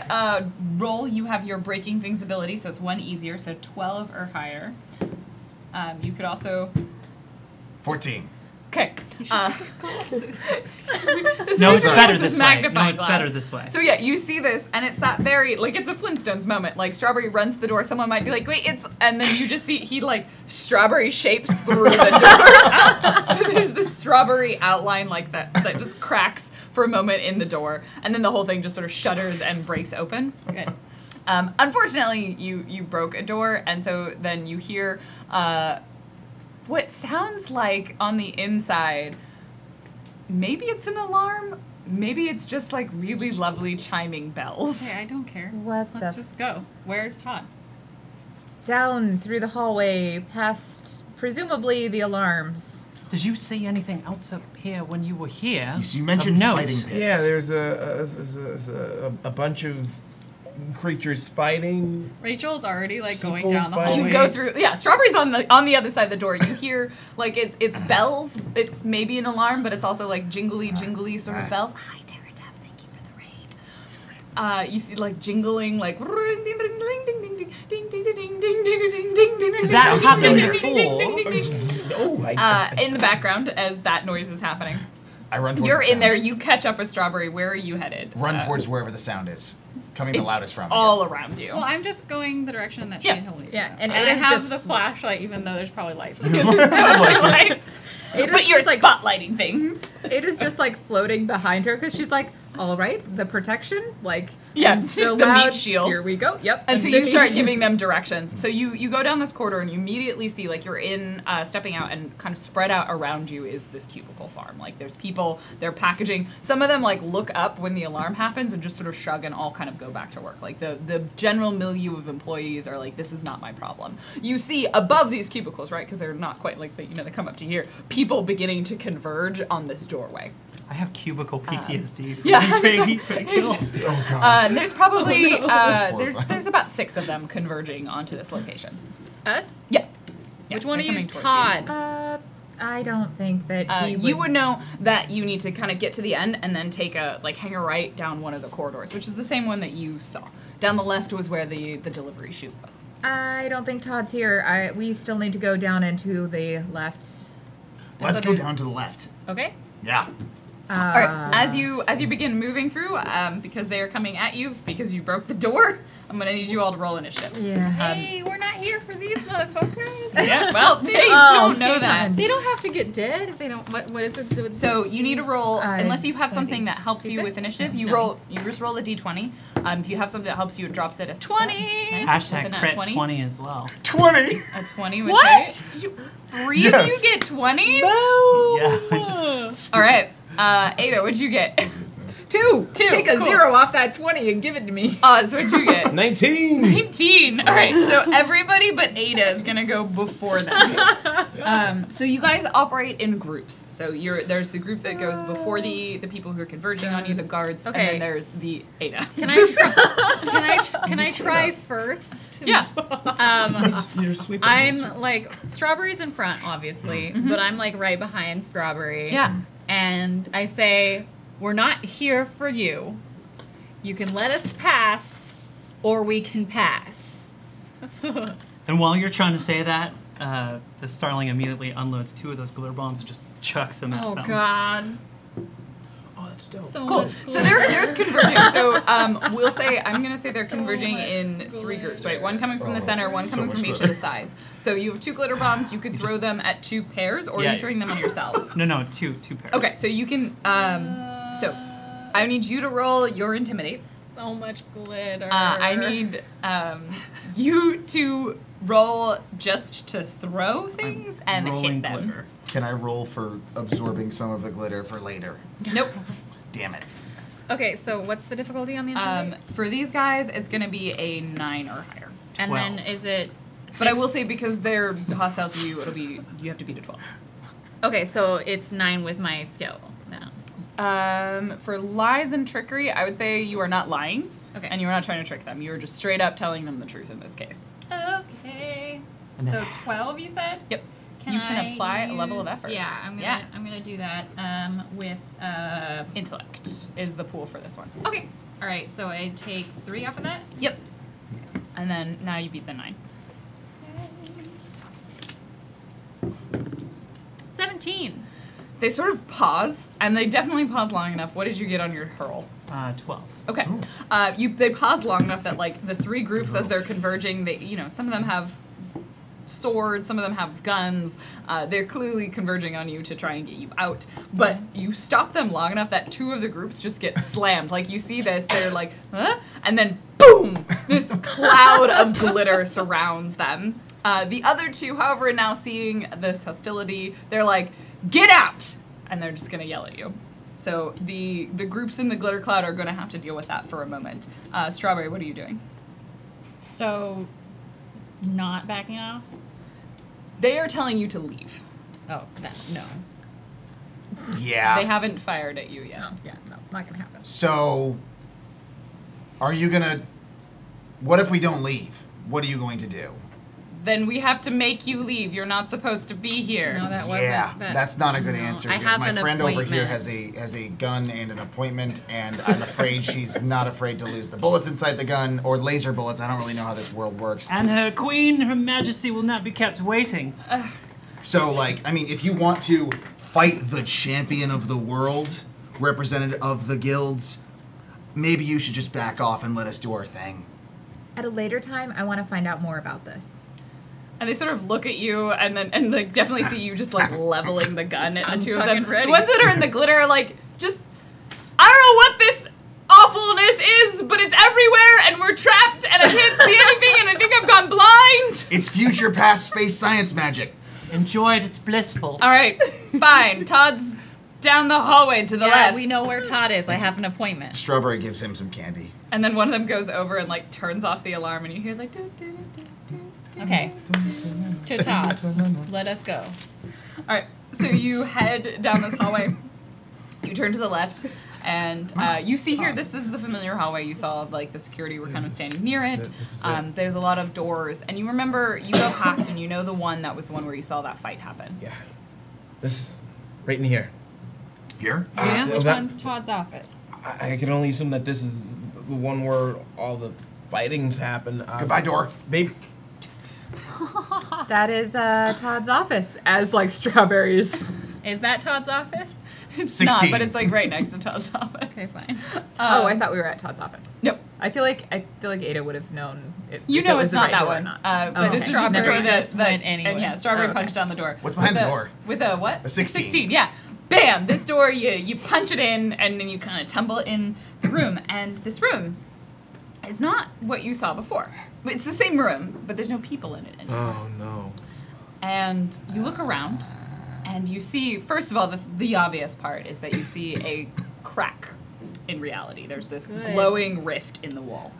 roll. You have your breaking things ability, so it's 1 easier, so 12 or higher. You could also. 14. Okay. No, it's better this this way. No, magnifying it's glass. better this way. So yeah, you see this, and it's that very like it's a Flintstones moment. Like Strawberry runs to the door, someone might be like, "Wait, it's," and then you just see he like Strawberry shapes through the door. So there's this strawberry outline like that just cracks for a moment in the door, and then the whole thing just sort of shudders and breaks open. Good. Unfortunately, you broke a door, and so then you hear what sounds like on the inside. Maybe it's an alarm. Maybe it's just like really lovely chiming bells. Okay, I don't care. What Let's the just go. Where's Todd? down through the hallway past presumably the alarms. Did you see anything else up here when you were here? You mentioned Of note? fighting pits. Yeah, there's a bunch of creatures fighting. Rachel's already like going People down the fighting. You hallway. go through, yeah. Strawberry's on the other side of the door. You hear like it's bells. It's maybe an alarm, but it's also like jingly sort of bells. Hi, Tara Dev. Thank you for the raid. You see like jingling like. Did that happen before? No, In the background as that noise is happening. I run towards You're the in there. sound. You catch up with Strawberry. Where are you headed? Run towards wherever the sound is. Coming the It's loudest from. I all guess. around you. Well, I'm just going the direction that Yeah. she told me. to Yeah, go. and I Ada's have just- the flashlight, even though there's probably lights. Right. Ada's But you're just, like, spotlighting things. It is just like floating behind her because she's like, all right, the protection, like, Yeah, and the loud, meat shield. Here we go. Yep. And so the you meat start shield. giving them directions. So you go down this corridor and you immediately see like you're in stepping out and kind of spread out around you is this cubicle farm. Like there's people, they're packaging. Some of them like look up when the alarm happens and just sort of shrug and all kind of go back to work. Like the general milieu of employees are like, this is not my problem. You see above these cubicles, right? Because they're not quite like they come up to here. People beginning to converge on this doorway. I have cubicle PTSD from yeah, being so- killed. Oh god. There's probably horrifying. there's about 6 of them converging onto this location. Us? Yeah. Which Yeah, one they're of you is coming towards you. Todd? I don't think that he You would know that you need to kind of get to the end and then take hang a right down one of the corridors, which is the same one that you saw. Down the left was where the delivery chute was. I don't think Todd's here. We still need to go down into the left. Let's go down to the left. Okay. Yeah. All right, as you begin moving through, because they are coming at you because you broke the door, I'm gonna need you all to roll initiative. Yeah. Hey, we're not here for these motherfuckers. Yeah, well, they Oh, don't know hang that. on. They don't have to get dead if they don't. What is it? So you need to roll, I- unless you have something D6? that helps you with initiative. You just roll a d20. If you have something that helps you, it drops it a 20. Step. Nice. Hashtag With a nat crit 20. 20 as well. 20. A 20 with What? it. Did you 3 Yes. of you get 20s? Yeah, I just All right, Ada, what'd you get? 2. Take a cool. 0 off that 20 and give it to me. Oz, what'd you get? 19. 19. All right, so everybody but Ada is gonna go before them. So you guys operate in groups. So there's the group that goes before the people who are converging on you, the guards, and Okay. then there's the Ada. Can I try? Can I try first? Yeah. You're sweeping. I'm like Strawberry's in front, obviously, but I'm like right behind Strawberry. Yeah. And I say, "We're not here for you. You can let us pass, or we can pass." And while you're trying to say that, the Starling immediately unloads 2 of those glitter bombs and just chucks them at Oh them. God. Oh, that's dope. So Cool. much So there's converging. So I'm gonna say they're converging in 3 groups, right? One coming from the center, one so coming much from each of glitter. the sides. So you have 2 glitter bombs. You could throw them at 2 pairs, or are Yeah. you throwing them on yourselves? No, two pairs. Okay, so you can. So I need you to roll your intimidate. So much glitter. I need you to roll just to throw things and Rolling hit them. glitter. Can I roll for absorbing some of the glitter for later? Nope. Damn it. Okay, so what's the difficulty on the intimidate? For these guys, it's gonna be a 9 or higher. And then 12. is it? But I 6? will say because they're hostile to you, you have to beat a 12. Okay, so it's 9 with my skill now. For lies and trickery, I would say you are not lying. Okay. And you are not trying to trick them. You are just straight up telling them the truth in this case. Okay. And then- So 12, you said? Yep. You can apply a level of effort. Yeah, I'm Yes. gonna do that. With Intellect is the pool for this one. okay. All right. So I take 3 off of that. Yep. And then now you beat the 9. 17. They sort of pause, and they definitely pause long enough. What did you get on your hurl? 12. Okay. They pause long enough that like the 3 groups as they're converging, some of them have swords, some of them have guns. They're clearly converging on you to try and get you out. But you stop them long enough that 2 of the groups just get slammed. Like, you see this, they're like, huh? And then boom! This cloud of glitter surrounds them. The other 2, however, now seeing this hostility, they're like, get out! And they're just gonna yell at you. So the groups in the glitter cloud are gonna have to deal with that for a moment. Strawberry, what are you doing? So, not backing off? They are telling you to leave. Oh, no. Yeah. They haven't fired at you yet. No, yeah, no, not gonna happen. So, are you gonna... What if we don't leave? What are you going to do? Then we have to make you leave. You're not supposed to be here. No, that wasn't. Yeah, that, that's not a good no. answer. I Because have my an friend over here appointment. has a gun and an appointment, and I'm afraid she's not afraid to lose the bullets inside the gun, or laser bullets. I don't really know how this world works. And her queen, her majesty, will not be kept waiting. So, like, I mean, if you want to fight the champion of the world, representative of the guilds, maybe you should just back off and let us do our thing. At a later time, I want to find out more about this. And they sort of look at you and like definitely see you just like leveling the gun at I'm the 2 of them. fucking ready. The ones that are in the glitter are like, just, I don't know what this awfulness is, but it's everywhere and we're trapped and I can't see anything and I think I've gone blind. It's future past space science magic. Enjoy it, it's blissful. All right, fine. Todd's down the hallway to the Yeah, left. we know where Todd is. I have an appointment. Strawberry gives him some candy. And then one of them goes over and like turns off the alarm and you hear like, do, do, do, do, do. Okay. To Todd. Let us go. All right, so you head down this hallway. You turn to the left, and you see here. This is the familiar hallway you saw. Like the security were kind of standing near it. There's a lot of doors, and you remember you go past, and you know the one that was the one where you saw that fight happen. Yeah. This is right in here. Here? Yeah? Which that- one's Todd's office? I can only assume that this is the one where all the fightings happen. Goodbye, door. Baby. That is Todd's office, as like strawberries. Is that Todd's office? It's 16. not, but it's like right next to Todd's office. Okay, fine. Oh, I thought we were at Todd's office. Nope. I feel like Ada would have known. You if know it was it's the not right that door or one. not. But Okay. this is just the Strawberry door just that went anyway. And yeah, Strawberry Oh, okay. punched on the door. What's behind With the a- door? With a what? A 16. 16, yeah. Bam! This door, you punch it in, and then you kind of tumble in the room. And this room is not what you saw before. It's the same room, but there's no people in it anymore. Oh no. And you look around, and you see, first of all, the obvious part is that you see a crack in reality. There's this Good. glowing rift in the wall.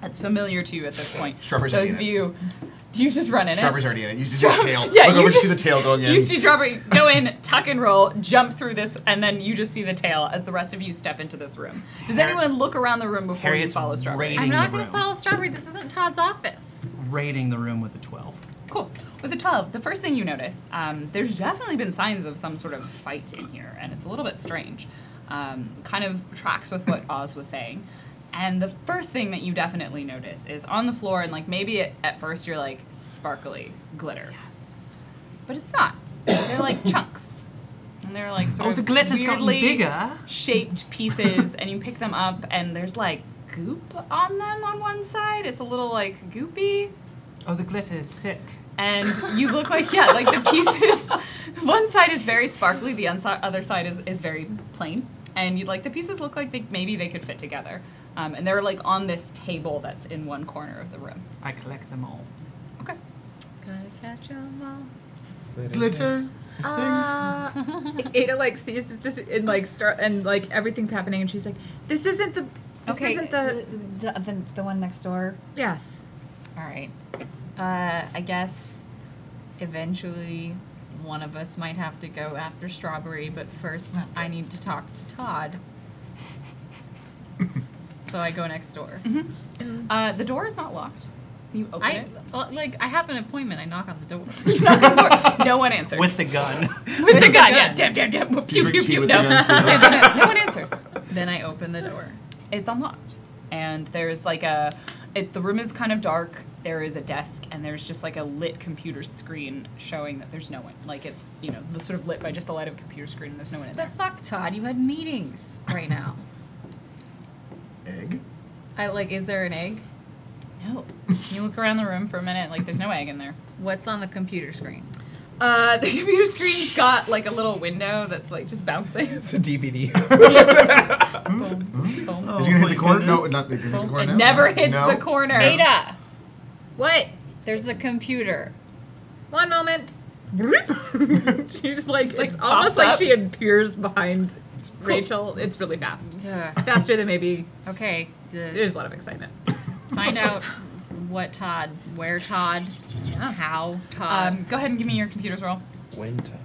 That's familiar to you at this point. Strawberry's Those already of in you, do you just run in Strawberry's it? already in it. You see his tail. Yeah, Look you over, just see the tail going in. You see Strawberry go in, tuck and roll, jump through this, and then you just see the tail as the rest of you step into this room. Does anyone look around the room before Harriet's you follow Strawberry? raiding I'm not the going to room. follow Strawberry. This isn't Todd's office. Raiding the room with a 12. Cool. With the 12, the first thing you notice, there's definitely been signs of some sort of fight in here, and it's a little bit strange. Kind of tracks with what Oz was saying. And the first thing that you definitely notice is on the floor, and like maybe at first you're like sparkly glitter. Yes. But it's not. They're like chunks. And they're like sort Oh, of the glitter's gotten weirdly bigger. shaped pieces, and you pick them up, and there's like goop on them on one side. It's a little like goopy. Oh, the glitter is sick. And you look like, yeah, like the pieces, one side is very sparkly, the other side is very plain. And the pieces look like maybe they could fit together. And they're like on this table that's in one corner of the room. I collect them all. Okay. Gotta catch 'em all. Glitter. Ada like sees this just and like start and like everything's happening and she's like, "This isn't the. This isn't the one next door. Yes." All right. I guess eventually one of us might have to go after Strawberry, but first I need to talk to Todd. So I go next door. The door is not locked. You open it. I have an appointment. I knock on the door. No one answers. With the gun. With the gun, yeah. Damn, damn, damn. Pew, Drink pew, tea pew. with No. the gun, too. No one answers. Then I open the door. It's unlocked. And there's like the room is kind of dark. There is a desk, and there's just like a lit computer screen showing that there's no one. Like it's, the sort of lit by just the light of a computer screen, and there's no one in The there. fuck, Todd? You had meetings right now. Egg? Is there an egg? No. You look around the room for a minute, like there's no egg in there. What's on the computer screen? The computer screen's got like a little window that's like just bouncing. It's a DVD. Boom, boom. Is he gonna hit the corner? No, not hit the corner. It now? never hits No. the corner. Ada, What? there's a computer. One moment. She's like, it's like, almost pops like up. she appears behind Rachel. It's really fast. Faster than maybe. Okay, There's a lot of excitement. find out what Todd, where Todd, how Todd. Go ahead and give me your computer's roll. When Todd.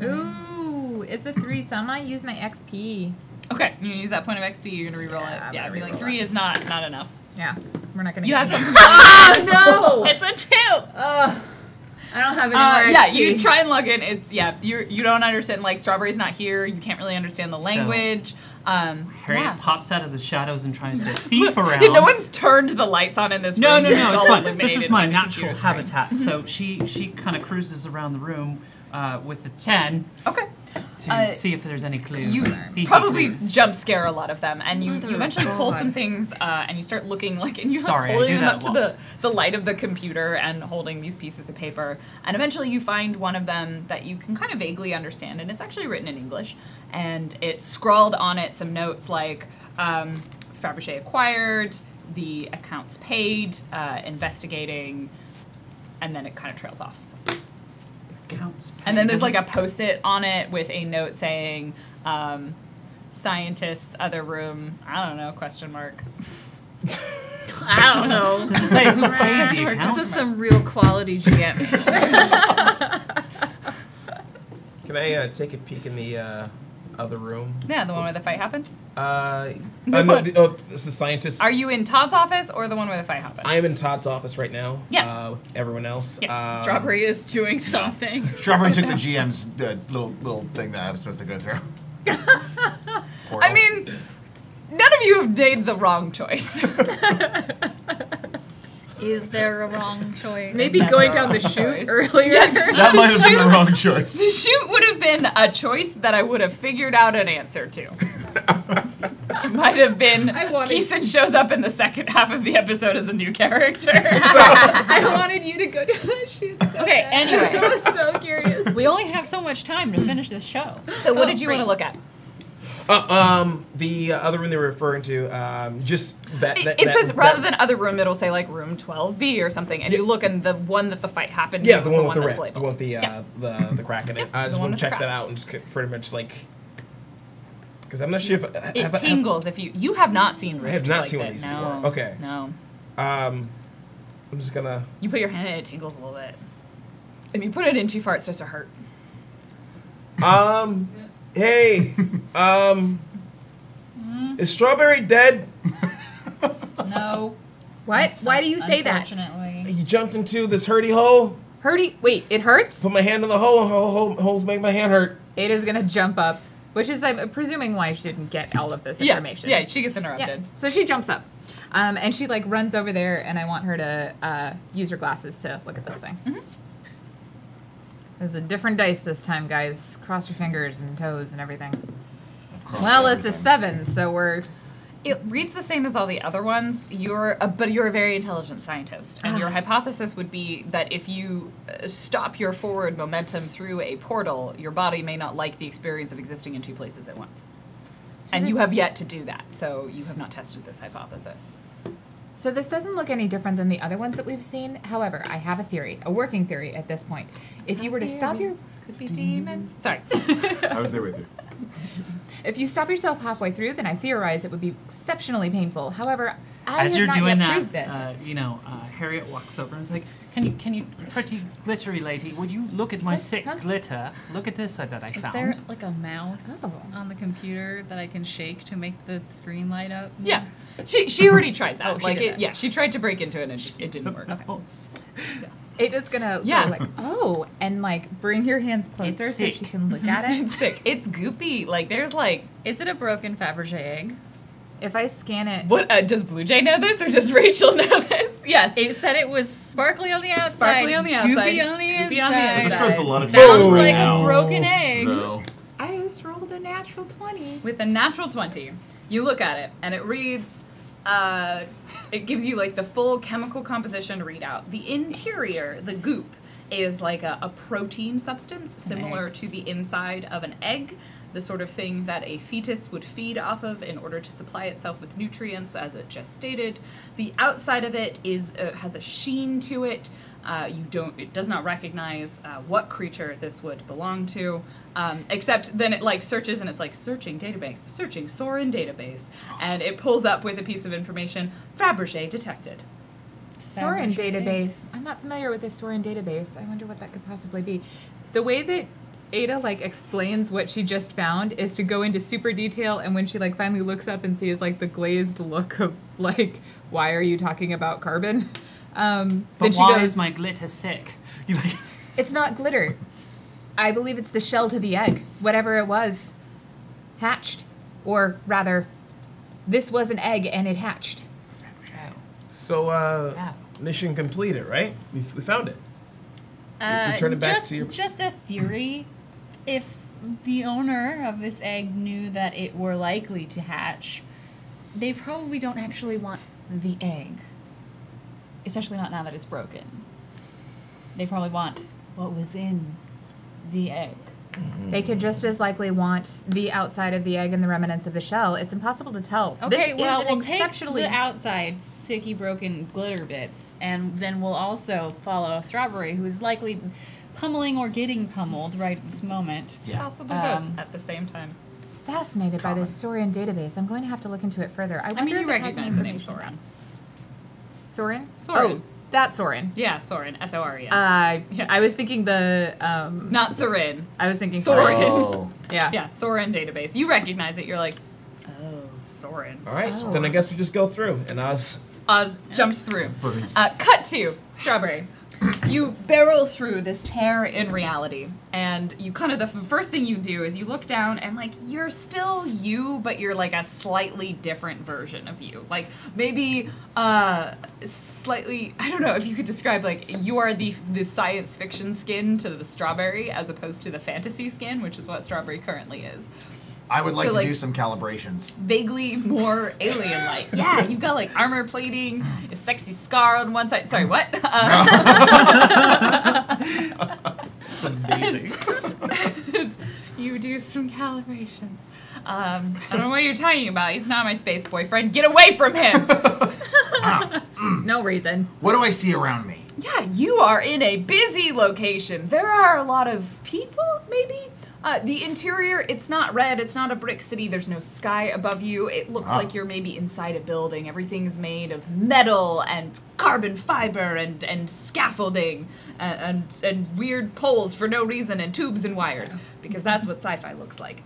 Ooh, it's a 3, so I'm gonna use my XP. Okay, you're gonna use that point of XP. You're gonna reroll Yeah, it. I'm Yeah, gonna be like reroll 3 is not enough. Yeah, we're not gonna. You have some. Oh no! It's a 2. I don't have any more Yeah, XP. you try and log in. It's you don't understand. Like Strawberry's not here. You can't really understand the So, language. Harriet pops out of the shadows and tries to thief around. No one's turned the lights on in this No, room. no, It's no, it's all fine. This illuminated is my by the natural computer screen. habitat. So she kind of cruises around the room with a 10 Okay. to see if there's any clues. You Thiefy probably clues. jump scare a lot of them, and you Mother eventually pull God. some things, and you start looking like, and you're Sorry, I like do holding them that up a to lot. the light of the computer and holding these pieces of paper, and eventually you find one of them that you can kind of vaguely understand, and it's actually written in English, and it's scrawled on it some notes like Fabergé acquired, the accounts paid, investigating, and then it kind of trails off. Counts And then there's like pages. a post-it on it with a note saying, scientists, other room, I don't know, question mark. I don't know. Does it say who paid the This account? is some real quality GM. Can I take a peek in the other room? Yeah, the one where the fight happened. No, this is scientist. Are you in Todd's office or the one where the fight happened? I am in Todd's office right now. Yeah. With everyone else. Yes, Strawberry is doing something. Strawberry took the GM's little thing that I was supposed to go through. I mean, none of you have made the wrong choice. Is there a wrong choice? Maybe Never going a down the wrong chute choice. earlier. That might have been the wrong choice. The shoot would have been a choice that I would have figured out an answer to. It might have been Keeson shows up in the second half of the episode as a new character. I wanted you to go down that chute. So Okay, bad. anyway. I was so curious. We only have so much time to finish this show. So what did you want to look at? The other room they were referring to, just that. It says rather than other room, it'll say like room 12B or something, and you look, and the one that the fight happened. Yeah, to the was one with the that's rift, the labeled. one with the crack in it. I the just one want with to the check that crack. out and just pretty much like, because I'm not sure if It tingles if you have not seen rifts. I have not like seen one that. of these No, before. Okay. No. I'm just gonna. You put your hand in it, it tingles a little bit. If you put it in too far, it starts to hurt. Hey, is Strawberry dead? No. What? Why do you say that? Unfortunately. He jumped into this hurdy hole. Hurty. Wait, it hurts? Put my hand in the hole. Holes make my hand hurt. Ada's gonna jump up, which is, I'm presuming, why she didn't get all of this information. Yeah, she gets Yeah. interrupted. So she jumps up, and she like runs over there, and I want her to use her glasses to look at this thing. Mm-hmm. There's a different dice this time, guys. Cross your fingers and toes and everything. Well, it's a 7, so we're. It reads the same as all the other ones. But you're a very intelligent scientist, and your hypothesis would be that if you stop your forward momentum through a portal, your body may not like the experience of existing in two places at once. And you have yet to do that, so you have not tested this hypothesis. So this doesn't look any different than the other ones that we've seen. However, I have a theory, a working theory at this point. If you were to stop your Could be demons. Sorry. I was there with you. If you stop yourself halfway through, then I theorize it would be exceptionally painful. However, I As have you're not doing yet that, proved this. Harriet walks over and is like, "Can you, pretty glittery lady, would you look at my sick Huh? glitter? Look at this that I Is found." there like a mouse Oh. on the computer that I can shake to make the screen light up? Yeah. She already tried that. Oh, she did that. Yeah, she tried to break into it and it didn't work. Ada's gonna Yeah. go like, oh, and like bring your hands closer so sick. she can look at it. It's sick. It's goopy. Like there's like Is it a broken Fabergé egg? If I scan it, what does Blue Jay know this or does Rachel know this? Yes. It said it was sparkly on the outside, Sparkly on the outside, goopy on the goopy inside. on the This inside. describes a lot of Sounds right like now. a broken egg. No. I just rolled a natural 20. With a natural 20, you look at it and it reads, it gives you like the full chemical composition readout. The interior, the goop, is like a protein substance similar to the inside of an egg, the sort of thing that a fetus would feed off of in order to supply itself with nutrients, as it just stated. The outside of it has a sheen to it. It does not recognize what creature this would belong to, except then it like searches and it's like searching database, searching Sorin database, and it pulls up with a piece of information, Fabergé detected. Sorin database. I'm not familiar with this Sorin database. I wonder what that could possibly be. The way that Ada like explains what she just found is to go into super detail, and when she like finally looks up and sees like the glazed look of like, why are you talking about carbon? But then she why goes, is my glitter sick? it's not glitter. I believe it's the shell to the egg. Whatever it was, hatched. Or rather, this was an egg and it hatched. So, mission completed, right? We found it. We turn it back to your... Just a theory. If the owner of this egg knew that it were likely to hatch, they probably don't actually want the egg. Especially not now that it's broken. They probably want what was in the egg. They could just as likely want the outside of the egg and the remnants of the shell. It's impossible to tell. Okay, this well, is an we'll take exceptionally the outside sticky, broken glitter bits, and then we'll also follow Strawberry, who is likely pummeling or getting pummeled right at this moment. Possibly both at the same time. fascinated by this Sorin database. I'm going to have to look into it further. I mean, wonder you if it has recognize any the name information. Sorin. Sorin? Sorin. Oh, that's Sorin. Yeah, Sorin. S-O-R-E-N. Yeah. I was thinking the... Not Sorin. I was thinking Sorin. Oh. Yeah. Yeah, Sorin database. You recognize it. You're like, oh, Sorin. All right, then I guess we just go through, and Oz jumps through. Birds. Cut to Strawberry. You barrel through this tear in reality, and you kind of, the first thing you do is you look down and, like, you're still you, but you're, like, a slightly different version of you. Like, maybe, slightly, I don't know if you could describe, like, you are the science fiction skin to the Strawberry as opposed to the fantasy skin, which is what Strawberry currently is. I would like So, to like, do some calibrations. Vaguely more alien-like. Yeah, you've got, like, armor plating, a sexy scar on one side. Sorry, what? It's amazing. You do some calibrations. I don't know what you're talking about. He's not my space boyfriend. Get away from him! No reason. What do I see around me? Yeah, you are in a busy location. There are a lot of people, maybe? The interior, it's not red, it's not a brick city, there's no sky above you. It looks like you're maybe inside a building. Everything's made of metal and carbon fiber and scaffolding and weird poles for no reason and tubes and wires, because that's what sci-fi looks like.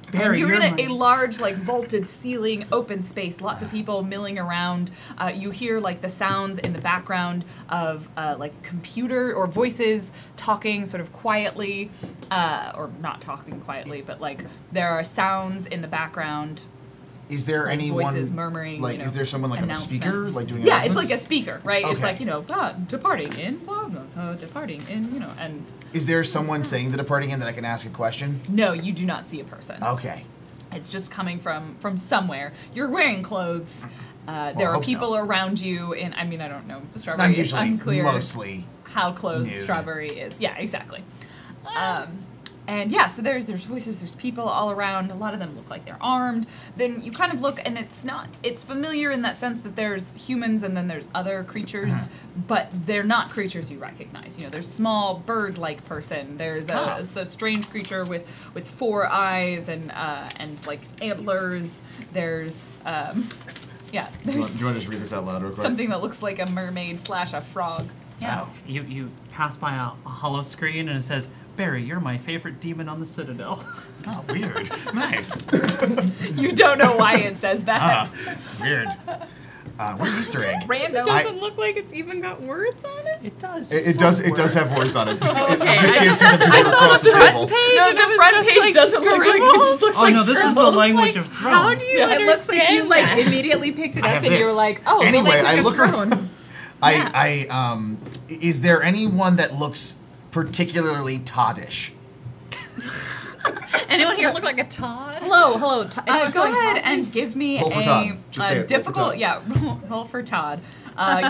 Barry, And you're in my- a large, like, vaulted ceiling, open space, lots of people milling around. You hear, like, the sounds in the background of, like, computer or voices talking sort of quietly, or not talking quietly, but, like, there are sounds in the background. Is there Like anyone voices murmuring, like? you know, Is there someone like on a speaker, announcements. like doing? Yeah, it's announcements? like a speaker, right? It's Okay. like, you know, departing in, blah, blah, departing in, you know, and Is there someone saying the departing end that I can ask a question? no, you do not see a person. Okay. It's just coming from somewhere. You're wearing clothes. There are hope so. people around you in, I mean, I don't know, Strawberry. I'm It's usually unclear mostly how clothes nude. Strawberry is. Yeah, exactly. And yeah, so there's voices, there's people all around. A lot of them look like they're armed. Then you kind of look, and it's familiar in that sense that there's humans and then there's other creatures, but they're not creatures you recognize. You know, there's small bird-like person. There's a strange creature with 4 eyes and like antlers. There's yeah, Do you there's want to just read this out loud real quick? something that looks like a mermaid / a frog. Yeah. Wow. You pass by a hollow screen and it says, Barry, you're my favorite demon on the Citadel. Oh, weird. Nice. You don't know why it says that. Weird. What an Easter egg. Random. I- Doesn't look like it's even got words on it. It does. It does. It does have words on it. okay. You just can't see them because they're across the front table. page. No, and the it was front just, page like, doesn't look like it. Just looks Oh like no, this is the scribbles. language Like, of how Throne. do you Yeah, it looks like you understand like that? immediately picked it I up have and you this. were like, oh, Anyway, the I language look of around. Throne. Is there anyone that looks particularly toddish? Anyone here look like a Todd? Hello. Go ahead and give me Roll for Todd. Just say it. Roll for difficult. Todd. Yeah, roll for Todd.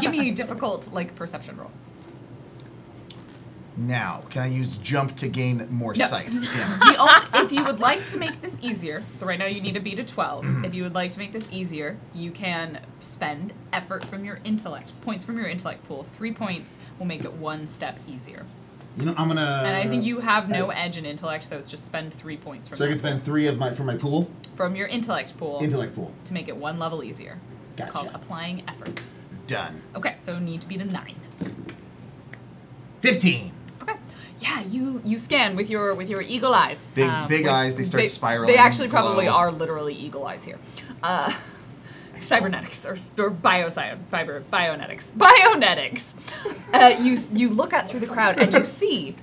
Give me a difficult perception roll. Now, can I use jump to gain more No. sight? Damn it. If you would like to make this easier, so right now you need to beat a 12. If you would like to make this easier, you can spend effort from your intellect, points from your intellect pool. 3 points will make it one step easier. You know, I'm gonna. And I think you have no edge in intellect, so it's just spend 3 points from So I that can spend pool. 3 of from my pool. From your intellect pool. Intellect pool. To make it one level easier. It's Gotcha. called applying effort. Done. Okay, so need to beat a 9. 15. Okay. Yeah, you scan with your eagle eyes. Big which eyes. They start spiraling. They actually probably glow. are literally eagle eyes here. Cybernetics or bionetics. You look out through the crowd and you see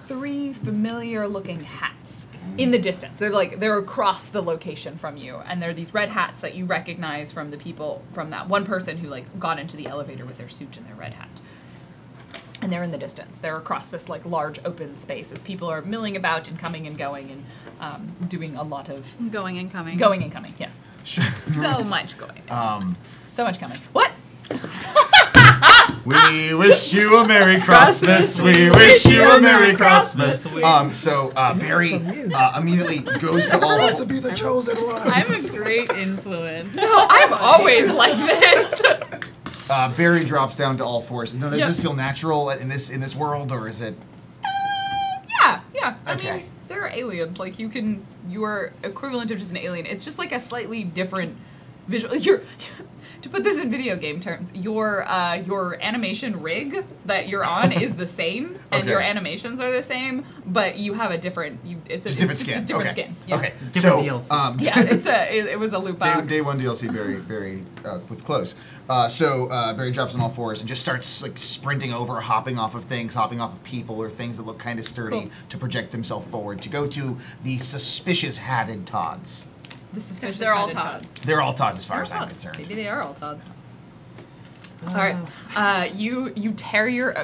3 familiar looking hats in the distance. They're across the location from you, and they're these red hats that you recognize from the people, from that one person who got into the elevator with their suit and their red hat. And they're in the distance. They're across this large open space as people are milling about and coming and going and doing a lot of Going and coming. going and coming. Yes, So much going. so much coming. What? We wish you a Merry Crossmas. We wish you a Merry Crossmas. So Barry immediately goes to all to be the chosen one. I'm a great influence. I'm always like this. Barry drops down to all fours. Now, does Yep. this feel natural in this world, or is it? Yeah. I Okay. mean, there are aliens. You are equivalent of just an alien. It's just a slightly different visual. To put this in video game terms, your animation rig that you're on is the same, and Okay. your animations are the same, but you have a different. It's a different just skin. a different Okay. skin. Yeah. Okay. Different so, deals. Yeah, it was a loot box. Day 1 DLC, Barry with clothes. Barry drops on all fours and just starts sprinting over, hopping off of things, hopping off of people or things that look kind of sturdy Cool. to project themselves forward to go to the suspicious hatted Todds. The suspicious They're all headed Todds. They're all Todds as far They're as I'm Todds. concerned. Maybe they are all Todds. All right, you tear your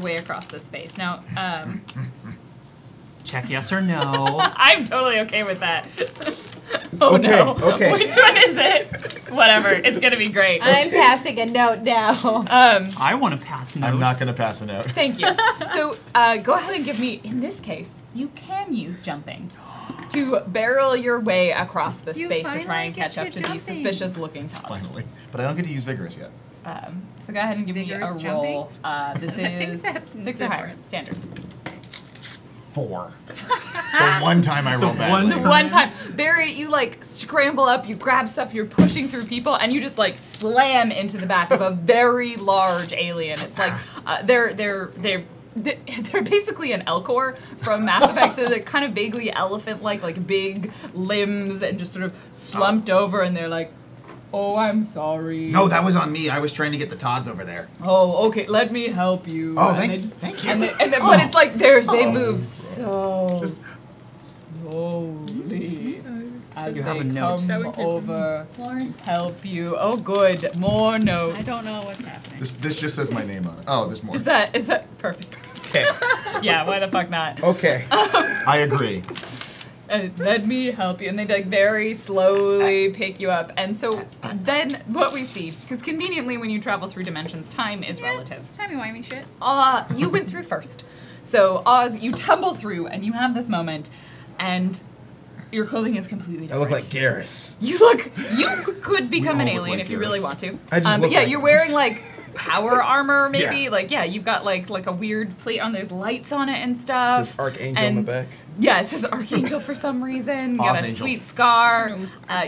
way across this space. Now, Check yes or no. I'm totally okay with that. Oh Okay, no! okay. Which one is it? Whatever. It's gonna be great. I'm passing a note now. I want to pass notes. I'm not going to pass a note. Thank you. So go ahead and give me. In this case, you can use jumping to barrel your way across the You space to try finally and get catch up your to these jumping. suspicious-looking Todds. Finally. But I don't get to use vigorous yet. So go ahead and give me a Vigorous roll. This think is that's 6 or higher, different. standard. 4. The one time I rolled badly. One time, Barry, you scramble up, you grab stuff, you're pushing through people, and you just slam into the back of a very large alien. It's they're basically an Elcor from Mass Effect, so they're kind of vaguely elephant-like big limbs and just sort of slumped over, and they're like, "Oh, I'm sorry." No, that was on me. I was trying to get the Todds over there. Oh, okay. Let me help you. Oh, And thank- they just, thank you. And then, but it's they move so slowly as You they have a note. come over to help you. Oh, good. More notes. I don't know what's happening. This just says my name on it. Oh, there's more. Is that perfect? Okay. Yeah. Why the fuck not? Okay. I agree. Let me help you. And they very slowly pick you up. And so then what we see, because conveniently when you travel through dimensions, time is relative. It's timey-wimey shit. You went through first. So, Oz, you tumble through and you have this moment, and your clothing is completely I different. look like Garrus. You could become an all look alien like if you really Garrus. want to. I just look yeah, like you're Garrus. wearing power armor, maybe. Yeah. You've got like a weird plate on. There's lights on it and It stuff. says Archangel on the And- back. Yeah, it says Archangel for some reason. You got a Oz-angel. sweet scar.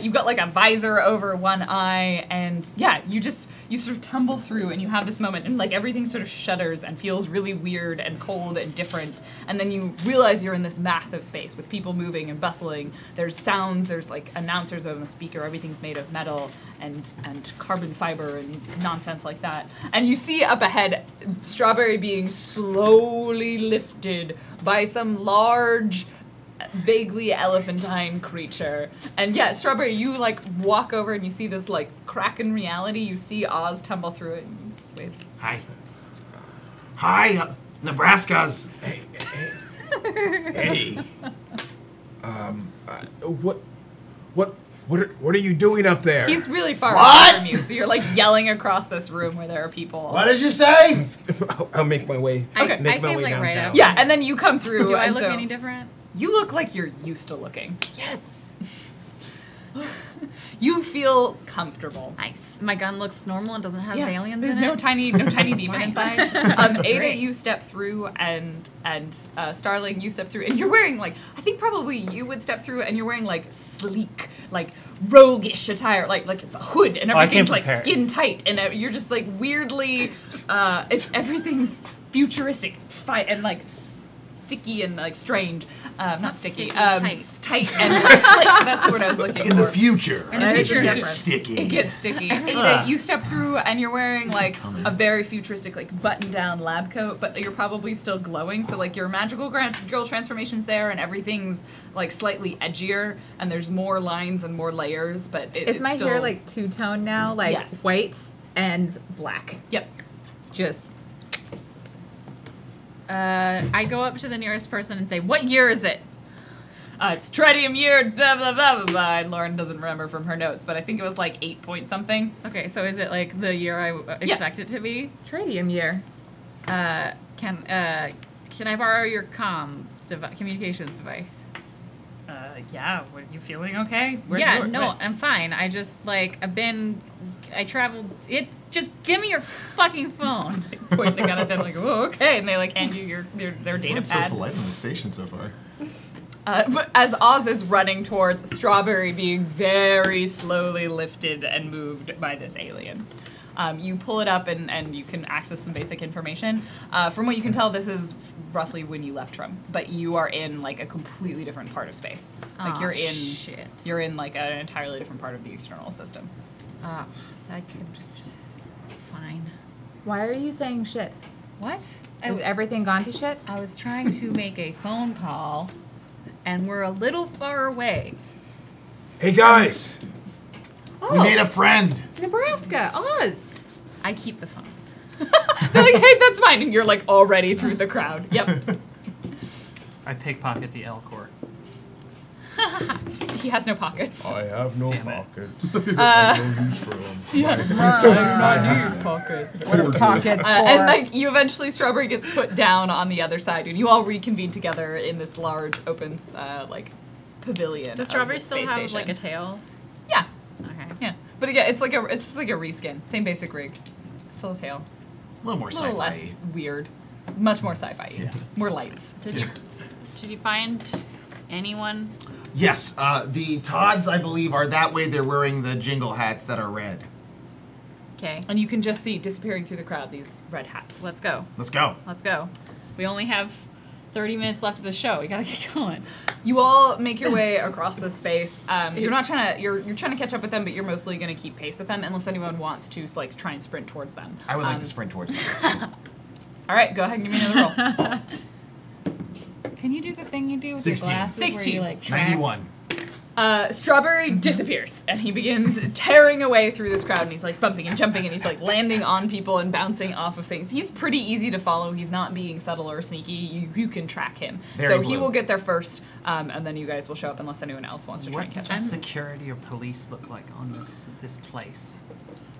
You've got a visor over one eye, and yeah, you sort of tumble through, and you have this moment, and everything sort of shudders and feels really weird and cold and different, and then you realize you're in this massive space with people moving and bustling. There's sounds. There's announcers on the speaker. Everything's made of metal and carbon fiber and nonsense like that. And you see up ahead, Strawberry being slowly lifted by some large, vaguely elephantine creature. And yeah, Strawberry, you walk over and you see this crack in reality. You see Oz tumble through it and you just wave. Hi, Nebraska's. Hey. What are you doing up there? He's really far away from you, so you're like yelling across this room where there are people. What did you say? I'll make my way. Okay. Make I my came way like right downtown. up. Yeah, and then you come through. Do I and look so any different? You look like you're used to looking. Yes. You feel comfortable. Nice. My gun looks normal and doesn't have aliens There's in no it. tiny demon inside. Ada, you step through, and Starling, you step through, and you're wearing like, I think probably you would step through, and you're wearing like sleek, like roguish attire, like it's a hood and everything's like skin tight, and you're just like weirdly, everything's futuristic and like sticky and like strange. Not sticky. Tight and like slick. That's what I was looking for. In the future. In the future, it gets sticky. It gets sticky. Ada, you step through and you're wearing like a very futuristic like button-down lab coat, but you're probably still glowing. So like your magical girl transformation's there, and everything's like slightly edgier, and there's more lines and more layers. But Is my hair like two-tone now, like Yes. white and black? Yep. Just. I go up to the nearest person and say, "What year is it?" It's Tritium year, blah, blah, blah, blah, blah. And Lauren doesn't remember from her notes, but I think it was like 8 point something. Okay, so is it like the year I expect it to be? Tritium year. Can I borrow your communications device? Yeah, are you feeling okay? I'm fine. I just I traveled. Just give me your fucking phone. Point the gun at them like, oh, okay, and they like hand you their data Everyone's pad. so polite on the station so far. But as Oz is running towards Strawberry being very slowly lifted and moved by this alien. You pull it up and you can access some basic information. From what you can tell, this is roughly when you left from, but you are in like a completely different part of space. Like you're in like an entirely different part of the external system. That could fine. Why are you saying shit? What? Is everything gone to shit? I was trying to make a phone call, and we're a little far away. Hey guys! We made a friend. Nebraska, Oz. I keep the phone. They're like, hey, that's fine, and you're like already through the crowd. Yep. I pickpocket the L court. He has no pockets. I have no Damn it. pockets. I have no use for them. I need pocket. What are pockets for? And like you eventually, Strawberry gets put down on the other side, and you all reconvene together in this large open like pavilion. Does of Strawberry the still space have station. like a tail? Yeah, Okay. yeah. But again, it's just like a reskin, same basic rig, still a tail, A little more a little sci-fi. less weird, much more sci-fi, Yeah. more lights. Did you find anyone? Yes, the Todds, I believe, are that way. They're wearing the jingle hats that are red. Okay. And you can just see disappearing through the crowd these red hats. Let's go. Let's go. Let's go. We only have 30 minutes left of the show. We gotta get going. You all make your way across the space. You're not trying to. You're trying to catch up with them, but you're mostly going to keep pace with them, unless anyone wants to like try and sprint towards them. I would like to sprint towards them. All right, go ahead and give me another roll. Can you do the thing you do with 16. your glasses where 16. you like track? 91. Strawberry disappears, and he begins tearing away through this crowd, and he's like bumping and jumping, and he's like landing on people and bouncing off of things. He's pretty easy to follow. He's not being subtle or sneaky. You can track him. Very so he blue. will get there first, and then you guys will show up unless anyone else wants to try What and does catch the him. security or police look like on this place?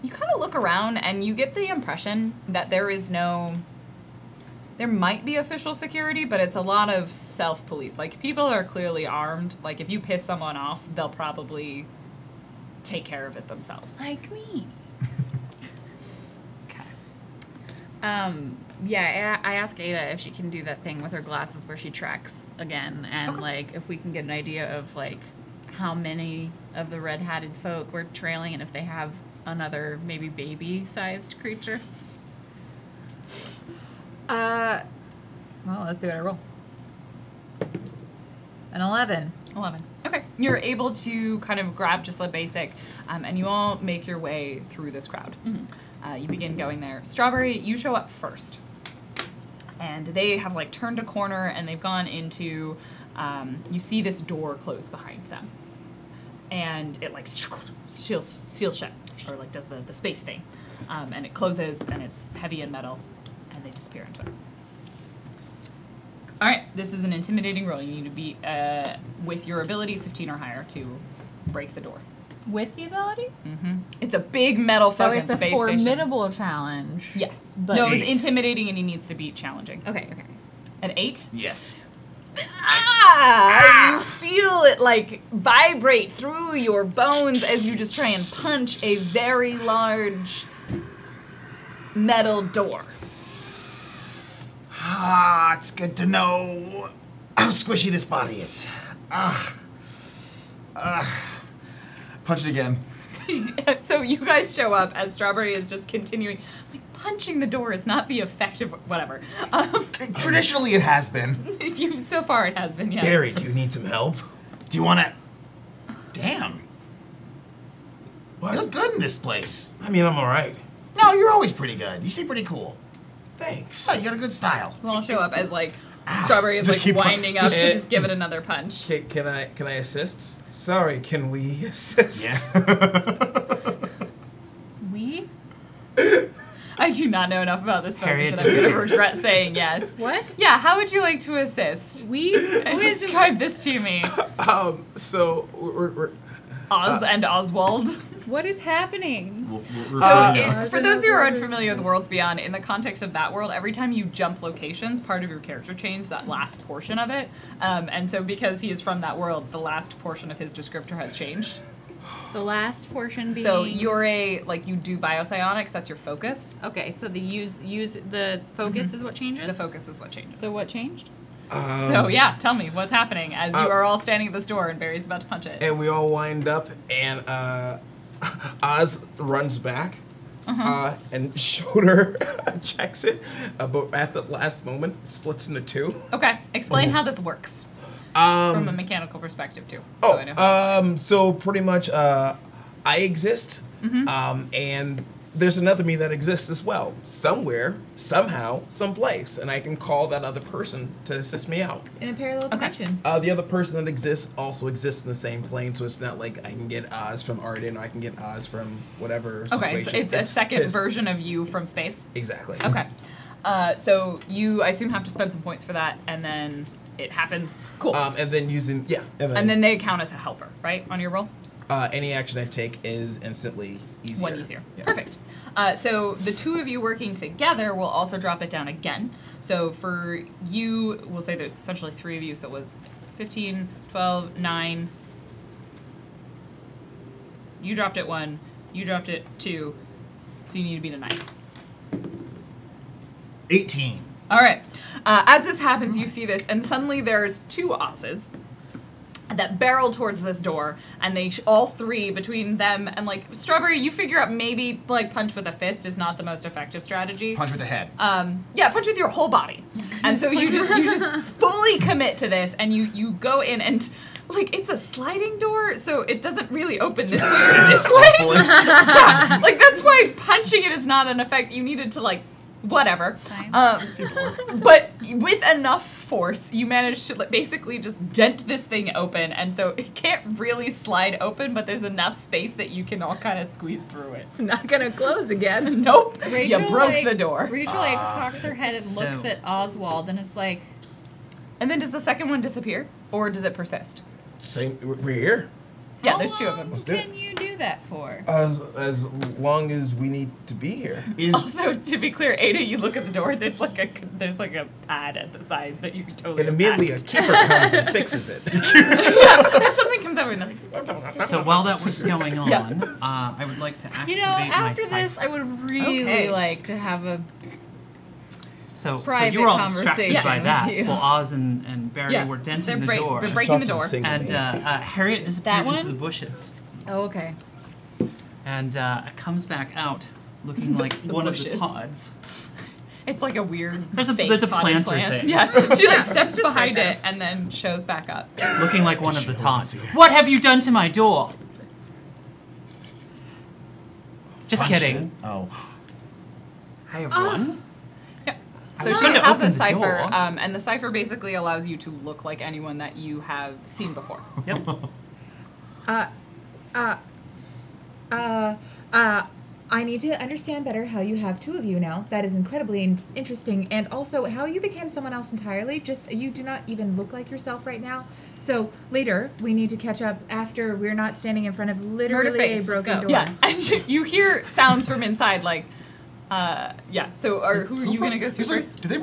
You kind of look around, and you get the impression that there is no... There might be official security, but it's a lot of self-police. Like, people are clearly armed. Like, if you piss someone off, they'll probably take care of it themselves. Like me. Okay. Yeah, I asked Ada if she can do that thing with her glasses where she tracks again, and like if we can get an idea of like how many of the red-hatted folk we're trailing, and if they have another maybe baby-sized creature. Well, let's see what I roll. An 11. 11. Okay. You're able to kind of grab just a basic, and you all make your way through this crowd. You begin going there. Strawberry, you show up first. And they have like turned a corner, and they've gone into, you see this door close behind them. And it like seals shut, or like does the space thing. And it closes, and it's heavy and metal, and they disappear into it. All right, this is an intimidating roll. You need to beat with your ability 15 or higher to break the door. With the ability? It's a big metal So fucking it's a space station. formidable challenge. Yes. But No, it's 8. intimidating and he needs to beat challenging. Okay. An 8? Yes. You feel it like vibrate through your bones as you just try and punch a very large metal door. It's good to know how squishy this body is. Punch it again. So you guys show up as Strawberry is just continuing. Like, punching the door is not the effective, whatever. Traditionally, it has been. So far it has been, yeah. Barry, do you need some help? Do you want to? Damn. You look good in this place. I mean, I'm all right. No, you're always pretty good. You seem pretty cool. Thanks. Oh, you got a good style. We'll all show up as like Strawberry is Just like keep winding up just- to just give it another punch. Can I assist? Sorry, can we assist? Yeah. We? I do not know enough about this focus Harriet that I'm going to disappears. regret saying yes. What? Yeah, how would you like to assist? We? Who is Describe this to me. So we're Oz and Oswald. What is happening? For those who are unfamiliar with Worlds Beyond, in the context of that world, every time you jump locations, part of your character changes that last portion of it. And so because he is from that world, the last portion of his descriptor has changed. The last portion being. So you're you do biopsionics, that's your focus. Okay, so the use the focus is what changes. The focus is what changes. So what changed? So yeah, tell me what's happening as you are all standing at this door and Barry's about to punch it. and we all wind up, and Oz runs back, and Shoulder checks it, but at the last moment splits into two. Okay, explain how this works from a mechanical perspective too. So I know. So pretty much, I exist, and there's another me that exists as well, somewhere, somehow, someplace, and I can call that other person to assist me out. In a parallel dimension. The other person that exists also exists in the same plane, so it's not like I can get Oz from Arden or I can get Oz from whatever Okay, situation. it's a second this. version of you from space. Exactly. Okay. So you, I assume, have to spend some points for that, and then it happens. Cool. And then using, and then they count as a helper, right, on your roll? any action I take is instantly easier. One easier. Yeah. Perfect. So the two of you working together will also drop it down again. So for you, we'll say there's essentially three of you, so it was 15, 12, 9. You dropped it 1, you dropped it 2, so you need to beat a 9. 18. All right. As this happens, you see this, and suddenly there's 2 Oz's that barrel towards this door, and they all three between them and like Strawberry, you figure out maybe like punch with a fist is not the most effective strategy. Punch with the head. Yeah, punch with your whole body, and so you just fully commit to this, and you go in and like it's a sliding door, so it doesn't really open this way. This way. Yeah, like that's why punching it is not an effect. You needed to like. Whatever. But with enough force, you manage to basically just dent this thing open, and so it can't really slide open, but there's enough space that you can all kind of squeeze through it. It's not gonna close again. Nope. Rachel, you broke like, the door. Rachel like cocks her head and looks So- at Oswald and is like, And then does the second one disappear, or does it persist? Same. We're here. Yeah, how there's 2 of long them. Let's do it. can you do that for? As long as we need to be here. Is Also, to be clear, Ada, you look at the door. There's like a pad at the side that you can totally. And immediately a impact. keeper comes and fixes it. Yeah, something comes over and then. So while that was going on, Yeah. I would like to activate You know, after my this, cipher. I would really Okay. like to have a So private you were all distracted conversation by with that, you. while Oz and Barry Yeah, were denting they're the break- door. they're breaking the Talk to door. single And me. Harriet disappeared That into one? the bushes. Oh, okay. And comes back out looking like the one of bushes. the Tods. It's like a weird. There's a fake planter plant. thing. Yeah, she like steps just behind right it and then shows back up. Looking like one of the Tods. here. What have you done to my door? Just punched kidding. it? Oh. I have one. Yeah. So was she going to has open a the cipher, door. and the cipher basically allows you to look like anyone that you have seen before. Yep. I need to understand better how you have two of you now. That is incredibly interesting. And also how you became someone else entirely. Just, you do not even look like yourself right now. So later, we need to catch up after we're not standing in front of literally a broken door. Yeah, and you hear sounds from inside, like, yeah. So, who are you gonna go through first? Did they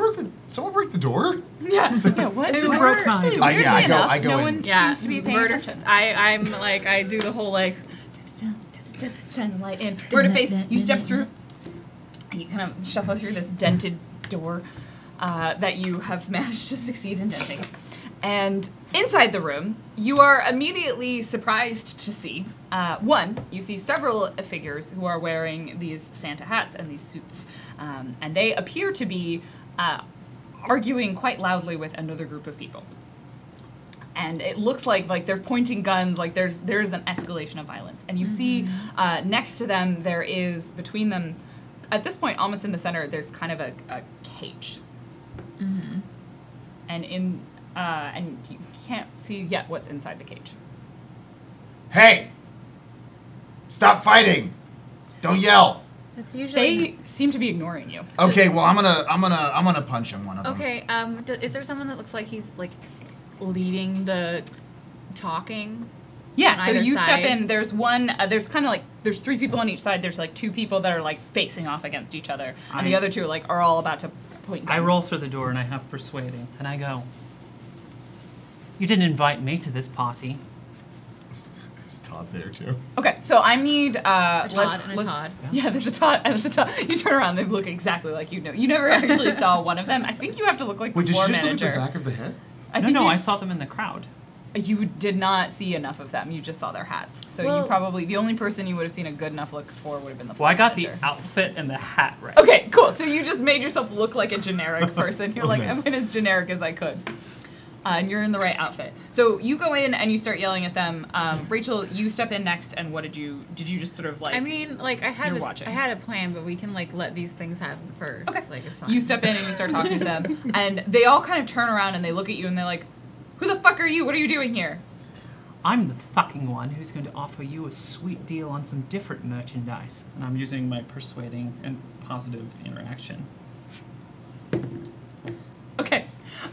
someone break the door? Yeah. Yeah. What? Who broke my door? I go no in. one Yeah, seems to be paying murder. attention. I'm like, I do the whole like, Shine the light in. Murder face. You step through. And you kind of shuffle through this dented door that you have managed to succeed in denting. And inside the room, you are immediately surprised to see, one, you see several figures who are wearing these Santa hats and these suits. And they appear to be arguing quite loudly with another group of people. And it looks like they're pointing guns, like there's an escalation of violence. And you see next to them, there is, between them, at this point, almost in the center, there's kind of a cage. Mm-hmm. And you can't see yet what's inside the cage. Hey! Stop fighting! Don't yell! That's usually... They seem to be ignoring you. Okay, well I'm gonna punch him one of them. okay, is there someone that looks like he's like leading the talking? Yeah, so either you side? step in, there's one, there's kind of like, there's three people on each side, there's like two people that are like facing off against each other, and the other two like are all about to point guns. I roll through the door and I have persuading, and I go, "You didn't invite me to this party." Is Todd there too? Okay, so I need, Todd and a Todd. Yeah, there's a Todd and there's a Todd. You turn around, they look exactly like you know. You never actually saw one of them. I think you have to look like Wait, the did floor you just look manager. at the back of the head? No, I saw them in the crowd. You did not see enough of them. You just saw their hats. So Well- you probably, the only person you would have seen a good enough look for would have been the floor Well, I got the manager. outfit and the hat right. Okay, cool. So you just made yourself look like a generic person. You're Oh, like, nice. I went as generic as I could. And you're in the right outfit. So you go in and you start yelling at them. Rachel, you step in next, and what did you just sort of like... I mean, like I had You're watching. I had a plan, but we can like let these things happen first. Okay. Like it's fine. You step in and you start talking to them, and they all kind of turn around and they look at you and they're like, who the fuck are you? What are you doing here? I'm the fucking one who's going to offer you a sweet deal on some different merchandise. And I'm using my persuading and positive interaction. Okay.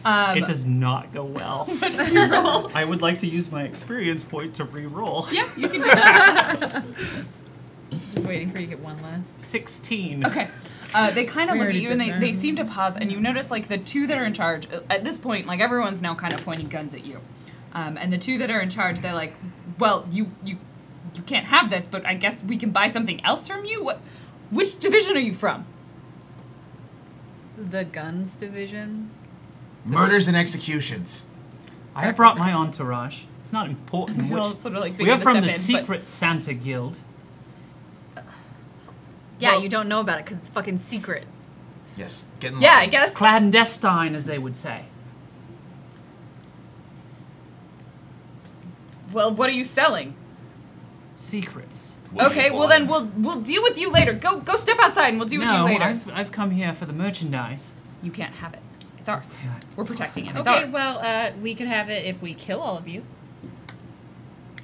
It does not go well. You roll. I would like to use my experience point to re-roll. Yeah, you can do that. Just waiting for you to get one last. 16. Okay. They kind of We look at already you and did they that. seem to pause, and you notice like the two that are in charge, at this point, like everyone's now kind of pointing guns at you. And the two that are in charge, they're like, well, you can't have this, but I guess we can buy something else from you? Which division are you from? The guns division. Murders and executions. I have brought my entourage. It's not important They all which. sort of like We are begin to from the step in, but- Secret Santa Guild. Yeah, Well- you don't know about it because it's fucking secret. Yes, get in Yeah, line. I guess. Clandestine, as they would say. Well, what are you selling? Secrets. Okay, well then we'll deal with you later. Go step outside and we'll deal with you No, later. I've come here for the merchandise. You can't have it. It's ours. We're protecting it. It's Okay, ours. well, we could have it if we kill all of you.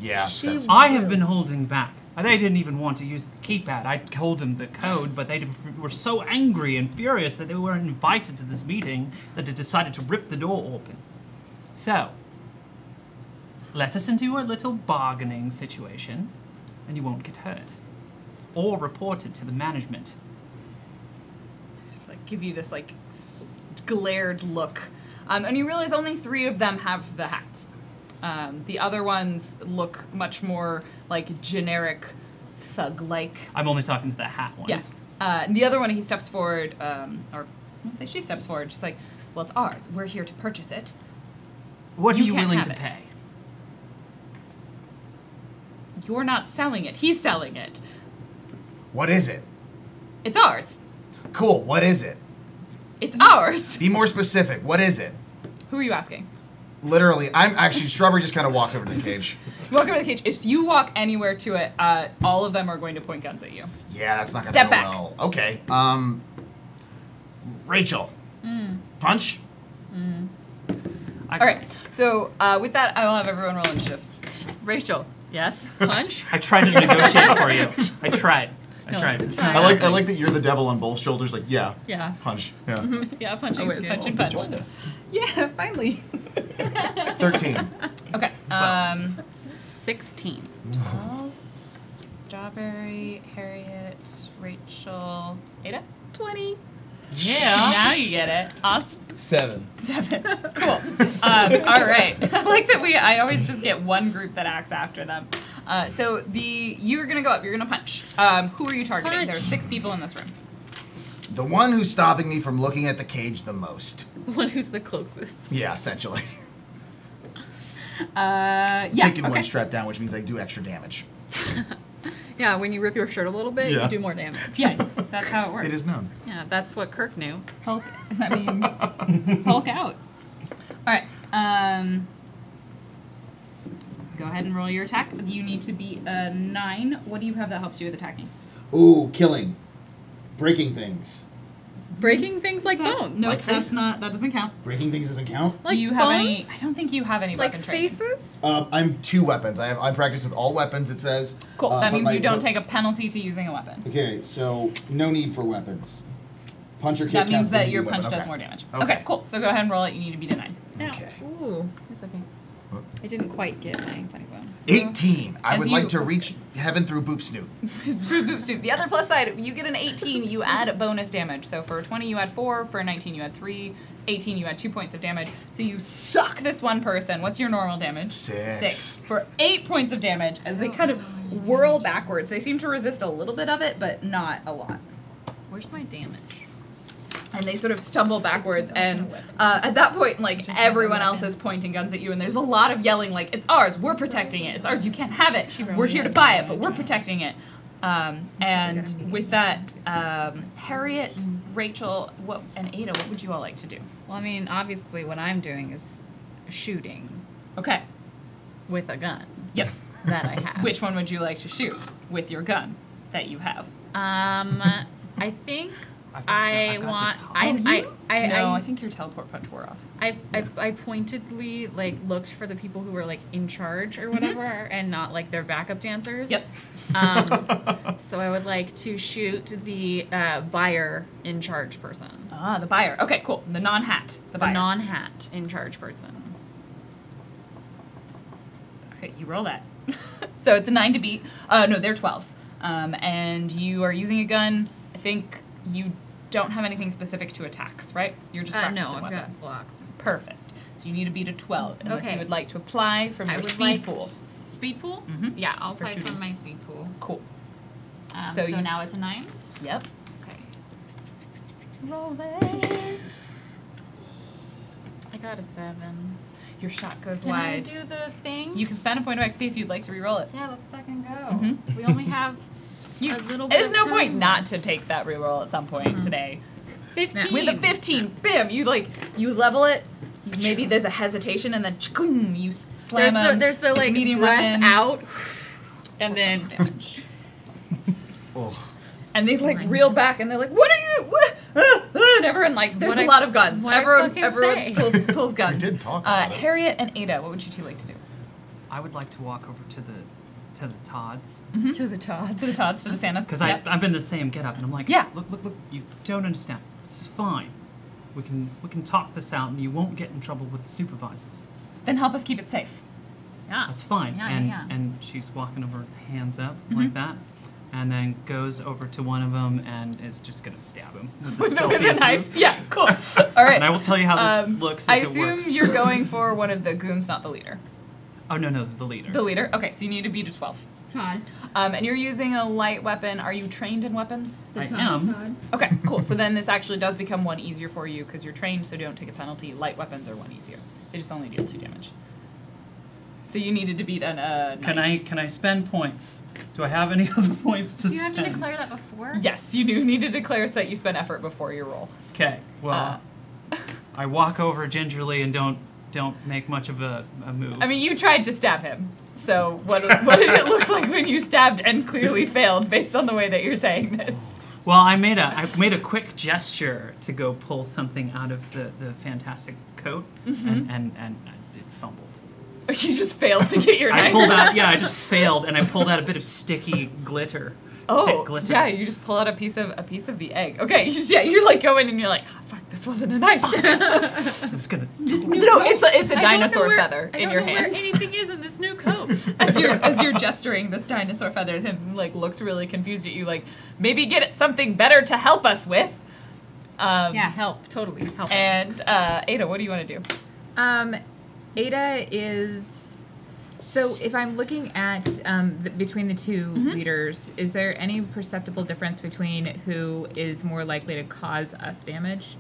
Yeah, that's I have been holding back. They didn't even want to use the keypad. I told them the code, but they were so angry and furious that they were invited to this meeting that they decided to rip the door open. So, let us into a little bargaining situation, and you won't get hurt. Or report it to the management. Sort of like give you this like glared look, and you realize only 3 of them have the hats. The other ones look much more like generic thug-like. I'm only talking to the hat ones. Yes. And the other one, he steps forward, or I'll say she steps forward. She's like, "Well, it's ours. We're here to purchase it. What are You you can't willing have to it. pay? You're not selling it. He's selling it. What is it? It's ours. Cool, what is it? It's ours." Be more specific. What is it? Who are you asking? Literally, I'm actually, Strawberry just kind of walks over to the cage. You walk over to the cage. If you walk anywhere to it, all of them are going to point guns at you. Yeah, that's not gonna Step go back. well. Okay, Rachel. Punch? All right. So with that, I will have everyone roll initiative. Rachel, yes. Punch. I tried to negotiate for you. I tried. I tried. It's I like that you're the devil on both shoulders. Like, yeah, Yeah. punch. Yeah. Yeah, punching is good. Punch and punch. Join us. Yeah, finally. 13. Okay. 16. 12. Strawberry, Harriet, Rachel, Ada. 20. Yeah. Now you get it. Awesome. 7. 7. Cool. All right. I like that I always just get one group that acts after them. So you're gonna go up. You're gonna punch. Who are you targeting? Punch. There are 6 people in this room. The one who's stopping me from looking at the cage the most. The one who's the closest. Yeah, essentially. Yeah. Taking okay. one strap down, which means I do extra damage. Yeah, when you rip your shirt a little bit, Yeah. you do more damage. Yeah. That's how it works. It is known. Yeah, that's what Kirk knew. Hulk. I mean, Hulk out. All right. Go ahead and roll your attack. You need to be a 9. What do you have that helps you with attacking? Ooh, killing. Breaking things. Breaking things like bones. No, Like that's faces. not. That doesn't count. Breaking things doesn't count? Like do you have bones? any? I don't think you have any Like weapon training. faces? I'm 2 weapons. I practice with all weapons, it says. Cool. That but means my- you don't but- take a penalty to using a weapon. Okay, so no need for weapons. Punch or kick That means counts as that a your weapon. punch does Okay. more damage. Okay. Okay, cool. So go ahead and roll it. You need to beat a 9. Yeah. Okay. Ooh. It's okay. I didn't quite get my funny bone. 18. I As would you- like to reach heaven through Boop Snoot. The other plus side, you get an 18, you add bonus damage. So for a 20, you add 4. For a 19, you add 3. 18, you add 2 points of damage. So you suck this one person. What's your normal damage? 6. For 8 points of damage as they kind of whirl backwards. They seem to resist a little bit of it, but not a lot. Where's my damage? And they sort of stumble backwards, and at that point, like, everyone else is pointing guns at you, and there's a lot of yelling, like, it's ours, we're protecting it, it's ours, you can't have it, we're here to buy it, but we're protecting it. And with that, Harriet, Rachel, and Ada, what would you all like to do? Well, I mean, obviously what I'm doing is shooting Okay. with a gun Yep. that I have. Which one would you like to shoot with your gun that you have? I think I've got the want. top. I think your teleport punch wore off. I pointedly like looked for the people who were like in charge or whatever, and not like their backup dancers. Yep. So I would like to shoot the buyer in charge person, Ah, the buyer. Okay, cool. The non-hat. The buyer. the non-hat in charge person. Okay, you roll that. So it's a 9 to beat. No, they're 12s. And you are using a gun. I think you don't have anything specific to attacks, right? You're just practicing No, I've got weapons. blocks. And stuff. Perfect. So you need to beat a 12, unless Okay. you would like to apply from I your would speed like pool. Speed pool? Mhm. Yeah, I'll For apply shooting. from my speed pool. Cool. So you s- now it's a 9. Yep. Okay. Roll it. I got a 7. Your shot goes Can I wide. do the thing? You can spend a point of XP if you'd like to re-roll it. Yeah, let's fucking go. Mhm. We only have You, a little bit there's of no point time. not to take that re-roll at some point today. 15. With a 15, bam, you level it. Maybe there's a hesitation, and then chkoom, you slam them. There's the It's a like medium breath weapon. out, and then And they like reel back, and they're like, "What are you?" What? And everyone there's What'd a I- lot of guns. what'd I Everyone fucking say? pulls guns. We did talk about it. Harriet and Ada, what would you two like to do? I would like to walk over to the Todds, To the Todds. To the Todds, to the Santas. because Yep. I've been the same get up, and I'm like, Yeah. look, you don't understand. This is fine. We can talk this out, and you won't get in trouble with the supervisors. Then help us keep it safe. yeah, That's fine. Yeah, and yeah. and she's walking over, hands up like that, and then goes over to one of them and is just gonna stab him with the With a stealthiest knife. move. Yeah, cool. All right. And I will tell you how this looks. If I it assume works. you're going for one of the goons, not the leader. Oh no, the leader. The leader. Okay, so you need to beat a 12. Todd. And you're using a light weapon. Are you trained in weapons? I am. Okay, cool. So then this actually does become one easier for you because you're trained, so you don't take a penalty. Light weapons are one easier. They just only deal 2 damage. So you needed to beat an Can I spend points? Do I have any other points to Do you have spend? to declare that before? Yes, you do need to declare so that you spend effort before your roll. Okay. Well, I walk over gingerly and don't make much of a move. I mean, you tried to stab him. So what did it look like when you stabbed and clearly failed based on the way that you're saying this? Well, I made a quick gesture to go pull something out of the fantastic coat, and it fumbled. You just failed to get your I knife. pulled out. Yeah, I just failed, and I pulled out a bit of sticky glitter Oh, glitter. yeah, you just pull out a piece of the egg. Okay, you like go in and you're like, oh, fuck, this wasn't a knife. I'm just gonna. No, it's a dinosaur feather in your I don't know hand. where anything is in this new coat. As you're gesturing this dinosaur feather, him like looks really confused at you, like maybe get something better to help us with. Yeah, help. Totally help. And Ada, what do you want to do? Ada is. So if I'm looking at between the two leaders, is there any perceptible difference between who is more likely to cause us damage?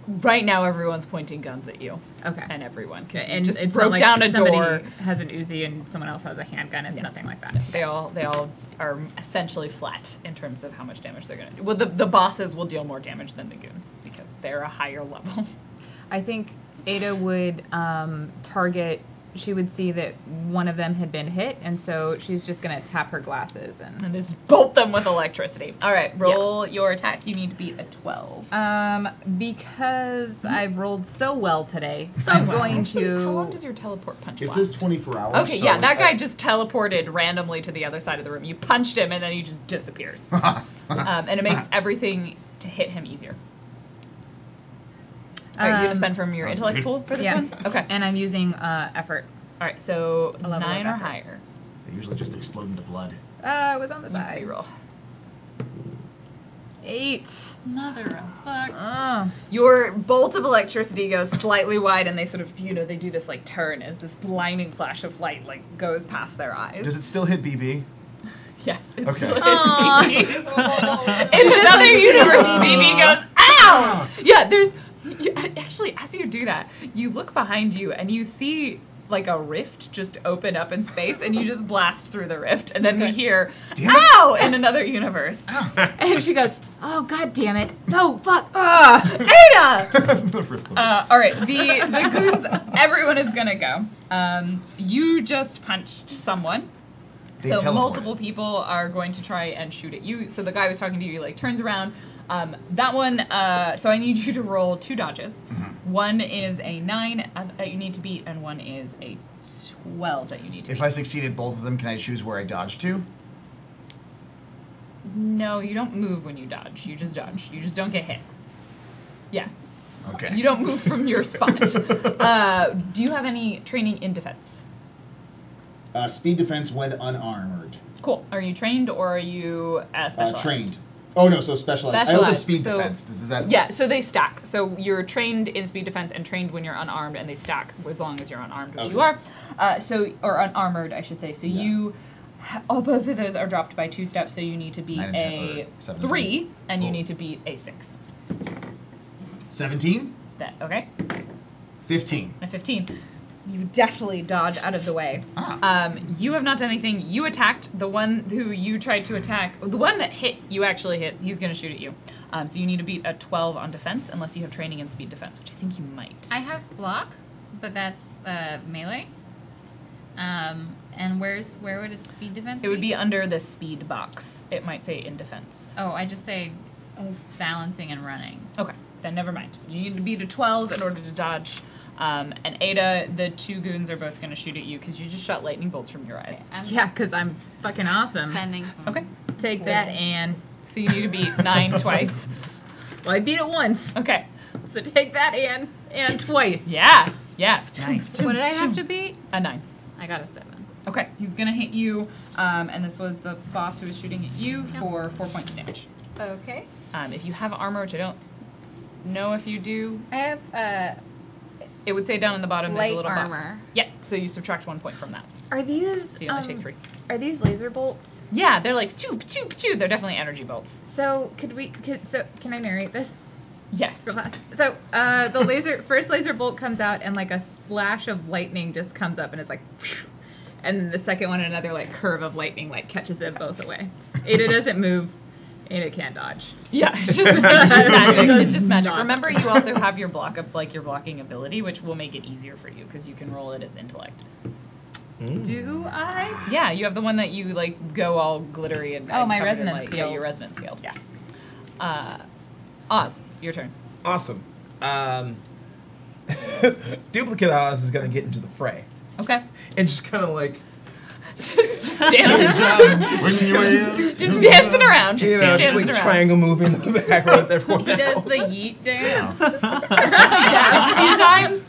Right now, everyone's pointing guns at you. Okay. And everyone. 'Cause you And just it's broke not like down a somebody door. has an Uzi and someone else has a handgun. It's nothing like that. They all are essentially flat in terms of how much damage they're going to do. Well, the bosses will deal more damage than the goons because they're a higher level. I think Ada would target. She would see that one of them had been hit, and so she's just gonna tap her glasses And just bolt them with electricity. All right, roll your attack. You need to beat a 12. Because I've rolled so well today, I'm going to. How long does your teleport punch It last? says 24 hours. Okay, so yeah, that guy I- just teleported randomly to the other side of the room. You punched him, and then he just disappears. And it makes everything to hit him easier. All right, you gonna spend from your intellect pool for this yeah. one? Okay. And I'm using effort. All right, so A level 9 of or effort. higher. They usually just explode into blood. It was on the You side. reroll. 8. Mother of fuck. Your bolt of electricity goes slightly wide, and they sort of, they do this like turn as this blinding flash of light like goes past their eyes. Does it still hit BB? Yes. It's Okay. In another universe, BB goes, ow! Yeah, actually, as you do that, you look behind you and you see like a rift just open up in space, and you just blast through the rift, and then we hear, ow! In another universe. And she goes, oh, god damn it. No, fuck. Ada! The rift closes. All right, the goons, everyone is gonna go. You just punched someone. They So teleported. multiple people are going to try and shoot at you. So the guy who was talking to you like turns around. That one, so I need you to roll 2 dodges. One is a 9 that you need to beat, and one is a 12 that you need to If beat. I succeeded both of them, can I choose where I dodge to? No, you don't move when you dodge. You just dodge. You just don't get hit. Yeah. Okay. You don't move from your spot. Do you have any training in defense? Speed defense when unarmored. Cool. Are you trained or are you specialized? Trained. Oh no, so specialized. I also have Specialized, speed so- defense. This is that. Yeah, so they stack. So you're trained in speed defense and trained when you're unarmed, and they stack as long as you're unarmed, which you are. Or unarmored, I should say. So you, both of those are dropped by 2 steps. So you need to beat 9 and 10, a or 7 and 3, and you Cool. need to beat a 6. 17, That okay? 15. A 15. You definitely dodge out of the way. You have not done anything. You attacked the one who you tried to attack. The one that hit, you actually hit. He's going to shoot at you. So you need to beat a 12 on defense, unless you have training in speed defense, which I think you might. I have block, but that's melee. And where would its speed defense It would be under the speed box. It might say in defense. Oh, I just say balancing and running. Okay, then never mind. You need to beat a 12 in order to dodge. And Ada, the 2 goons are both going to shoot at you because you just shot lightning bolts from your eyes. I'm Yeah, because I'm fucking awesome. spending some. Okay, Take that, Anne. so you need to beat 9 twice. Well, I beat it once. Okay, So take that, Anne. And twice. yeah. Nice. What did I have to beat? A 9. I got a 7. Okay, he's gonna hit you, and this was the boss who was shooting at you for 4 points of damage. Okay. If you have armor, which I don't know if you do, I have it would say down in the bottom there's a Light little armor. box. Yeah, so you subtract 1 point from that. Are these So you only take 3. Are these laser bolts? Yeah, they're like choo choo choo. They're definitely energy bolts. So can I narrate this? Yes. Real fast. So the first laser bolt comes out and like a slash of lightning just comes up and it's like, phew, and the second one another like curve of lightning like catches it both away. Ada doesn't move. Ada can't dodge. Yeah, it's just magic. It's just magic. Not. Remember, you also have your your blocking ability, which will make it easier for you because you can roll it as intellect. Do I? Yeah, you have the one that you like go all glittery and Oh, my covered in resonance light. Yeah, field. your resonance field. Yeah. Oz, your turn. Awesome. Duplicate Oz is gonna get into the fray Okay. and just kind of like just dancing. Just dancing around. Just just like triangle moving in the background with everyone. He does the yeet dance. He dabs a few times.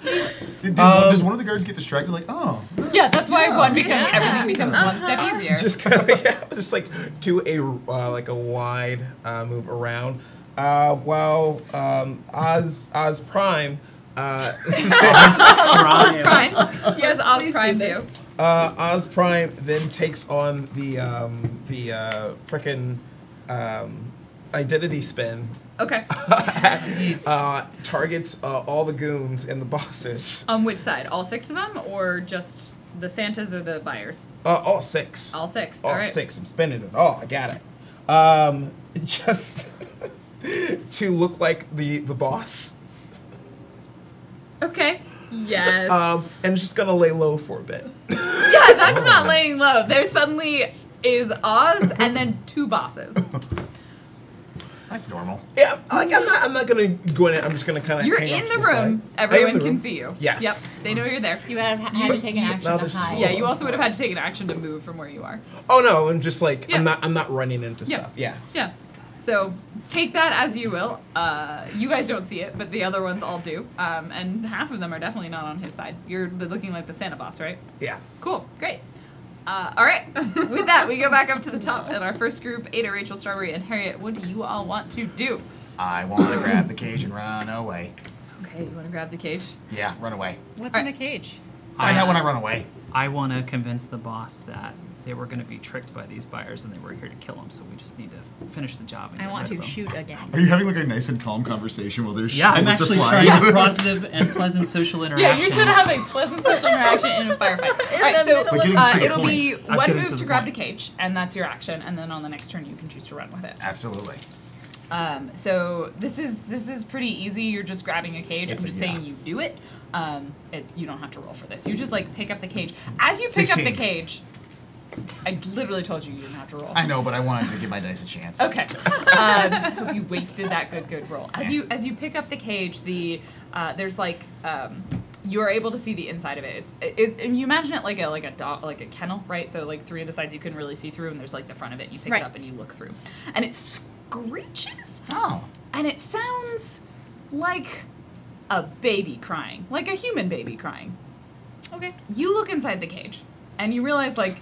Does one of the guards get distracted? Like, oh. Yeah, that's why everything becomes one step easier. Just kind of just like do a like a wide move around. While Oz Prime. Oz Prime. Yes, Oz Prime do. Oz Prime then takes on the frickin' identity spin. Okay. Targets all the goons and the bosses. On which side? All 6 of them, or just the Santas or the buyers? All 6. All 6. All right. 6. I'm spinning it. Oh, I got it. Just to look like the boss. Okay. Yes. And just gonna lay low for a bit. Yeah, that's not laying low. There suddenly is Oz and then 2 bosses. That's normal. Yeah, like I'm not gonna go in it. I'm just gonna kind of. You're in the room. Everyone can see you. Yes. Yep. They know you're there. You would have had to take an action to hide. Yeah, you also would have had to take an action to move from where you are. Oh no, I'm just like Yeah. I'm not running into stuff. Yeah. Yeah. So take that as you will. You guys don't see it, but the other ones all do. And half of them are definitely not on his side. You're looking like the Santa boss, right? Yeah. Cool. Great. All right. With that, we go back up to the top. And our first group, Ada, Rachel, Strawberry, and Harriet, what do you all want to do? I want to grab the cage and run away. Okay, you want to grab the cage? Yeah, run away. What's All in right. the cage? Find out when I run away. I want to convince the boss that they were going to be tricked by these buyers and they were here to kill them, so we just need to finish the job. And I get want rid to of them. shoot again. Are you having like a nice and calm conversation while there's Yeah, I'm bullets are actually flying? trying a positive and pleasant social interaction. Yeah, you should have a pleasant social interaction in a firefight. All right, so But getting to the it'll be point. I'm one getting move to to the grab point. the cage, and that's your action, and then on the next turn you can choose to run with it. Absolutely. So this is pretty easy. You're just grabbing a cage. I'm just yeah. saying you do it. You don't have to roll for this. You just like pick up the cage. As you pick up 16. the cage, I literally told you you didn't have to roll. I know, but I wanted to give my dice a chance. Okay. Hope you wasted that good roll. As you pick up the cage, there's like you are able to see the inside of it. And you imagine it like a dog, like a kennel, right? So like 3 of the sides you couldn't really see through, and there's like the front of it. You pick Right. it up and you look through, and it screeches. Oh. And it sounds like a baby crying, like a human baby crying. Okay. You look inside the cage, and you realize, like,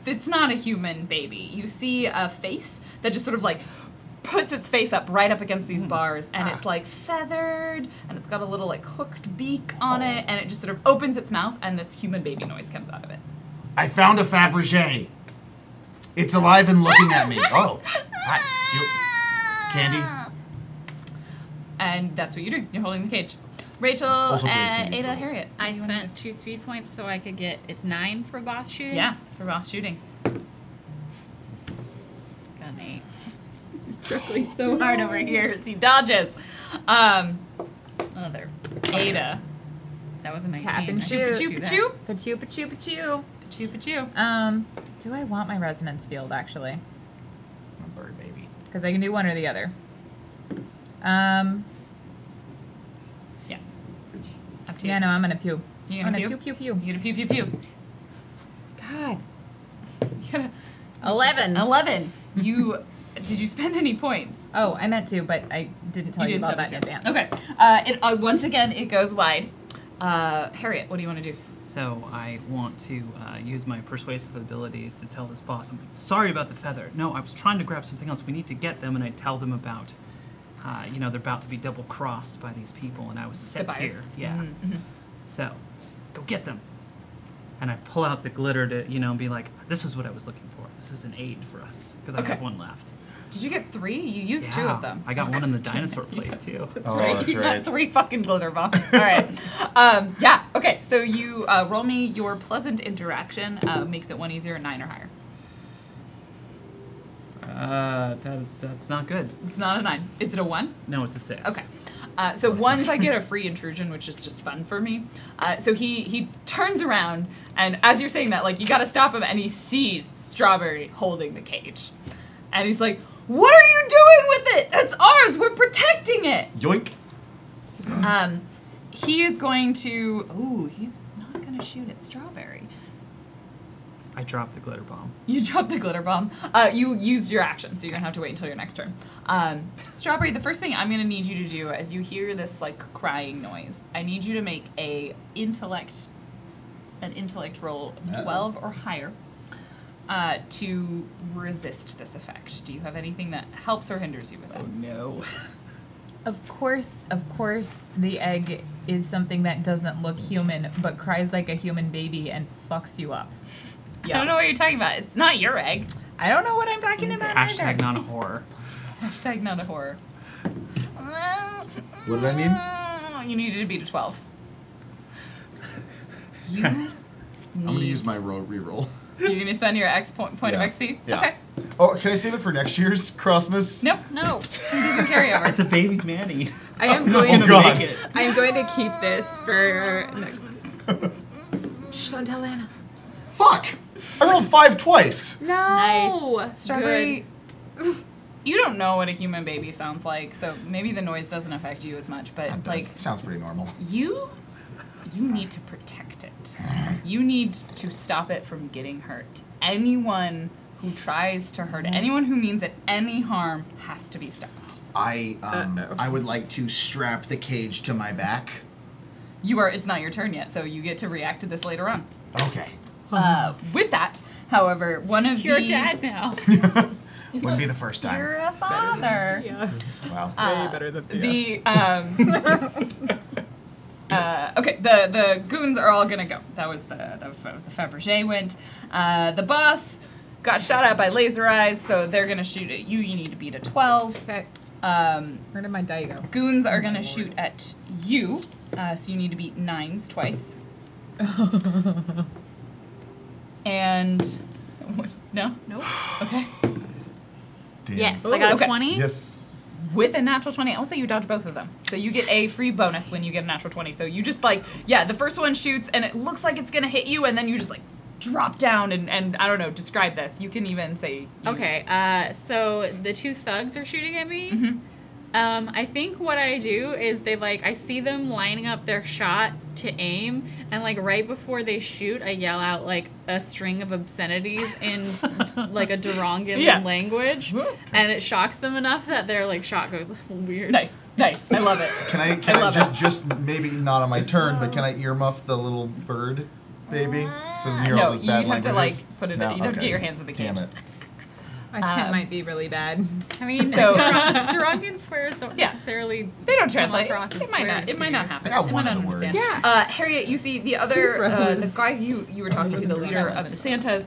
it's not a human baby. You see a face that just sort of, like, puts its face up right up against these bars, and it's, like, feathered, and it's got a little, like, hooked beak on it, and it just sort of opens its mouth, and this human baby noise comes out of it. I found a Fabergé. It's alive and looking at me. Oh. Hi. Candy? And that's what you do. You're holding the cage. Rachel Also great and candy Ada, for us. Harriet. I what do you wanna spent 2 speed points so I could get, it's 9 for boss do? shooting? Yeah, for boss shooting. Got an 8. You're circling so hard over here as he dodges. Another. Ada. That was a 19. Tap and I shoot. should do Pachoo, that. pachoo. Pachoo, pachoo, Pachoo, pachoo. pachoo. Do I want my resonance field, actually? I'm a bird baby. Because I can do one or the other. Yeah. Up to you. Yeah, no, I'm gonna pew. You I'm gonna gonna pew? pew, pew, pew. You gonna pew, pew, pew. God. You gotta 11. 11. Did you spend any points? Oh, I meant to, but I didn't tell you didn't about tell that me in to. advance. Okay. Once again, it goes wide. Harriet, what do you want to do? So I want to use my persuasive abilities to tell this boss, I'm sorry about the feather. No, I was trying to grab something else. We need to get them, and I tell them about, they're about to be double crossed by these people, and I was set here. buyers. Yeah. Mm-hmm. So, go get them. And I pull out the glitter to, be like, this is what I was looking for. This is an aid for us, because I Okay. have one left. Did you get 3? You used 2 of them. I got one in the dinosaur place, too. That's Oh, right. that's You right. got 3 fucking glitter bombs. All right. Yeah. Okay. So you roll me your pleasant interaction. Makes it 1 easier, 9 or higher. That's not good. It's not a 9. Is it a 1? No, it's a 6. Okay. So ones I get a free intrusion, which is just fun for me. So he turns around, and as you're saying that, like, you gotta stop him, and he sees Strawberry holding the cage. And he's like, what are you doing with it? It's ours. We're protecting it. Yoink. He is going to... Ooh, he's not going to shoot at Strawberry. I dropped the glitter bomb. You dropped the glitter bomb. You used your action, so you're gonna have to wait until your next turn. Strawberry, the first thing I'm gonna need you to do as you hear this like crying noise, I need you to make an intellect roll of 12 or higher to resist this effect. Do you have anything that helps or hinders you with it? Oh no. Of course, the egg is something that doesn't look human, but cries like a human baby and fucks you up. I don't know what you're talking about. It's not your egg. I don't know what I'm talking about. Hashtag not a horror. Hashtag not a horror. What did I need? You needed to beat a 12. I'm gonna use my reroll. You're gonna spend your point of XP? Yeah. Okay. Oh, can I save it for next year's Crossmas? Nope, no. It doesn't carry over. It's a baby Manny. I am going Oh, God. Make it. I am going to keep this for next. Shh, don't tell Anna. Fuck! I rolled 5 twice. No. Nice. Strawberry, you don't know what a human baby sounds like, so maybe the noise doesn't affect you as much, but That like sounds pretty normal. you need to protect it. You need to stop it from getting hurt. Anyone who tries to hurt it, anyone who means it any harm has to be stopped. I would like to strap the cage to my back. It's not your turn yet, so you get to react to this later on. Okay. With that, however, one of You're the... dad now. Wouldn't be the first time. You're a father. Yeah. Wow. Way better than Okay, the goons are all gonna go. That was the Fabergé went. The boss got shot at by laser eyes, so they're gonna shoot at you. You need to beat a 12. Okay. Where did my die go? Goons are gonna shoot at you, so you need to beat 9s twice. And no. Okay. Damn. Yes, I got a okay. 20. Yes. With a natural 20, I'll say you dodge both of them. So you get a free bonus when you get a natural 20. So you just like, the first one shoots and it looks like it's gonna hit you, and then you just like drop down and I don't know, describe this. You can even say. Okay, so the two thugs are shooting at me. Mhm. I think what I do is I see them lining up their shot to aim, and like right before they shoot, I yell out like a string of obscenities in like a Durangan language, and it shocks them enough that their like shot goes weird. Nice. I love it. Can I just maybe not on my turn, but can I earmuff the little bird baby? So it doesn't hear all No, those you'd bad have to languages? like put it. No, You'd have to okay. get your hands in the cage. Damn it. My chin might be really bad. I mean, So- Durangan swears don't necessarily. They don't come translate. across as It might not. swears It might to not you. happen. I got They one might of not the words. understand. Yeah. Harriet, you see the other the guy you were talking to, the leader of the Santas.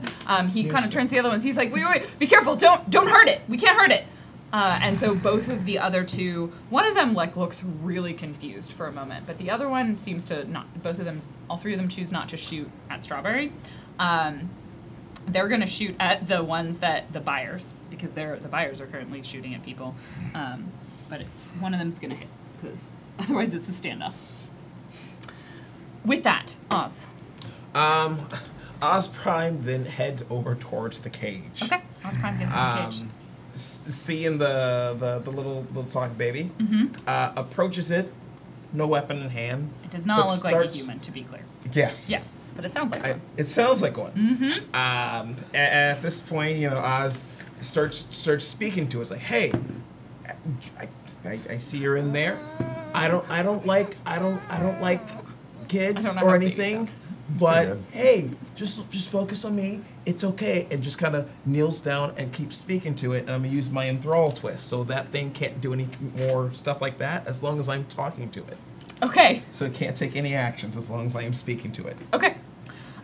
He kind of turns to the other ones. He's like, wait, be careful! Don't hurt it. We can't hurt it. And so both of the other two, one of them like looks really confused for a moment, but the other one seems to not. All three of them choose not to shoot at Strawberry. They're gonna shoot at the ones that the buyers, because the buyers are currently shooting at people. But it's one of them's gonna hit, because otherwise it's a standoff. With that, Oz. Oz Prime then heads over towards the cage. Okay. Oz Prime gets in the cage. Seeing the little talking baby, approaches it, no weapon in hand. It does not but look like a starts- human, to be clear. Yes. Yeah, but it sounds like one. It sounds like one. Mm-hmm. At this point, Oz starts speaking to us like, "Hey, I see you're in there. I don't like kids I don't know or how big anything, so. but good. hey, just focus on me. It's okay." And just kind of kneels down and keeps speaking to it. And I'm gonna use my enthrall twist, so that thing can't do any more stuff like that as long as I'm talking to it. Okay. So it can't take any actions as long as I am speaking to it. Okay.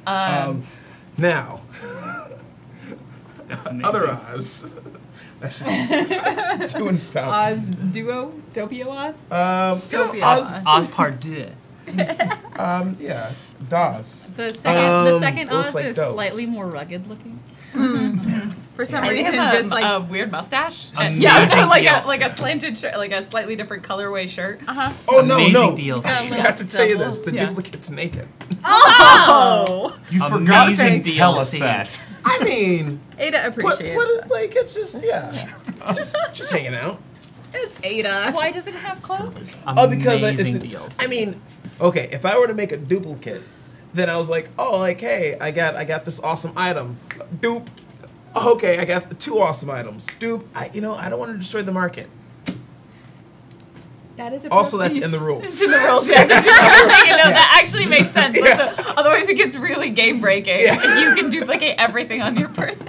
Now, That's amazing. other Oz. That's just doing stuff. Oz duo? Dopio Oz? Dopey Oz. Oz part deux. Yeah, Das. The second It looks Oz like is DEUX. slightly more rugged looking. For some He reason, has just like a weird mustache. Amazing Yeah, deal. like a slanted shirt, like a slightly different colorway shirt. Oh no, Amazing no! deals. I Got a have to little tell you stubble. this: the Yeah. duplicate's naked. oh, You forgot to Amazing tell us DLC. that. I mean, Ada appreciates. that. like it's just just hanging out. It's Ada. Why does it have clothes? Oh, because Amazing it's deals. I mean, okay, if I were to make a duplicate, then I was like, oh, like, hey, I got this awesome item. Doop. Okay, I got 2 awesome items. Doop. I don't want to destroy the market. That is a Also, that's in the rules. It's in the rules, yeah. That actually makes sense. Yeah. Otherwise, it gets really game breaking. Yeah. If you can duplicate everything on your person.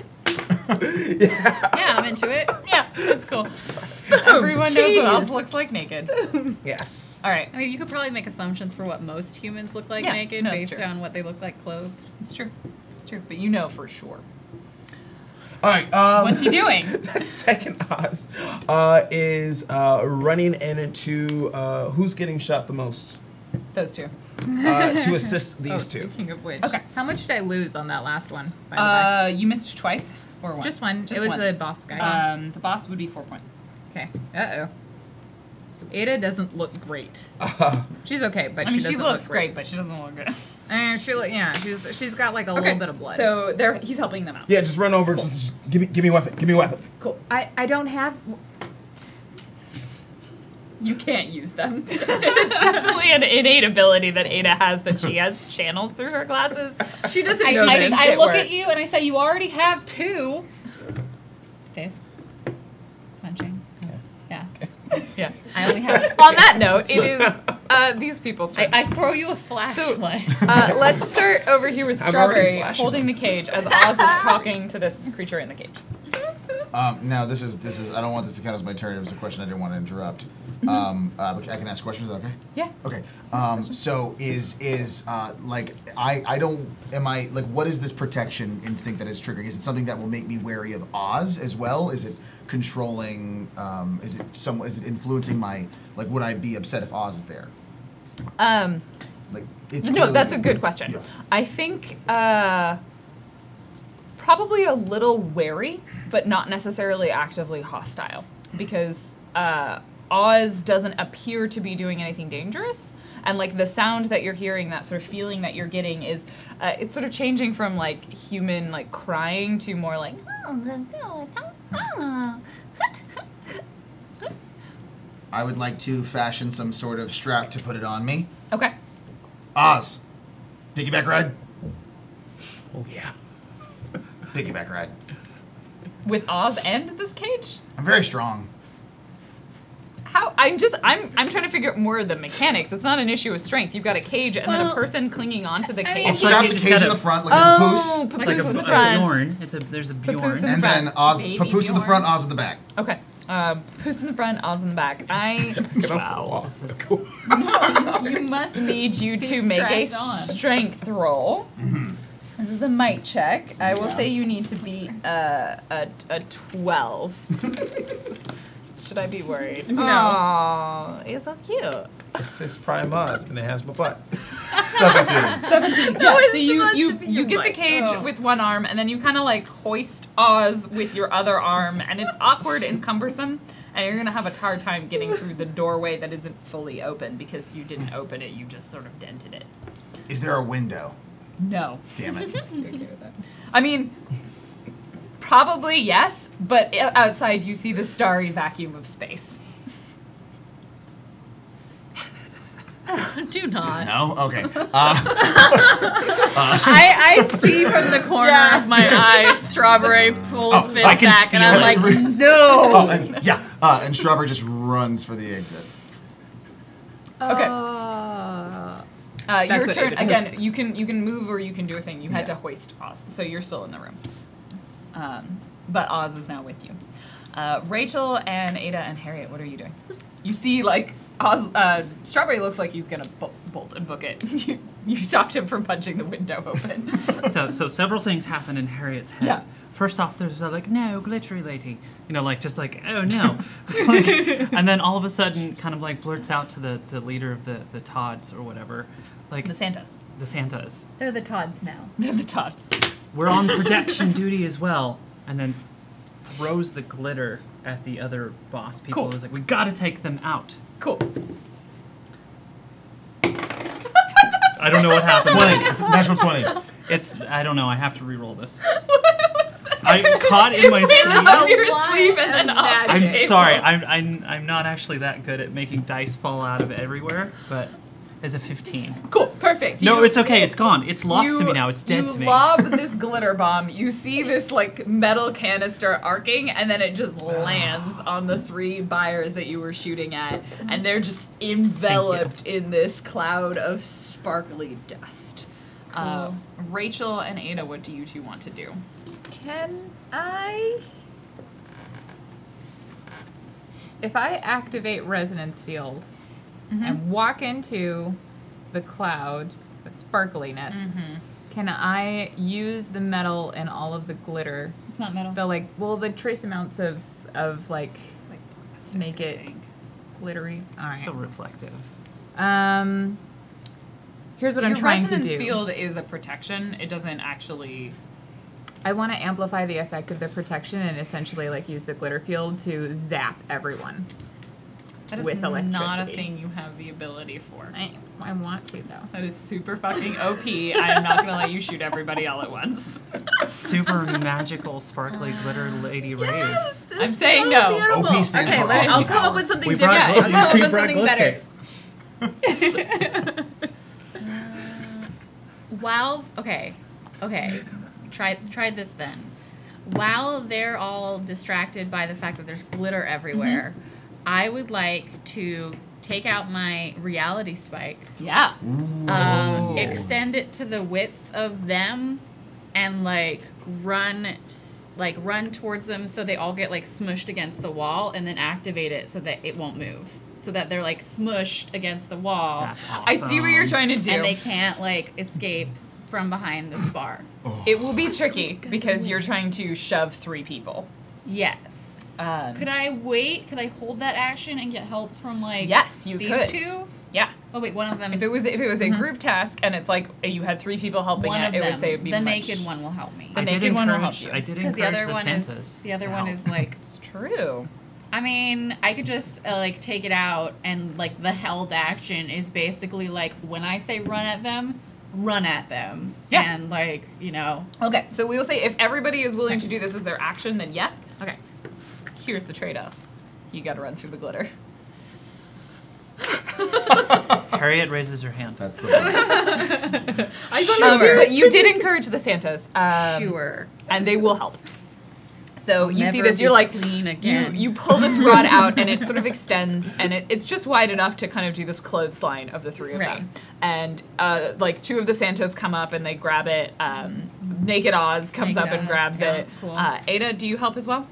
Yeah, I'm into it. Yeah, it's cool. Everyone knows what Oz looks like naked. Yes. All right. I mean, you could probably make assumptions for what most humans look like Yeah, naked no, it's based true. on what they look like clothed. It's true. It's true. But you know for sure. All right. What's he doing? That second Oz is running into who's getting shot the most Those two. to assist these two. Speaking of which, Okay. how much did I lose on that last one? By You missed twice or the way? once? Just one. Just it was once. the boss guy. The boss would be 4 points. Okay. Uh oh. Ada doesn't look great. She's okay, but I mean, she she doesn't looks look great, but she doesn't look good. She's got like a little bit of blood. So he's helping them out. Yeah, just run over. Just give me a weapon. Give me a weapon. Cool. I don't have. You can't use them. It's definitely an innate ability that Ada has, that she has channels through her glasses. She doesn't I, know I, this. I It look works. at you and I say, you already have 2. This. Punching. Yeah. Yeah. I only have. On that note, it is these people's turn. I throw you a flashlight. Let's start over here with I'm already Strawberry flashing. holding the cage as Oz is talking to this creature in the cage. Now this is I don't want this to count as my turn. It was a question I didn't want to interrupt. But I can ask questions. Is that okay? Yeah. Okay. So is like I don't am I like what is this protection instinct that is triggering? Is it something that will make me wary of Oz as well? Is it controlling? Is it influencing my like? Would I be upset if Oz is there? Like it's No, clearly- that's a good question. Yeah. I think probably a little wary, but not necessarily actively hostile, because Oz doesn't appear to be doing anything dangerous, and like the sound that you're hearing, that sort of feeling that you're getting is it's sort of changing from like human like crying to more like I would like to fashion some sort of strap to put it on me. okay. Oz, piggyback ride. Oh yeah. Piggyback ride. With Oz and this cage? I'm very strong. How I'm trying to figure out more of the mechanics. It's not an issue of strength. You've got a cage and then a Well, person clinging onto the I mean, cage. It's like Strap you the just cage in gotta- the front like a papoose. Papoose Like in the a front. Bjorn. There's a Papoose Bjorn. in the And then front. Oz, Baby papoose in the Bjorn. front, Oz in the back. Okay. Papoose in the front, Oz in the back. Wow. This is You must need you to make a strapped on. strength roll. This is a might check. I will say you need to beat a 12. Should I be worried? No. Aww, it's so cute. This is Prime Oz, and it has my butt. 17. 17. No, Yeah, it's so you supposed you, to be you your get the butt. cage Oh. with one arm, and then you kind of like hoist Oz with your other arm, and it's awkward and cumbersome, and you're gonna have a hard time getting through the doorway that isn't fully open because you didn't open it, you just sort of dented it. Is there a window? No. Damn it. I mean, probably yes, but outside you see the starry vacuum of space. Do not. No? Okay. I see from the corner of my eye, Strawberry pulls Oh, fist I can back, and I'm like, feel it. no. Oh, and, yeah. And Strawberry just runs for the exit. Okay. That's Your what turn it is. again. You can move or you can do a thing. You had to hoist Oz, so you're still in the room. But Oz is now with you. Rachel and Ada and Harriet, what are you doing? You see, like Oz, Strawberry looks like he's gonna bolt and book it. You stopped him from punching the window open. so several things happen in Harriet's head. Yeah. First off, there's like, no, glittery lady. You know, like, just like, oh no. Like, and then all of a sudden kind of like blurts out to the leader of the Todds or whatever. Like, The Santas. the Santas. They're the Todds now. The Tots. We're on protection duty as well. And then throws the glitter at the other boss people. Cool. It was like, we gotta take them out. Cool. I don't know what happened. 20. It's a natural 20. I don't know. I have to re-roll this. I caught in my Up sleeve. your Why sleeve and then up. imagine? I'm sorry. I'm not actually that good at making dice fall out of everywhere, but is a 15. Cool, perfect. No, it's okay. It's gone. It's lost to me now. It's dead to me. You lob this glitter bomb. You see this like metal canister arcing, and then it just lands on the 3 buyers that you were shooting at, and they're just enveloped in this cloud of sparkly dust. Cool. Rachel and Ada, what do you two want to do? Can I... If I activate Resonance Field and walk into the cloud of sparkliness, can I use the metal and all of the glitter? It's not metal. The trace amounts of like It's like to make it glittery. All It's right. still reflective. Here's what I'm trying to do. Resonance field is a protection. It doesn't actually. I want to amplify the effect of the protection and essentially like use the glitter field to zap everyone. That is With not a electricity. thing you have the ability for. I want to though. That is super fucking OP. I am not gonna let you shoot everybody all at once. Super magical, sparkly glitter lady rave. I'm saying no. OP stands for I'll awesome come up power. with something We different. brought, I'll come up we with brought something glow better. sticks. Okay. Try this then. While they're all distracted by the fact that there's glitter everywhere, I would like to take out my reality spike, Yeah. extend it to the width of them, and run towards them so they all get smushed against the wall, and then activate it so that it won't move. So that they're smushed against the wall, That's awesome. I see what you're trying to do. and they can't escape from behind this bar. It will be tricky because you're trying to shove 3 people. Yes. Could I wait? Could I hold that action and get help from Yes, you these could. 2? Yeah. Oh wait, one of them. If it was a group task and it's you had 3 people helping one it, of it them, would say it'd be the much. naked one will help me. The naked one will help you. I did Because encourage the other one Santas. is the other to one help. is It's true. I mean, I could just take it out, and the held action is basically when I say run at them, Yeah. and Okay, so we will say if everybody is willing to do this as their action, then yes. Okay. Here's the trade-off. You got to run through the glitter. Harriet raises her hand. That's the point. But you did encourage the Santas. sure. And they will help. So you see Never this, be you're clean again. you pull this rod out and it sort of extends and it's just wide enough to kind of do this clothesline of the 3 of them. And 2 of the Santas come up and they grab it. Naked Oz comes Naked up and Oz, grabs yeah, it. cool. Ada, do you help as well?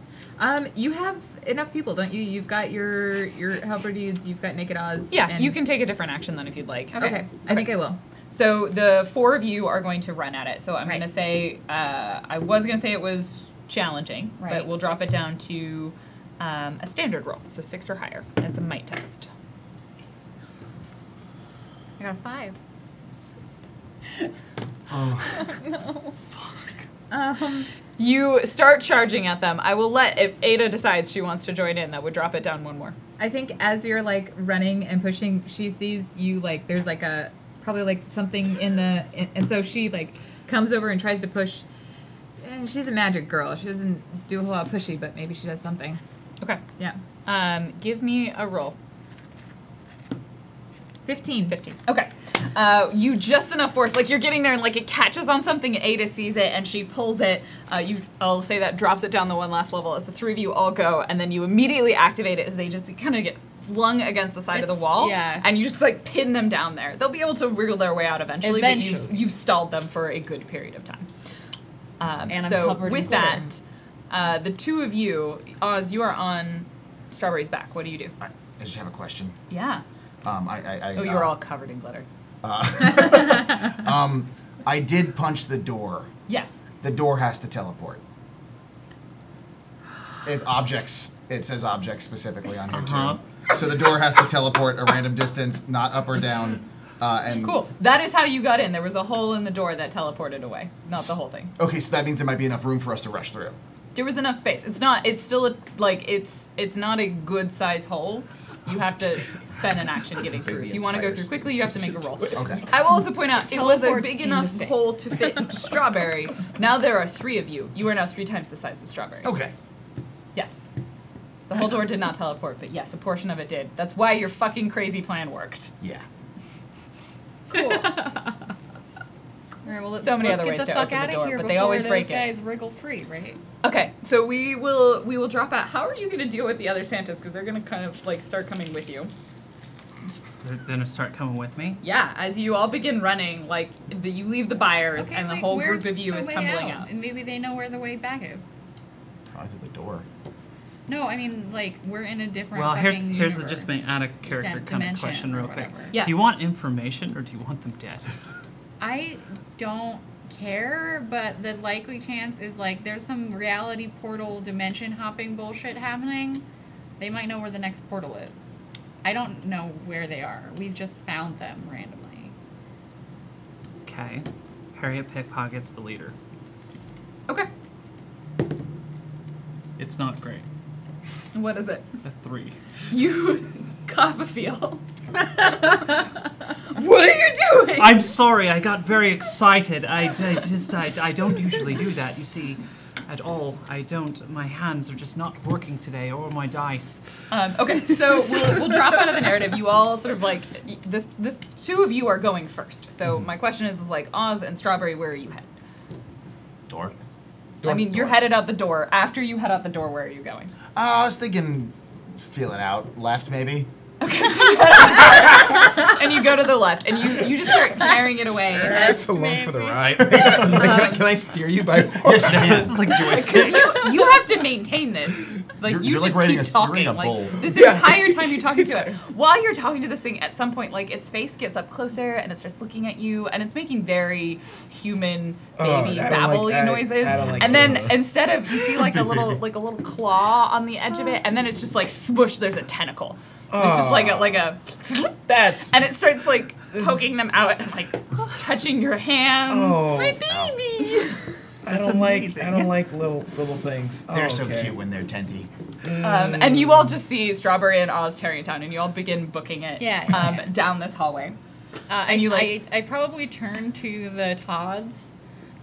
You have enough people, don't you? You've got your helper dudes. You've got Naked Oz. Yeah, and- you can take a different action then if you'd like. Okay. I think I will. So the 4 of you are going to run at it. So I'm Right. going to say, I was going to say it was challenging, but Right. we'll drop it down to a standard roll. So 6 or higher. And it's a might test. I got a 5. You start charging at them. I will let, if Ada decides she wants to join in, that would drop it down 1 more. I think as you're running and pushing, she sees you there's a probably something in the and so she comes over and tries to push. And she's a magic girl. She doesn't do a whole lot of pushy, but maybe she does something. Okay. Yeah. Give me a roll. 15. 15. Okay. You just enough force, you're getting there and it catches on something, Ada sees it and she pulls it. I'll say that drops it down the 1 last level as the 3 of you all go, and then you immediately activate it as they just kind of get flung against the side of the wall. Yeah. And you just pin them down there. They'll be able to wriggle their way out eventually. But you've stalled them for a good period of time. And I'm so covered in with glitter. that, the 2 of you, Oz, you are on Strawberry's back. What do you do? I just have a question. Yeah. Oh, You're all covered in glitter. I did punch the door. Yes. The door has to teleport. It's objects. It says objects specifically on here too. So the door has to teleport a random distance, not up or down. And Cool. That is how you got in. There was a hole in the door that teleported away, not the whole thing. Okay, so that means there might be enough room for us to rush through. There was enough space. It's not. It's still it's not a good size hole. You have to spend an action getting through. If you want to go through quickly, you have to make a roll. Okay. I will also point out it was a Teleports big into enough space. hole to fit Strawberry. Now there are 3 of you. You are now 3 times the size of Strawberry. Okay. Yes. The whole door did not teleport, but yes, a portion of it did. That's why your fucking crazy plan worked. Yeah. Cool. All right, well, So many let's other get ways the to fuck open out the of door, here but they before always those break it. guys wriggle free, right? Okay, so we will drop out. How are you going to deal with the other Santas? Because they're going to kind of like start coming with you. They're gonna start coming with me. Yeah, as you all begin running, like you leave the buyers, Okay, and the like, whole where's group of you the is way tumbling out. And maybe they know where the way back is. Probably through the door. No, I mean, like, we're in a different Well, here's fucking just universe. my out of character kind of Dimension question, or real quick. whatever. Yeah. Do you want information or do you want them dead? I don't care, but the likely chance is, like, there's some reality portal dimension hopping bullshit happening. They might know where the next portal is. I don't know where they are. We've just found them randomly. Okay. Harriet Pickpocket's the leader. Okay, It's not great. what is it? A 3. You cough a feel. What are you doing? I'm sorry, I got very excited. I don't usually do that, you see, at all. I don't. My hands are just not working today, or my dice. Okay, so we'll drop out of the narrative. You all sort of like the two of you are going first. So my question is like Oz and Strawberry, where are you headed? Door. I mean, you're headed out the door. After you head out the door, where are you going? I was thinking, feel it out. Left, maybe. Okay, so you head out the door, and you go to the left, and you just start tearing it away. Just along for the ride. Can I steer you by? Yes, you can. This is like joysticks. You have to maintain this. Like You're you like just riding keep a- you're talking. riding a Like bull. this entire time you're talking to it. While you're talking to this thing, at some point, like its face gets up closer and it starts looking at you, and it's making very human baby babbly noises. I don't like and then those. instead of you see like a little claw on the edge of it, and then it's just like swoosh. There's a tentacle. It's just like a That's. and it starts like poking them out and like touching your hands. Oh. My baby. I don't like little things. They're Oh, so okay. cute when they're tenty. And you all just see Strawberry and Oz tearing it down, and you all begin booking it Yeah. down this hallway. And you, I probably turn to the Todds,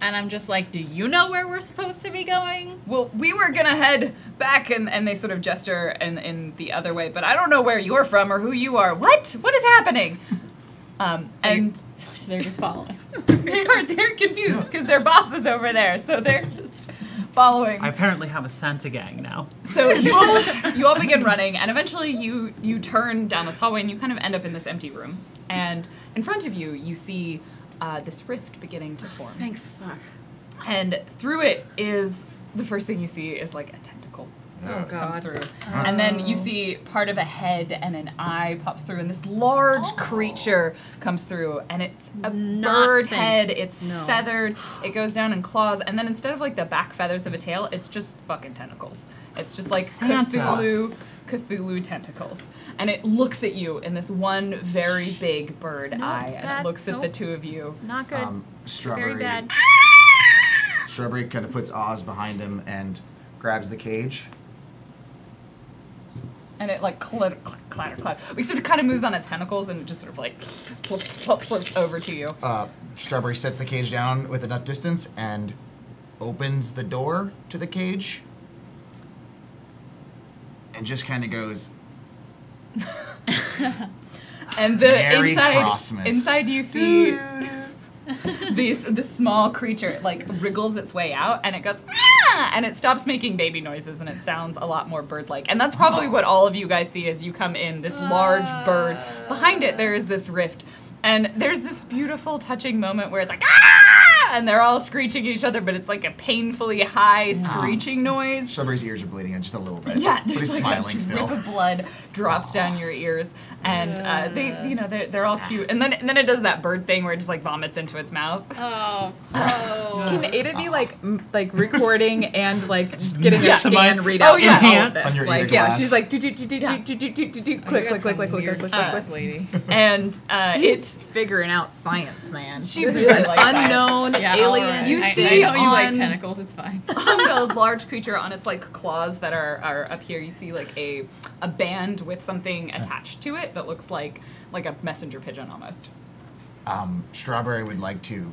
and I'm just like, do you know where we're supposed to be going? Well, we were gonna head back, and they sort of gesture in the other way, but I don't know where you're from or who you are. What? What is happening? And So they're just following. they're confused because their boss is over there, so they're just following. I apparently have a Santa gang now. So you all begin running, and eventually you turn down this hallway, and you kind of end up in this empty room. And in front of you, you see this rift beginning to form. Thank fuck. And through it is the first thing you see is like a tentacle. Oh, Comes God. through, and then you see part of a head and an eye pops through, and this large creature comes through, and it's a bird head. It's feathered. It goes down in claws, and then instead of like the back feathers of a tail, it's just fucking tentacles. It's just like Santa. Cthulhu tentacles, and it looks at you in this one very big bird eye, and it bad. looks at the Nope. two of you. Not good. Strawberry. Very bad. Strawberry kind of puts Oz behind him and grabs the cage. And it like clatter. It sort of kind of moves on its tentacles and just sort of like flips over to you. Strawberry sets the cage down with enough distance and opens the door to the cage. And just kind of goes, And the Merry Crossmas. inside you see this small creature like wriggles its way out, and it goes ah! And it stops making baby noises, and it sounds a lot more bird-like. And that's probably what all of you guys see as you come in. This large bird. Behind it, there is this rift, and there's this beautiful, touching moment where it's like ah! And they're all screeching at each other, but it's like a painfully high screeching noise. Strawberry's ears are bleeding just a little bit. Yeah, But he's there's like smiling a still. drip of blood drops down your ears, and they're all cute. And then it does that bird thing where it just like vomits into its mouth. Oh. Can Ada be like recording and like getting a scan Maximize- readout? Oh, yeah. of all of Enhance. this? On your like ear yeah, glass. she's like do click click click click click click. lady. And She's figuring out science, man. She really likes science. Unknown Yeah, alien. alright. You I see know you like on- tentacles. It's fine. on the large creature, on its like claws that are up here, you see like a band with something attached to it that looks like a messenger pigeon almost. Strawberry would like to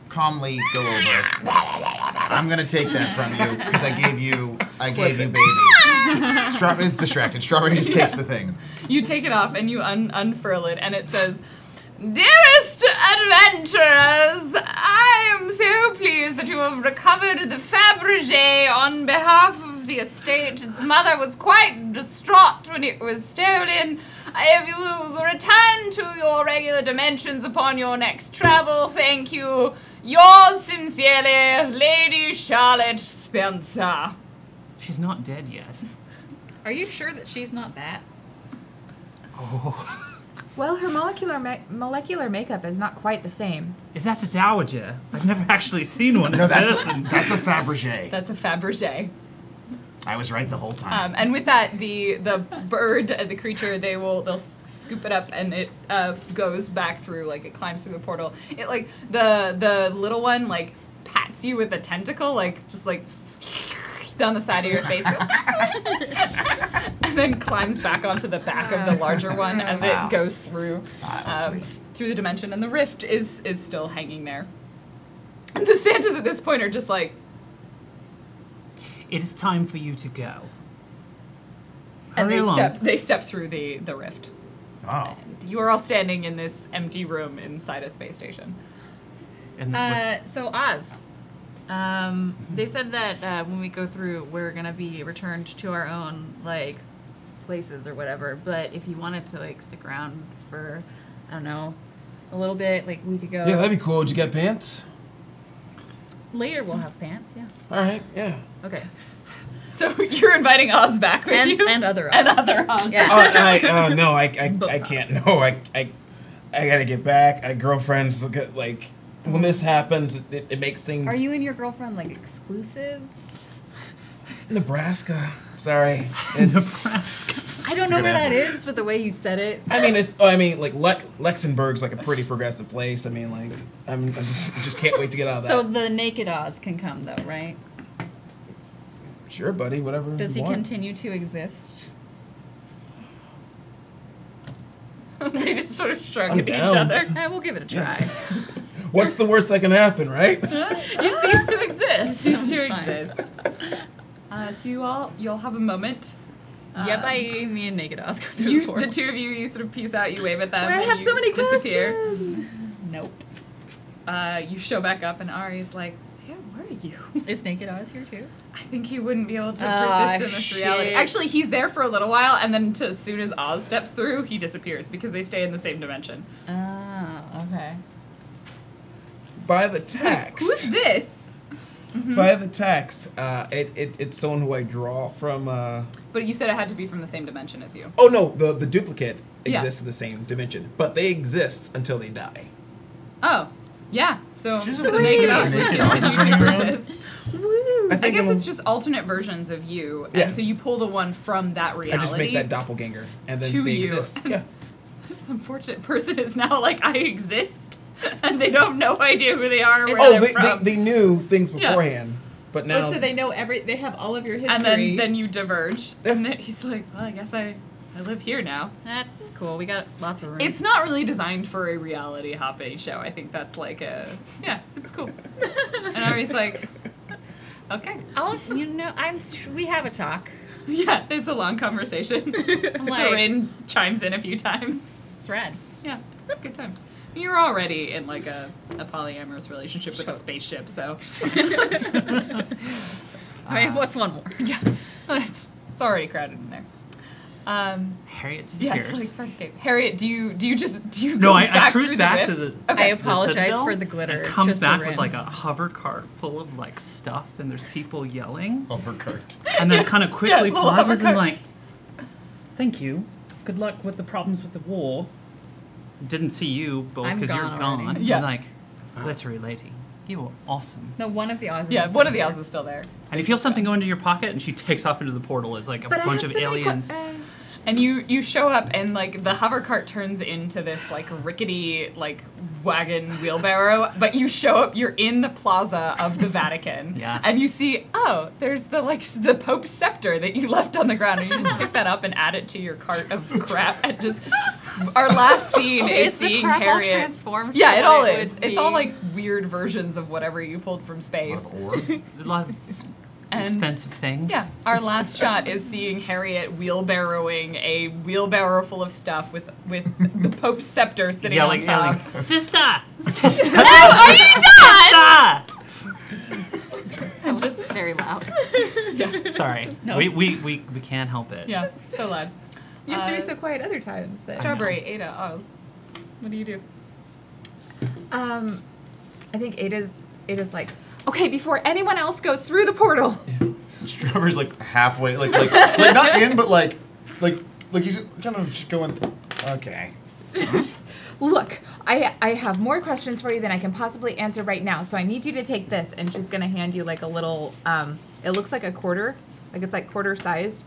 calmly go over. I'm gonna take that from you because I gave you baby. Strawberry's distracted. Strawberry just takes the thing. You take it off and you unfurl it, and it says, Dearest adventurers, I am so pleased that you have recovered the Fabergé on behalf of the estate. Its mother was quite distraught when it was stolen. If you will return to your regular dimensions upon your next travel, thank you. Yours sincerely, Lady Charlotte Spencer. She's not dead yet. Are you sure that she's not that? Oh. Well, her molecular makeup is not quite the same. Is that a dowager? I've never actually seen one in that's person. that's a Fabergé. That's a Fabergé. I was right the whole time. And with that, the bird, the creature, they'll scoop it up, and it goes back through, like it climbs through the portal. It like the little one like pats you with a tentacle, like just like down the side of your face, and then climbs back onto the back of the larger one as it goes through through the dimension, and the rift is still hanging there. And the Santas at this point are just like, it is time for you to go. and Hurry along. they step through the rift. Oh. And you are all standing in this empty room inside a space station. And So Oz, they said that when we go through, we're gonna be returned to our own like places or whatever. But if you wanted to like stick around for, I don't know, a little bit, like we could go. Yeah, that'd be cool. Did you get pants? Later we'll have pants. Yeah. All right. Yeah. Okay. So you're inviting Oz back with you? And other Oz. And other Oz. Yeah. No, I can't. No, I gotta get back. Girlfriends look at like when this happens, it makes things. Are you and your girlfriend like exclusive? Nebraska? Sorry, it's. I don't know where that is, but the way you said it. I mean, it's. I mean, like Luxembourg's like a pretty progressive place. I mean, like I just can't wait to get out of that. So the naked Oz can come though, right? Sure, buddy. Whatever. Does he you want. continue to exist? They just sort of shrug I'm at each down. other. We'll give it a try. What's the worst that can happen, right? You cease to exist. Cease to Fine. exist. So you'll have a moment. Yeah, bye. Me and naked Oz go through the You, portal. the two of you, you sort of peace out. You wave at them. I and have you so many disappear. questions. Nope. You show back up, and Ari's like, "Where were you?" Is naked Oz here too? I think he wouldn't be able to Ah, persist in this reality. shit. Actually, he's there for a little while, and then as soon as Oz steps through, he disappears because they stay in the same dimension. Oh, okay. By the text. Who's this? By the text, it's someone who I draw from. But you said it had to be from the same dimension as you. Oh no, the duplicate Yeah. exists in the same dimension, but they exist until they die. Oh, yeah. So She's the a naked Oz naked would Oz is continue to running around. persist. Woo! I think guess it'll- it's just alternate versions of you, Yeah. and so you pull the one from that reality. I just make that doppelganger, and then to they you. exist. Yeah. This unfortunate person is now like, I exist, and they don't have no idea who they are or where Oh, they're from. they knew things Yeah. beforehand, but now. Let's say they know they have all of your history. And then you diverge, and then he's like, well, I guess I live here now. That's cool. We got lots of room. It's not really designed for a reality hopping show. I think that's like yeah, it's cool. And Ari's like, okay. we have a talk. Yeah, it's a long conversation. like- Rin chimes in a few times. It's rad. Yeah, it's good times. You're already in like a polyamorous relationship with a spaceship, so I mean, what's one more? yeah, it's already crowded in there. Harriet Yeah, disappears. it's like first escape. Harriet, do you No, go I back cruise through back the to rift? the. Okay. I apologize Citadel, for the glitter, And comes just back so with Rin. like a hover cart full of like stuff, and there's people yelling, Overcurt. and then kind of quickly little pauses hover and cart. like, "Thank you. Good luck with the problems with the war. Didn't see you both I'm because you're gone gone." already. Yeah. I'm like, glittery lady, you are awesome. No, one of the Oz's. Yeah, is one of still the here. Oz is still there. And you feel something go into your pocket, and she takes off into the portal as like a But I bunch have of so many aliens. And you show up, and like the hover cart turns into this like rickety like wagon wheelbarrow, but you show up, you're in the plaza of the Vatican. Yes. And you see, oh, there's the Pope's scepter that you left on the ground, and you just pick that up and add it to your cart of crap, and just our last scene is Is the seeing crap all Harriet. transformed Yeah, to it what all it is. would It's all be? like weird versions of whatever you pulled from space. Or A lot of And expensive things. yeah, our last shot is seeing Harriet wheelbarrowing a wheelbarrow full of stuff with the Pope's scepter sitting on top. Yelling, sister! Sister! No, are you done? That was very loud. Yeah, Sorry. No, we can't help it. yeah, so loud. You have to be so quiet other times. Then. Strawberry, Ada, Oz. What do you do? I think Ada's like, okay, before anyone else goes through the portal. Strawberry's like halfway, like not in, but like he's kind of just going. Okay. Look, I have more questions for you than I can possibly answer right now, so I need you to take this. And she's gonna hand you like a little. It looks like a quarter, like it's like quarter sized.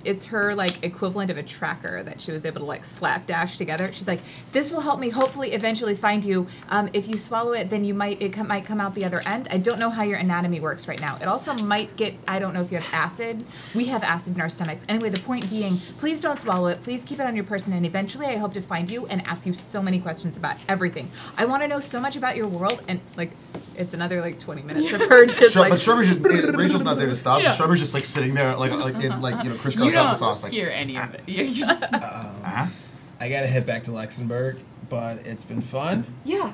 It's her like equivalent of a tracker that she was able to like slapdash together. She's like, this will help me hopefully eventually find you. If you swallow it, then might come out the other end. I don't know how your anatomy works right now. It also might get, I don't know if you have acid. We have acid in our stomachs. Anyway, the point being, please don't swallow it. Please keep it on your person. And eventually I hope to find you and ask you so many questions about everything. I want to know so much about your world. And like, it's another like 20 minutes of her just like. But Strawberry's just, Rachel's not there to stop. So Strawberry's just like sitting there like crisscross You don't applesauce. Like, hear any of it. You just I gotta head back to Luxembourg, but it's been fun. Yeah.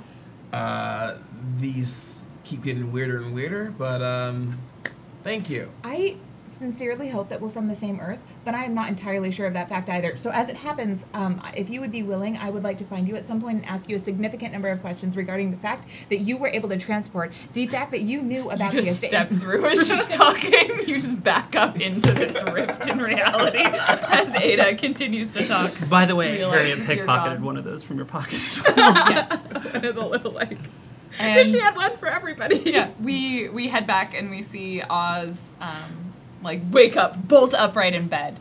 These keep getting weirder and weirder, but thank you. I sincerely hope that we're from the same Earth, but I am not entirely sure of that fact either. So as it happens, if you would be willing, I would like to find you at some point and ask you a significant number of questions regarding the fact that you were able to transport, the fact that you knew about you the just estate. step through as she's talking. You just back up into this rift in reality as Ada continues to talk. By the way, Realizes Harriet you're pickpocketed gone. one of those from your pockets. Yeah. One of the little like. And She had one for everybody. yeah, we head back and we see Oz like wake up, bolt upright in bed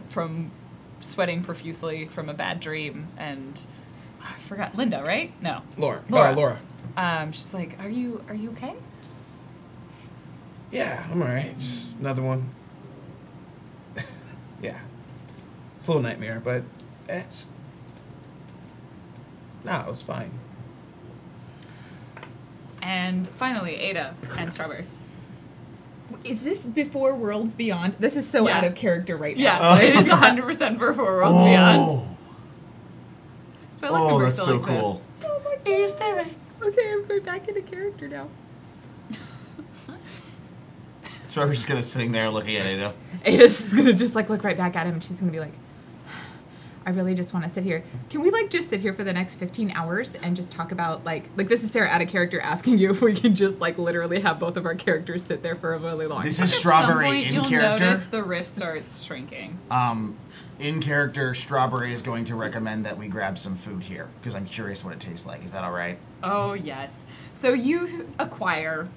from sweating profusely from a bad dream, and I forgot Linda, right? No, Laura. Laura. Laura. She's like, are you okay? Yeah, I'm alright. Just another one. Yeah. It's a little nightmare, but it was fine. And finally, Ada and Strawberry. Is this before Worlds Beyond? This is so Yeah. out of character right now. Yeah, it is 100% before Worlds Beyond. That's why Luxembourg that's still so cool. exists. Oh my God. Easter egg. Okay, I'm going back into character now. Strawberry's just kind of sitting there looking at Ada. Ada's gonna just like look right back at him, and she's gonna be like, I really just want to sit here. Can we like just sit here for the next 15 hours and just talk about like this is Sarah out of character asking you if we can just like literally have both of our characters sit there for a really long This time. is At some Strawberry point, in you'll character. notice the rift starts shrinking. In character, Strawberry is going to recommend that we grab some food here because I'm curious what it tastes like. Is that all right? Oh, yes. So you acquire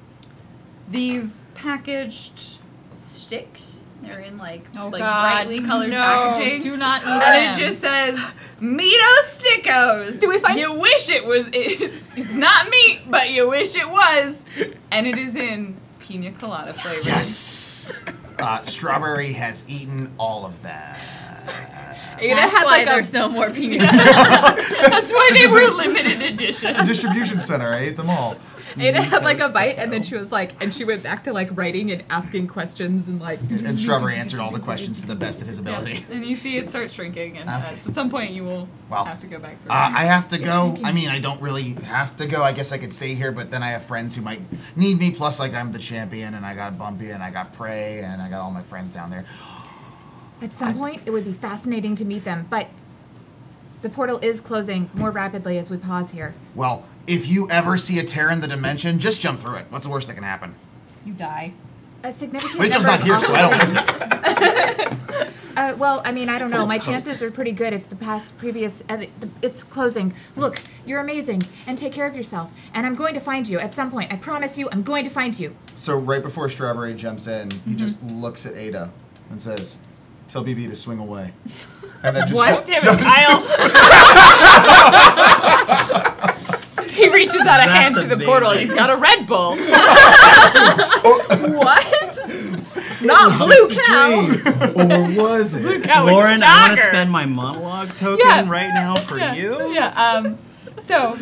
these packaged sticks. They're in like brightly colored packaging. Do not eat And them. it just says, Meato Stickos. Do we find- You wish it was, it's not meat, but you wish it was. And it is in pina colada flavor. Yes! Strawberry has eaten all of that. Ada That's had why like there's a no more peanut. That's why This they is were the- limited The edition. distribution center. I ate them all. Ada had like a bite, and then she was like, and she went back to like writing and asking questions and like. And Strawberry answered all the questions to the best of his ability. And you see it start shrinking, and Okay. at some point you will Well, have to go back through. I have to go. I mean, I don't really have to go. I guess I could stay here, but then I have friends who might need me. Plus, like, I'm the champion, and I got Bumpy, and I got Prey, and I got all my friends down there. At some point, it would be fascinating to meet them, but the portal is closing more rapidly as we pause here. Well, if you ever see a tear in the dimension, just jump through it. What's the worst that can happen? You die. A significant Rachel's number not of here, so I don't listen. Well, I mean, I don't know. My chances are pretty good if the previous, it's closing. Look, you're amazing, and take care of yourself. And I'm going to find you at some point. I promise you, I'm going to find you. So right before Strawberry jumps in, he just looks at Ada and says, "Tell BB to swing away." And then just What? Damn it, Kyle. He reaches out a That's hand through the portal. amazing. He's got a Red Bull. What? Not Blue Cow. Or was it? Cow with Lauren, I want to jogger. spend my monologue token Yeah. right now for you. Yeah. So So,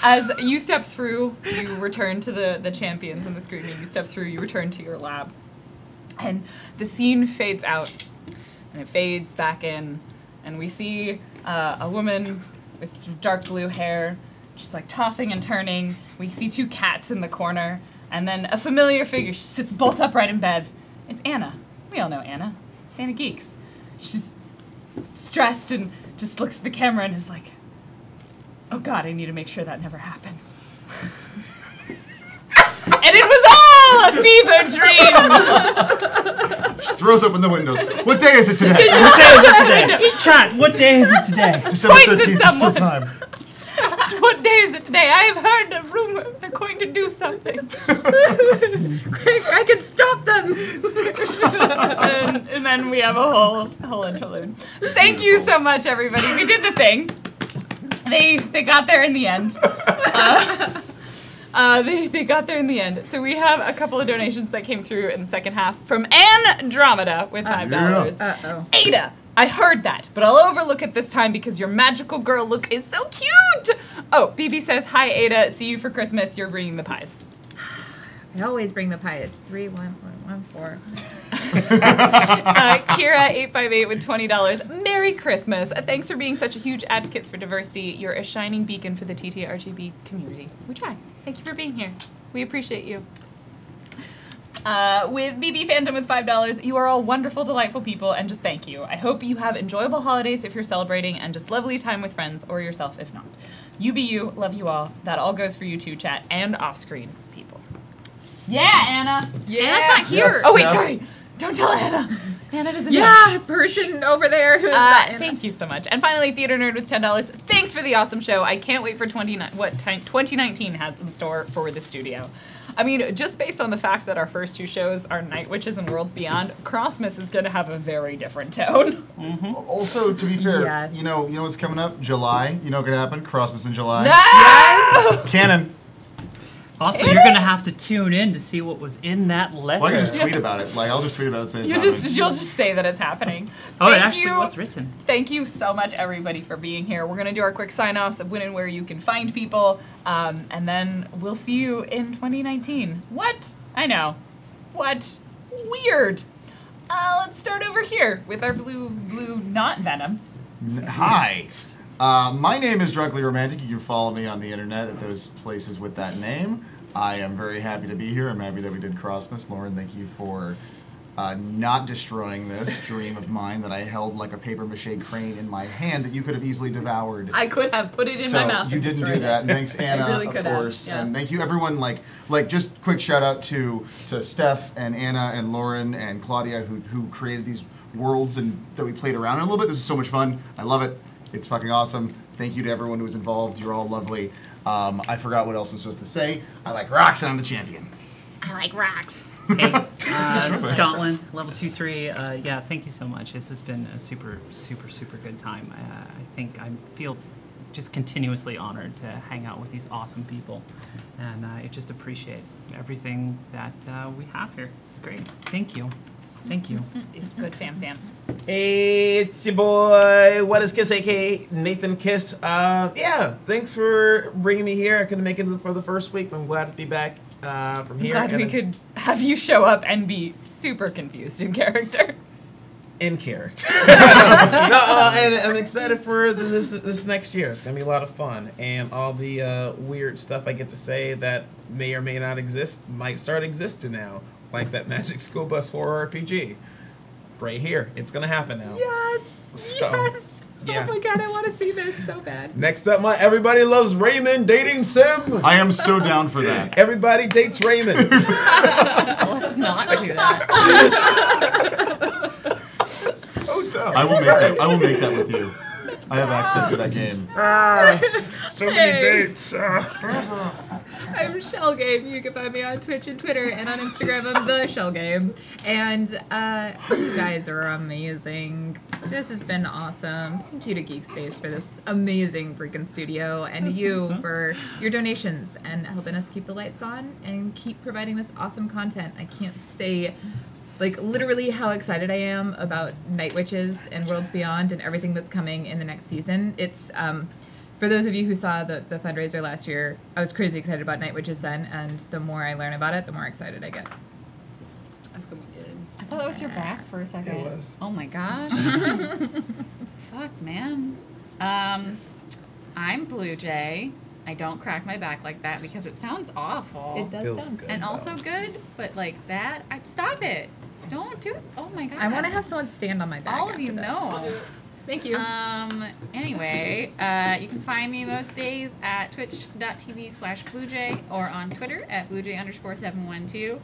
as you step through, you return to the champions in the screening. You step through, you return to your lab. And the scene fades out, and it fades back in, and we see a woman with dark blue hair, just like tossing and turning. We see 2 cats in the corner, and then a familiar figure. She sits bolt upright in bed. It's Anna. We all know Anna. It's Anna Geeks. She's stressed and just looks at the camera and is like, oh God, I need to make sure that never happens. And it was all a fever dream! She throws open the windows. What day is it today? What day is it today? Chat, what day is it today? December Points at 13th, it's still someone. time. What day is it today? I have heard a rumor they're going to do something. I can stop them. and then we have a whole interlude. Thank you so much, everybody. We did the thing. They got there in the end. They got there in the end. So we have a couple of donations that came through in the second half from Andromeda with $5. Uh-oh. Ada, I heard that, but I'll overlook it this time because your magical girl look is so cute. Oh, BB says, hi Ada, see you for Christmas. You're bringing the pies. I always bring the pies. 3, 1, 1, 4. Kira858 with $20. Merry Christmas. Thanks for being such a huge advocates for diversity. You're a shining beacon for the TTRGB community. We try. Thank you for being here. We appreciate you. With BB Phantom with $5, you are all wonderful, delightful people, and just thank you. I hope you have enjoyable holidays if you're celebrating, and just lovely time with friends or yourself if not. You be you. Love you all. That all goes for you too, chat, and off-screen people. Yeah, Anna. Yeah. Anna's not here. Yes, Oh, wait, Steph. sorry. Don't tell Anna. Anna doesn't know. Yeah, person over there who's not in. Thank you so much. And finally, Theater Nerd with $10. Thanks for the awesome show. I can't wait for 2019 has in store for the studio. I mean, just based on the fact that our first 2 shows are Night Witches and Worlds Beyond, Crossmas is going to have a very different tone. Also, to be fair, Yes. you know what's coming up? July. You know what's gonna happen? Crossmas in July. Yes! Canon. Also, you're going to have to tune in to see what was in that letter. Well, I can just tweet about it. Like, I'll just tweet about it saying it's You'll just say that it's happening. Oh, it Thank actually you. was written. Thank you so much, everybody, for being here. We're going to do our quick sign-offs of when and where you can find people, and then we'll see you in 2019. What? I know. What? Weird. Let's start over here with our blue not Venom. Hi. My name is Drunkenly Romantic. You can follow me on the internet at those places with that name. I am very happy to be here. I'm happy that we did Crossmas. Lauren, thank you for not destroying this dream of mine that I held like a papier-mâché crane in my hand that you could have easily devoured. I could have put it in So my mouth. you and didn't do destroyed that. it. And thanks, Anna, really of could have, course. yeah. And thank you, everyone. Like just quick shout out to Steph and Anna and Lauren and Claudia who created these worlds and that we played around in a little bit. This is so much fun. I love it. It's fucking awesome. Thank you to everyone who was involved. You're all lovely. I forgot what else I'm supposed to say. I like rocks and I'm the champion. I like rocks. Hey, Scotland, level 2-3. Yeah, thank you so much. This has been a super good time. I feel just continuously honored to hang out with these awesome people, and I just appreciate everything that we have here. It's great. Thank you. Thank you. It's good, fam. Hey, it's your boy, What is Kiss, aka Nathan Kiss. Yeah, thanks for bringing me here. I couldn't make it for the first week, but I'm glad to be back from here. Glad we could have you show up and be super confused in character. In character. And I'm excited for this next year. It's gonna be a lot of fun, and all the weird stuff I get to say that may or may not exist might start existing now, like that Magic School Bus horror RPG. Right here, it's gonna happen now. Yes. So, Yes. yeah. Oh my god, I want to see this so bad. Next up, my Everybody Loves Raymond dating sim. I am so down for that. Everybody dates Raymond. Let's not do that. So dumb. I will make that with you. I have access to that game. So many dates. I'm Shell Game. You can find me on Twitch and Twitter, and on Instagram I'm the Shell Game. And you guys are amazing. This has been awesome. Thank you to GeekSpace for this amazing freaking studio, and you for your donations and helping us keep the lights on and keep providing this awesome content. I can't say like literally how excited I am about Night Witches and Worlds Beyond and everything that's coming in the next season. It's for those of you who saw the fundraiser last year, I was crazy excited about Night Witches then, and the more I learn about it, the more excited I get. That's gonna be good. I thought that was your back for a second. It was. Oh my gosh. Fuck, man. I'm Blue Jay. I don't crack my back like that because it sounds awful. It does Feels sound good. And though. also good, but like bad. Stop it. Don't do it. Oh my god. I want to have someone stand on my back. all of you after this. know. Thank you. Anyway, you can find me most days at twitch.tv/bluejay or on Twitter at bluejay_712.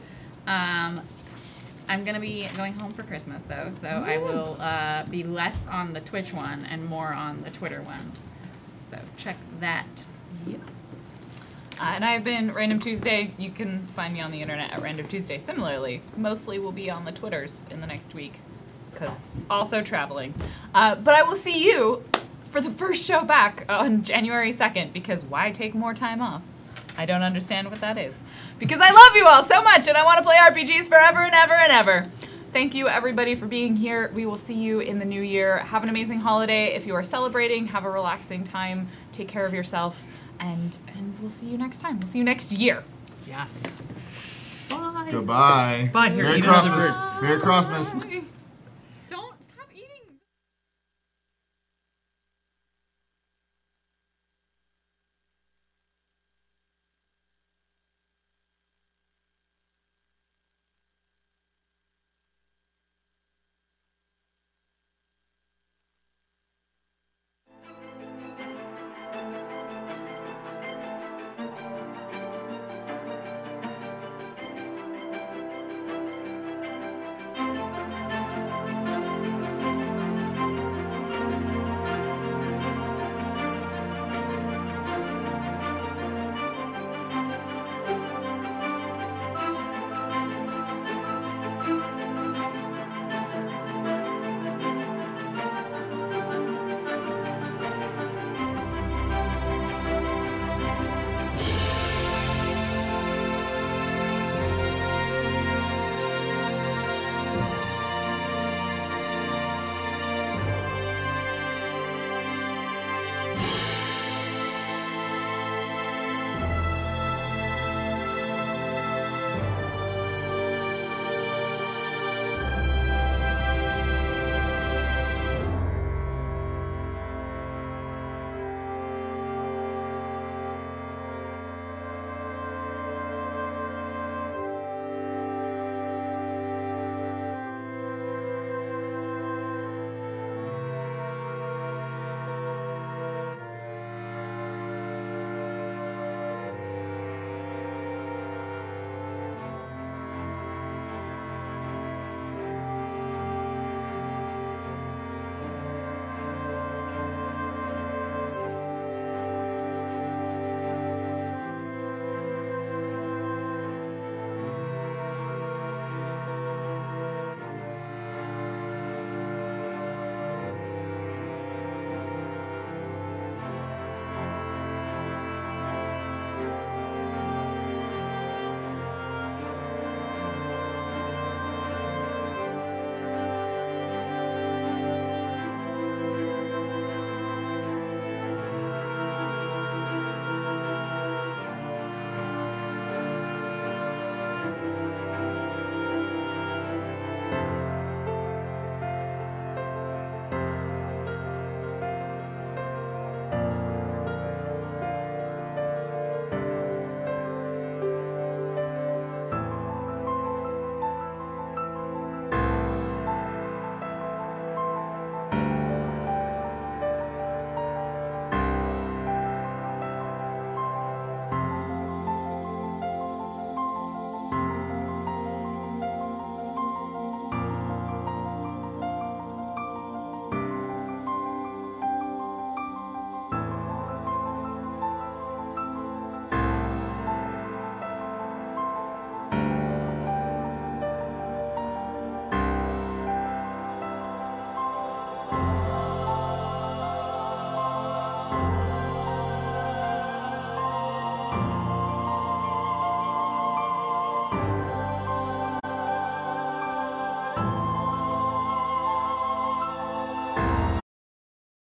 I'm going to be going home for Christmas, though, so I will be less on the Twitch one and more on the Twitter one. So check that. Yep. And I've been Random Tuesday. You can find me on the internet at Random Tuesday. Similarly, mostly will be on the Twitters in the next week, because also traveling. But I will see you for the first show back on January 2nd, because why take more time off? I don't understand what that is. Because I love you all so much, and I want to play RPGs forever and ever and ever. Thank you, everybody, for being here. We will see you in the new year. Have an amazing holiday. If you are celebrating, have a relaxing time. Take care of yourself, and we'll see you next time. We'll see you next year. Yes. Bye. Goodbye. Bye. Here, Merry eat another Crossmas. bird. Merry Crossmas.